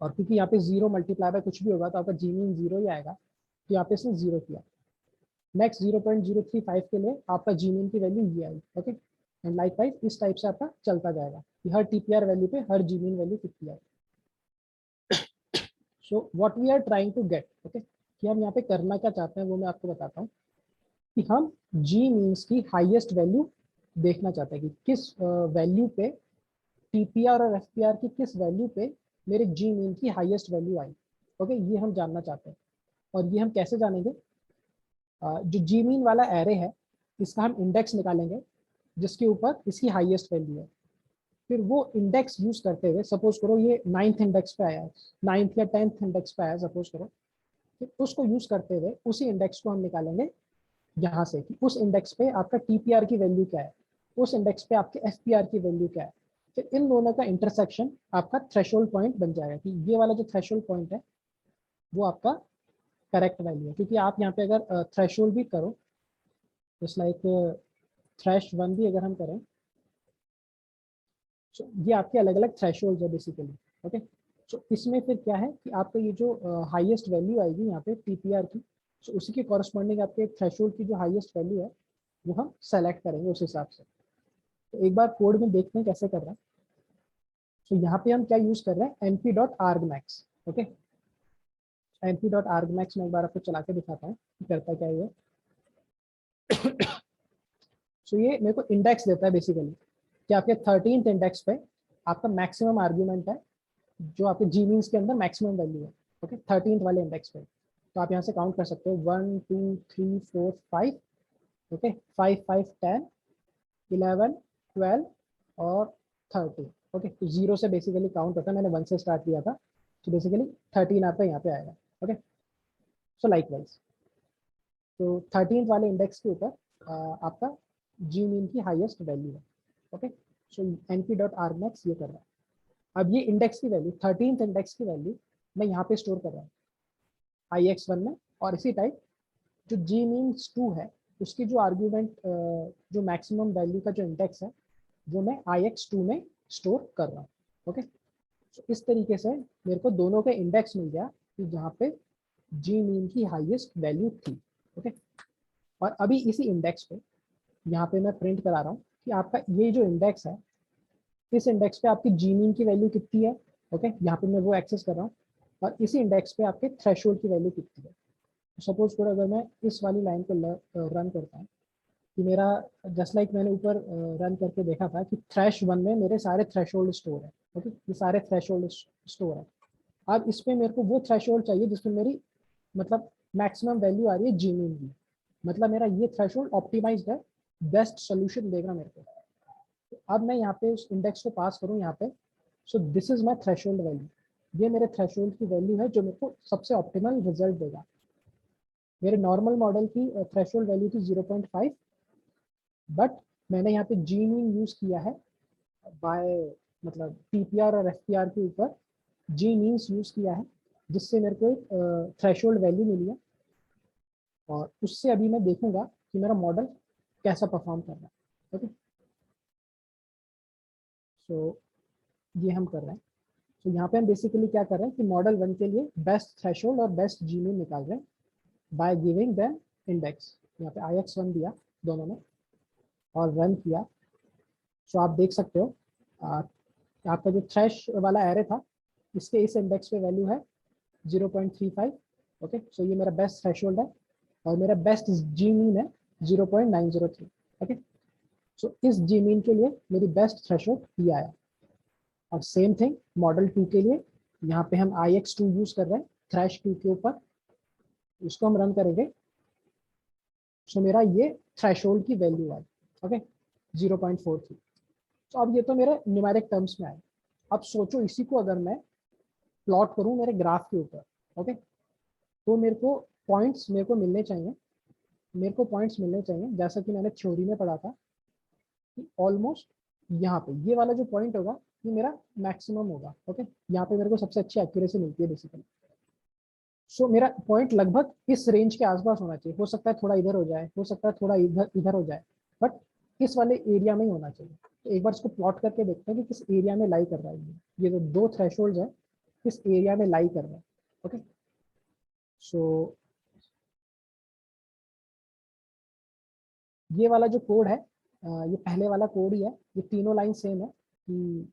और क्योंकि यहाँ पे 0 मल्टीप्लाई बाय कुछ भी होगा तो आपका जी मीन 0 ही आएगा, तो यहाँ पे इसने 0 किया। नेक्स्ट 0.035 के लिए आपका जी मीन की वैल्यू ये आई। ओके, एंड लाइक वाइज इस टाइप से आपका चलता जाएगा कि हर टीपीआर वैल्यू पे हर जी मीन वैल्यू कितनी आई। So what we are trying to get, okay, कि हम यहाँ पे करना क्या चाहते हैं वो मैं आपको बताता हूँ कि हम जी मीन्स की हाईएस्ट वैल्यू देखना चाहते हैं कि किस वैल्यू पे टीपीआर और एफपीआर की किस वैल्यू पे मेरे जी मीन की हाईएस्ट वैल्यू आई। ओके, ये हम जानना चाहते हैं और ये हम कैसे जानेंगे, जो जी मीन वाला एरे है इसका हम इंडेक्स निकालेंगे जिसके ऊपर इसकी हाईएस्ट वैल्यू है। फिर वो इंडेक्स यूज करते हुए, सपोज करो ये 9th इंडेक्स पे आया है, 9th या 10th इंडेक्स पे आया सपोज करो, फिर उसको यूज करते हुए उसी इंडेक्स को हम निकालेंगे यहाँ से कि उस इंडेक्स पे आपका टीपीआर की वैल्यू क्या है, उस इंडेक्स पे आपके एफपीआर की वैल्यू क्या है। फिर इन दोनों का इंटरसेक्शन आपका थ्रेशोल्ड पॉइंट बन जाएगा कि ये वाला जो थ्रेशोल्ड पॉइंट है वो आपका करेक्ट वैल्यू है। क्योंकि आप यहाँ पे अगर थ्रेशोल्ड भी करो, जस्ट लाइक थ्रेश 1 भी अगर हम करें, तो ये आपके अलग अलग थ्रेशोल्ड है बेसिकली। ओके, सो इसमें फिर क्या है कि आपका ये जो हाईएस्ट वैल्यू आएगी यहाँ पे टीपीआर की, सो उसी के कॉरस्पॉन्डिंग आपके थ्रेशोल्ड की जो हाईएस्ट वैल्यू है वो हम सेलेक्ट करेंगे उस हिसाब से। तो एक बार कोड में देखते हैं कैसे कर रहे हैं। तो यहाँ पे हम क्या यूज कर रहे हैं, np.argmax। ओके, np.argmax में एक बार आपको चला के दिखाता हूँ कि करता क्या है। सो ये मेरे को इंडेक्स देता है बेसिकली कि आपके 13th इंडेक्स पे आपका मैक्सिमम आर्ग्यूमेंट है जो आपके जी मीन्स के अंदर मैक्सिमम वैल्यू है। ओके, 13th वाले इंडेक्स पे तो आप यहाँ से काउंट कर सकते हो 1 2 3 4 5। ओके, 5 5 10 11 12 और 13। ओके, तो 0 से बेसिकली काउंट होता है, मैंने 1 से स्टार्ट किया था, तो बेसिकली 13 आपका यहाँ पे आएगा। ओके, सो लाइक वाइज तो 13th वाले इंडेक्स के ऊपर आपका जी मीन की हाईएस्ट वैल्यू है। ओके, सो np.rmax ये कर रहा है। अब ये इंडेक्स की वैल्यू 13th इंडेक्स की वैल्यू मैं यहाँ पे स्टोर कर रहा हूँ ix1 में, और इसी टाइप जो जी मीन्स 2 है उसकी जो आर्ग्यूमेंट जो मैक्सिमम वैल्यू का जो इंडेक्स है वो मैं ix2 में स्टोर कर रहा हूँ। ओके, तो इस तरीके से मेरे को दोनों के इंडेक्स मिल गया कि जहाँ पे जी मीन की हाईएस्ट वैल्यू थी। ओके, और अभी इसी इंडेक्स पे यहाँ पे मैं प्रिंट करा रहा हूँ कि आपका ये जो इंडेक्स है, इस इंडेक्स पे आपकी जी मीन की वैल्यू कितनी है। ओके, यहाँ पे मैं वो एक्सेस कर रहा हूँ, और इसी इंडेक्स पे आपके थ्रेशोल्ड की वैल्यू कितनी है। सपोज करो अगर मैं इस वाली लाइन को रन करता हूँ कि मेरा जस्ट लाइक मैंने ऊपर रन करके देखा था कि थ्रेश 1 में मेरे सारे थ्रेशोल्ड स्टोर है। ओके, ये सारे थ्रेशोल्ड स्टोर है। अब इस पे मेरे को वो थ्रेशोल्ड चाहिए जिसमें मेरी मतलब मैक्सिमम वैल्यू आ रही है जी मीन की, मतलब मेरा ये थ्रेशोल्ड ऑप्टिमाइज्ड है, बेस्ट सोल्यूशन देगा मेरे को। तो अब मैं यहाँ पे उस इंडेक्स को पास करूँ यहाँ पे, सो this is my threshold value, ये मेरे थ्रेशोल्ड की वैल्यू है जो मेरे को सबसे ऑप्टिमल रिजल्ट देगा। मेरे नॉर्मल मॉडल की थ्रेशोल्ड वैल्यू थी 0.5, बट मैंने यहाँ पे जी मीन यूज किया है बाय मतलब टीपीआर और एफपीआर के ऊपर जी मीन्स यूज किया है, जिससे मेरे को एक थ्रेशोल्ड वैल्यू मिली है, और उससे अभी मैं देखूंगा कि मेरा मॉडल कैसा परफॉर्म कर रहा है। ओके, सो ये हम कर रहे हैं। तो यहाँ पे हम बेसिकली क्या कर रहे हैं कि मॉडल 1 के लिए बेस्ट थ्रेशोल्ड और बेस्ट जी मीन निकाल रहे हैं बाय गिविंग देम इंडेक्स। यहाँ पे ix1 दिया दोनों में और रन किया। सो आप देख सकते हो आपका जो थ्रेश वाला एरे था इसके इस इंडेक्स पे वैल्यू है 0.35। ओके, सो ये मेरा बेस्ट थ्रेशोल्ड है और मेरा बेस्ट जी मीन है 0.903। ओके, सो इस जी मीन के लिए मेरी बेस्ट थ्रेशोल्ड ये आया। और सेम थिंग मॉडल 2 के लिए यहाँ पे हम ix2 यूज कर रहे हैं थ्रेश 2 के ऊपर, इसको हम रन करेंगे। सो मेरा ये थ्रेशोल्ड की वैल्यू आई। ओके, 0.43। तो अब ये तो मेरे न्यूमेरिक टर्म्स में आए। अब सोचो इसी को अगर मैं प्लॉट करूं मेरे ग्राफ के ऊपर। ओके, तो मेरे को पॉइंट्स मेरे को मिलने चाहिए, मेरे को पॉइंट्स मिलने चाहिए जैसा कि मैंने थ्योरी में पढ़ा था कि ऑलमोस्ट यहाँ पे ये वाला जो पॉइंट होगा ये मेरा मैक्सिमम होगा। ओके, यहाँ पे मेरे को सबसे अच्छी एक्यूरेसी मिलती है बेसिकली। सो मेरा पॉइंट लगभग इस रेंज के आसपास होना चाहिए, हो सकता है थोड़ा इधर हो जाए, हो सकता है थोड़ा इधर इधर हो जाए, बट इस वाले एरिया में ही होना चाहिए। तो एक बार इसको प्लॉट करके देखते हैं कि किस एरिया में लाई कर रहा है ये जो दो थ्रेशोल्ड है किस एरिया में लाई कर रहा है। ओके, सो ये वाला जो कोड है ये पहले वाला कोड ही है, ये तीनों लाइन सेम है कि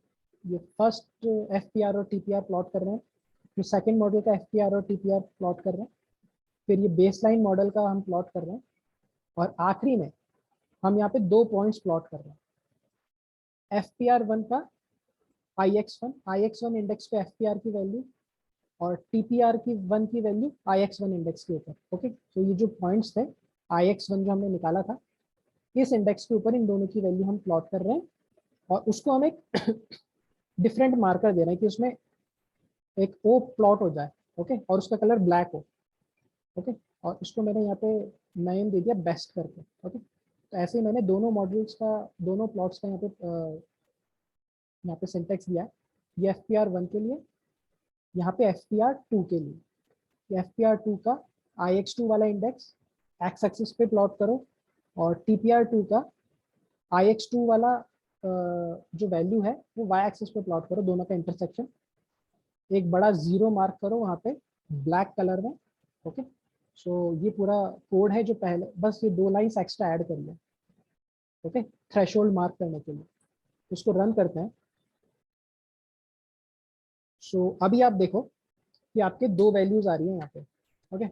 ये फर्स्ट एफपीआर और टीपीआर प्लॉट कर रहे हैं, फिर सेकंड मॉडल का एफपीआर और टीपीआर प्लॉट कर रहे हैं, फिर ये बेसलाइन मॉडल का हम प्लॉट कर रहे हैं, और आखिरी में हम यहाँ पे 2 पॉइंट्स प्लॉट कर रहे हैं। FPR1 का ix1 इंडेक्स पे FPR की वैल्यू और TPR की 1 की वैल्यू ix1 इंडेक्स के ऊपर। ओके, तो ये जो पॉइंट्स थे ix1 जो हमने निकाला था इस इंडेक्स के ऊपर इन दोनों की वैल्यू हम प्लॉट कर रहे हैं, और उसको हम एक डिफरेंट मार्कर दे रहे हैं कि उसमें एक ओ प्लॉट हो जाए। ओके, और उसका कलर ब्लैक हो। ओके, और इसको मैंने यहाँ पे नेम दे दिया बेस्ट करके। ओके, तो ऐसे ही मैंने दोनों मॉड्यूल्स का दोनों प्लॉट्स का यहाँ पे सिंटेक्स दिया है। ये FPR1 के लिए, यहाँ पे FPR2 के लिए। FPR2 का ix2 वाला इंडेक्स एक्स एक्सिस पे प्लॉट करो, और TPR2 का ix2 वाला जो वैल्यू है वो y एक्सिस पे प्लॉट करो, दोनों का इंटरसेक्शन। एक बड़ा 0 मार्क करो वहाँ पे ब्लैक कलर में। ओके, सो ये पूरा कोड है जो पहले बस ये 2 लाइन्स एक्स्ट्रा ऐड कर लिया। ओके, थ्रेशोल्ड मार्क करने के लिए उसको रन करते हैं। सो अभी आप देखो कि आपके 2 वैल्यूज आ रही है यहाँ पे। ओके,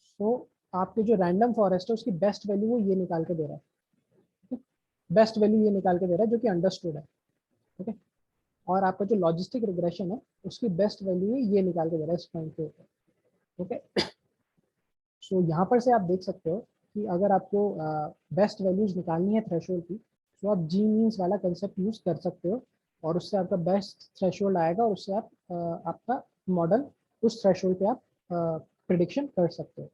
सो आपके जो रैंडम फॉरेस्ट है उसकी बेस्ट वैल्यू वो ये निकाल के दे रहा है, बेस्ट वैल्यू ये निकाल के दे रहा है जो कि अंडरस्टूड है। ओके, और आपका जो लॉजिस्टिक रिग्रेशन है उसकी बेस्ट वैल्यू ये निकाल के दे रहा है इस पॉइंट के ऊपर। ओके, सो यहाँ पर से आप देख सकते हो कि अगर आपको बेस्ट वैल्यूज निकालनी है थ्रेशोल्ड की तो आप जी मीन्स वाला कंसेप्ट यूज कर सकते हो, और उससे आपका बेस्ट थ्रेशोल्ड आएगा, और उससे आप आपका मॉडल उस थ्रेशोल्ड पे आप प्रिडिक्शन कर सकते हो।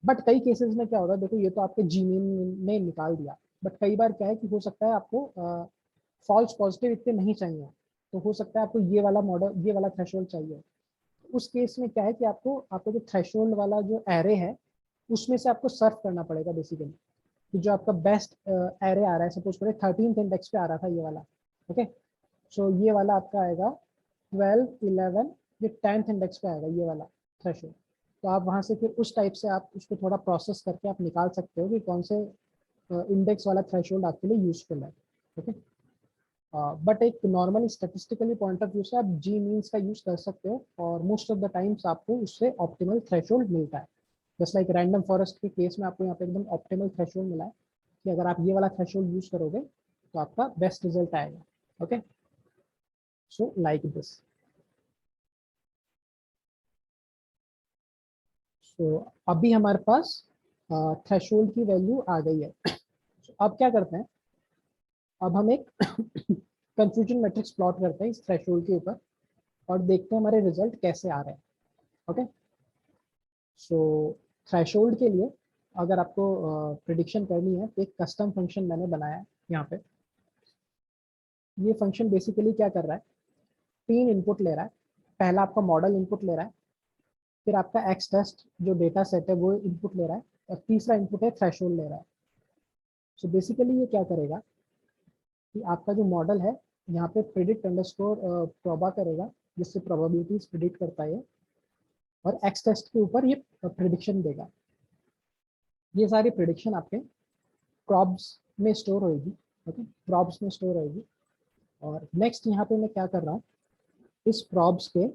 बट कई केसेस में क्या होता है, देखो ये तो आपके जीमीन ने निकाल दिया, बट कई बार क्या है कि हो सकता है आपको फॉल्स पॉजिटिव इतने नहीं चाहिए, तो हो सकता है आपको ये वाला मॉडल, ये वाला थ्रेशोल्ड चाहिए। उस केस में क्या है कि आपको आपको जो थ्रेशोल्ड वाला जो एरे है उसमें से आपको सर्व करना पड़ेगा बेसिकली, कि जो आपका बेस्ट एरे आ रहा है, सपोज करें 13th इंडेक्स पे आ रहा था ये वाला, ओके, सो ये वाला आपका आएगा 12, 11, ये 10th इंडेक्स पे आएगा ये वाला थ्रेशोल्ड। तो आप वहाँ से फिर उस टाइप से आप उसको थोड़ा प्रोसेस करके आप निकाल सकते हो कि कौन से इंडेक्स वाला थ्रेशोल्ड आपके लिए यूजफुल है, ओके। बट एक normally statistically point of view से आप जी मीन्स का यूज कर सकते हो, और मोस्ट ऑफ द टाइम्स आपको उससे ऑप्टिमल थ्रेशोल्ड मिलता है। जस्ट लाइक रैंडम फॉरेस्ट के केस में आपको यहाँ पे एकदम ऑप्टिमल थ्रेशोल्ड मिला है कि अगर आप ये वाला थ्रेशोल्ड यूज करोगे तो आपका बेस्ट रिजल्ट आएगा, okay. So like this. So अभी हमारे पास थ्रेशोल्ड की वैल्यू आ गई है। so, अब क्या करते हैं, अब हम एक कंफ्यूजन मैट्रिक्स प्लॉट करते हैं इस थ्रेशोल्ड के ऊपर और देखते हैं हमारे रिजल्ट कैसे आ रहे हैं, ओके। सो थ्रेशोल्ड के लिए अगर आपको प्रिडिक्शन करनी है तो एक कस्टम फंक्शन मैंने बनाया है यहाँ पे। ये फंक्शन बेसिकली क्या कर रहा है, 3 इनपुट ले रहा है। पहला आपका मॉडल इनपुट ले रहा है, फिर आपका एक्स टेस्ट जो डेटा सेट है वो इनपुट ले रहा है, और तीसरा इनपुट है थ्रेशोल्ड ले रहा है। सो बेसिकली ये क्या करेगा कि आपका जो मॉडल है यहाँ पे प्रिडिक्ट अंडरस्कोर प्रोबा करेगा, जिससे प्रोबेबिलिटीज प्रिडिक्ट करता है, और एक्स टेस्ट के ऊपर ये प्रिडिक्शन देगा। ये सारी प्रिडिक्शन आपके प्रॉब्स में स्टोर होगी, ओके, प्रॉब्स में स्टोर होगी। और नेक्स्ट यहाँ पे मैं क्या कर रहा हूँ, इस प्रॉब्स के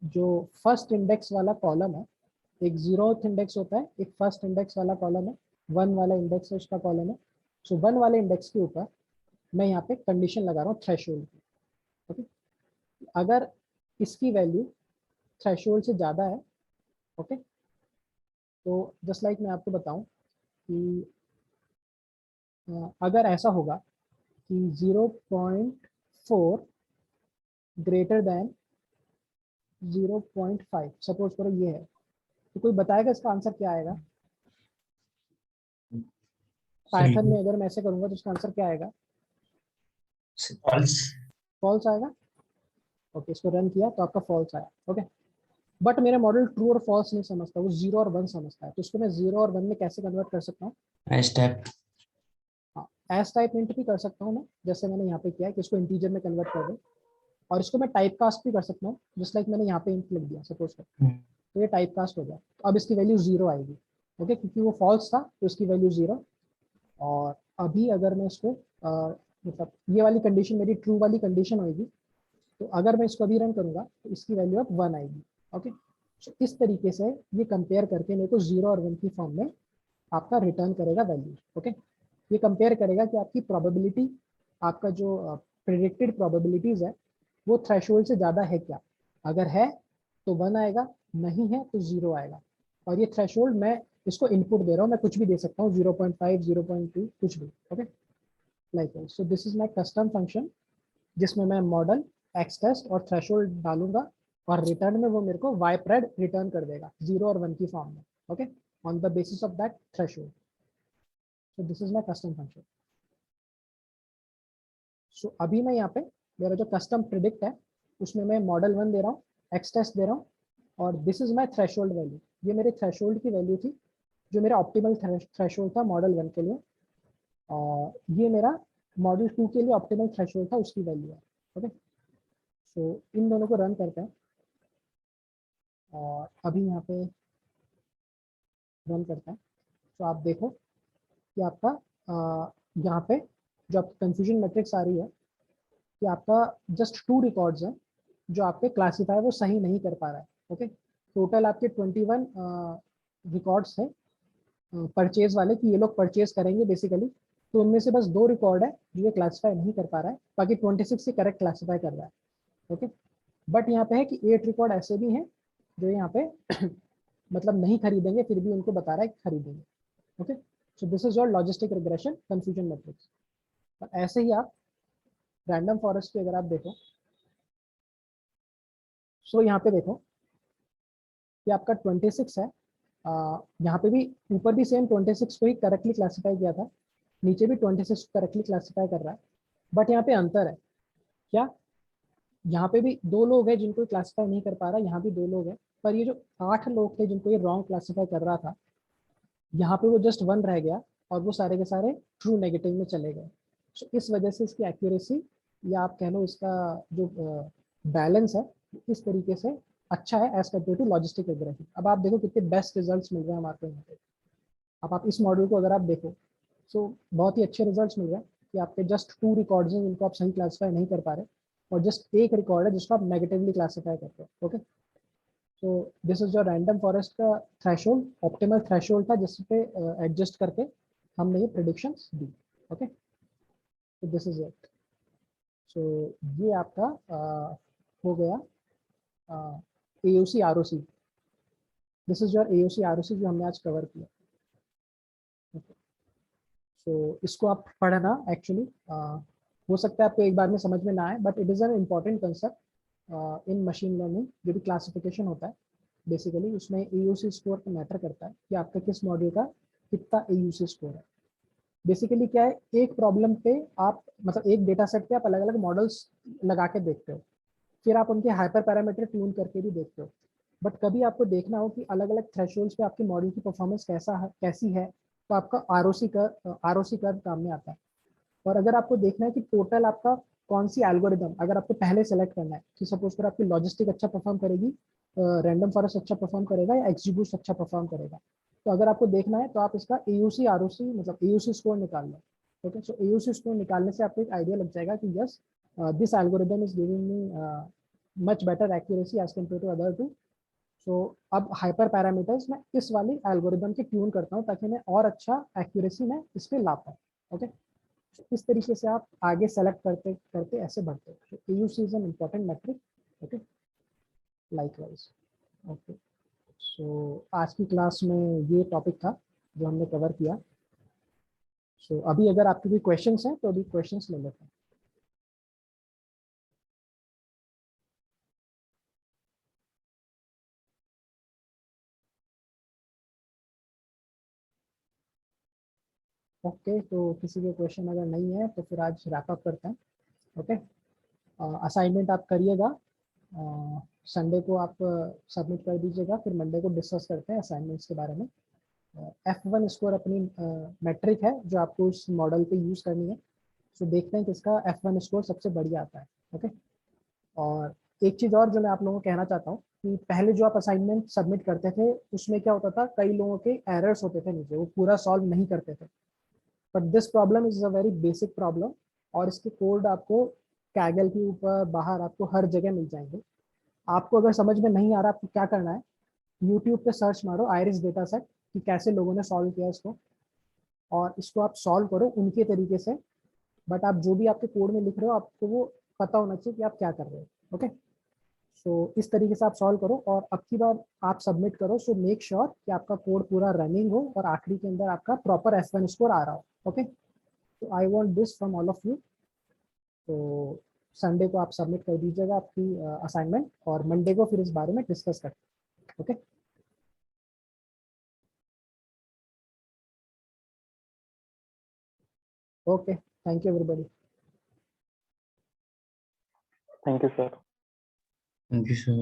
जो फर्स्ट इंडेक्स वाला कॉलम है, एक 0th इंडेक्स होता है, एक फर्स्ट इंडेक्स वाला कॉलम है, 1 वाला इंडेक्स है उसका कॉलम है। सो 1 वाले इंडेक्स के ऊपर मैं यहाँ पे कंडीशन लगा रहा हूँ थ्रेशोल्ड की, ओके। अगर इसकी वैल्यू थ्रेशोल्ड से ज़्यादा है, ओके, तो जस्ट लाइक मैं आपको बताऊं कि अगर ऐसा होगा कि 0.4 ग्रेटर देन 0.5, सपोज करो ये है, तो कोई बताएगा इसका आंसर क्या आएगा? पाइथन में अगर मैं ऐसे करूंगा तो इसका आंसर क्या आएगा? फॉल्स। फॉल्स आएगा, ओके। इसको रन किया तो आपका फॉल्स आया, ओके। बट मेरा मॉडल ट्रू और फॉल्स नहीं समझता, वो 0 और 1 समझता है। तो इसको मैं 0 और 1 में कैसे कन्वर्ट कर सकता हूँ? हैश टैग हाँ, एस टाइप इंट भी कर सकता हूँ मैं, जैसे मैंने यहाँ पे किया है कि इसको इंटीजर में कन्वर्ट कर दे, और इसको मैं टाइप कास्ट भी कर सकता हूँ, जस्ट लाइक मैंने यहाँ पे इंट लिख दिया सपोज कर, तो ये टाइप कास्ट हो गया। तो अब इसकी वैल्यू 0 आएगी, ओके, क्योंकि वो फॉल्स था तो इसकी वैल्यू 0। और अभी अगर मैं इसको मतलब ये वाली कंडीशन मेरी ट्रू वाली कंडीशन होगी, तो अगर मैं इसको अभी रन करूंगा तो इसकी वैल्यू अब 1 आएगी, ओके। तो इस तरीके से ये कंपेयर करके मेरे को 0 और 1 की फॉर्म में आपका रिटर्न करेगा वैल्यू, ओके। ये कंपेयर करेगा कि आपकी प्रोबेबिलिटी, आपका जो प्रेडिक्टेड प्रोबेबिलिटीज है वो थ्रेशोल्ड से ज़्यादा है क्या। अगर है तो 1 आएगा, नहीं है तो 0 आएगा। और ये थ्रेशोल्ड मैं इसको इनपुट दे रहा हूँ, मैं कुछ भी दे सकता हूँ, 0.5, 0.2, कुछ भी, okay, like. So this is my custom function, जिसमें मैं मॉडल, एक्स टेस्ट और थ्रेशोल्ड डालूंगा, और रिटर्न में वो मेरे को वाइप्रेड रिटर्न कर देगा 0 और 1 की फॉर्म में, okay, on the basis of that threshold. So this is my custom function. So अभी मैं यहाँ पे मेरा जो कस्टम प्रिडिक्ट है उसमें मैं मॉडल 1 दे रहा हूँ, एक्स टेस्ट दे रहा हूँ, और this is my threshold value. ये मेरे थ्रेशोल्ड की वैल्यू थी, जो मेरा ऑप्टिमल थ्रेशोल्ड था मॉडल 1 के लिए, और ये मेरा मॉडल 2 के लिए ऑप्टिमल थ्रेशोल्ड था, उसकी वैल्यू है, ओके। सो इन दोनों को रन करते हैं, और अभी यहाँ पे रन करते हैं। तो आप देखो कि आपका यहाँ पे जो आपकी कंफ्यूजन मैट्रिक्स आ रही है कि आपका जस्ट 2 रिकॉर्ड्स हैं जो आपके क्लासीफाई वो सही नहीं कर पा रहा है, ओके। टोटल आपके 21 रिकॉर्ड्स थे परचेज वाले, कि ये लोग परचेज करेंगे बेसिकली, तो उनमें से बस 2 रिकॉर्ड है जो ये क्लासीफाई नहीं कर पा रहा है, बाकी 26 से करेक्ट क्लासीफाई कर रहा है, ओके। बट यहाँ पे है कि 8 रिकॉर्ड ऐसे भी हैं जो यहाँ पे मतलब नहीं खरीदेंगे, फिर भी उनको बता रहा है कि खरीदेंगे, okay. So this is your logistic regression confusion matrix. और ऐसे ही आप रैंडम फॉरेस्ट की अगर आप देखो, सो यहाँ पे देखो कि आपका 26 है, यहाँ पे भी ऊपर भी सेम 26 को ही करेक्टली क्लासिफाई किया था, नीचे भी 26 करेक्टली क्लासिफाई कर रहा है, बट यहाँ पे अंतर है क्या, यहाँ पे भी 2 लोग हैं जिनको क्लासिफाई नहीं कर पा रहा, यहाँ भी 2 लोग हैं, पर ये जो 8 लोग थे जिनको ये रॉन्ग क्लासिफाई कर रहा था, यहाँ पे वो जस्ट 1 रह गया और वो सारे के सारे ट्रू नेगेटिव में चले गए। सो इस वजह से इसकी एक्यूरेसी या आप कह लो इसका जो बैलेंस है इस तरीके से अच्छा है as compare to logistic regression. अब आप देखो कितने बेस्ट रिजल्ट्स मिल रहे हैं हमारे यहाँ पे। अब आप इस मॉडल को अगर आप देखो सो बहुत ही अच्छे रिजल्ट्स मिल रहे हैं कि आपके जस्ट 2 रिकॉर्ड्स हैं जिनको आप सही क्लासीफाई नहीं कर पा रहे, और जस्ट 1 रिकॉर्ड है जिसको आप नेगेटिवली क्लासीफाई करते हो। ओके, तो this is your random forest का थ्रेशोल्ड, ऑप्टिमल थ्रेशोल्ड था जिस पे एडजस्ट करके हमने ये प्रेडिक्शंस दी। ओके, तो दिस इज इट। सो ये आपका हो गया AOC ROC। This is your AOC ROC जो हमने आज कवर किया। तो इसको आप पढ़ना एक्चुअली हो सकता है आपको एक बार में समझ में ना आए, but it is an important concept in machine learning. जो भी क्लासिफिकेशन होता है बेसिकली उसमें AUC स्कोर का मैटर करता है कि आपका किस मॉड्यूल का कितना AUC स्कोर है। बेसिकली क्या है, एक प्रॉब्लम पे आप मतलब एक डेटा सेट पे आप अलग अलग मॉडल्स लगा के देखते हो, फिर आप उनके हाइपर पैरामीटर ट्यून करके भी देखते हो, बट कभी आपको देखना हो कि अलग अलग थ्रेशोल्ड्स पे आपकी मॉडल की परफॉर्मेंस कैसी है, तो आपका ROC कर्व काम में आता है। और अगर आपको देखना है कि टोटल आपका कौन सी एल्गोरिदम अगर आपको पहले सेलेक्ट करना है कि सपोज कर आपकी लॉजिस्टिक अच्छा परफॉर्म करेगी, रैंडम फॉरेस्ट अच्छा परफॉर्म करेगा या XGBoost अच्छा परफॉर्म करेगा, तो अगर आपको देखना है तो आप इसका AUC ROC मतलब AUC स्कोर निकाल लो। ओके, सो AUC स्कोर निकालने से आपको एक आइडिया लग जाएगा कि yes this algorithm is giving me much better accuracy as compare to other two. So अब हाइपर पैरामीटर्स मैं इस वाली एल्गोरिदम के ट्यून करता हूँ ताकि मैं और अच्छा एक्यूरेसी में इस पर ला पाऊँ। ओके, इस तरीके से आप आगे सेलेक्ट करते करते ऐसे बढ़ते हो। AUC is an important metric. Okay, likewise. Okay, so आज की क्लास में ये टॉपिक था जो हमने कवर किया। सो अभी अगर आपके भी क्वेश्चंस हैं तो अभी क्वेश्चंस ले लेते हैं। ओके, तो किसी के क्वेश्चन अगर नहीं है तो फिर आज रैप अप करते हैं। ओके, असाइनमेंट आप करिएगा, संडे को आप सबमिट कर दीजिएगा, फिर मंडे को डिस्कस करते हैं असाइनमेंट्स के बारे में। F1 स्कोर अपनी मैट्रिक है जो आपको उस मॉडल पे यूज़ करनी है। सो देखते हैं किसका F1 स्कोर सबसे बढ़िया आता है। ओके, और एक चीज़ और जो मैं आप लोगों को कहना चाहता हूँ कि पहले जो आप असाइनमेंट सबमिट करते थे उसमें क्या होता था, कई लोगों के एरर्स होते थे नीचे, वो पूरा सॉल्व नहीं करते थे। But this problem is a very basic problem, और इसके कोड आपको कैगल के ऊपर बाहर आपको हर जगह मिल जाएंगे। आपको अगर समझ में नहीं आ रहा आपको क्या करना है, यूट्यूब पे सर्च मारो आयरिस डेटा सेट कि कैसे लोगों ने सॉल्व किया इसको, और इसको आप सॉल्व करो उनके तरीके से। बट आप जो भी आपके कोड में लिख रहे हो आपको वो पता होना चाहिए कि आप क्या कर रहे हो। ओके, सो इस तरीके से आप सॉल्व करो और अब की बार आप सबमिट करो। सो मेक श्योर कि आपका कोड पूरा रनिंग हो और आखिरी के अंदर आपका प्रॉपर F1 स्कोर आ रहा हो। ओके, तो I want this from all of you. तो संडे को आप सबमिट कर दीजिएगा आपकी असाइनमेंट, और मंडे को फिर इस बारे में डिस्कस करते हैं। Okay, okay, thank you everybody. Thank you, sir. Thank you, sir.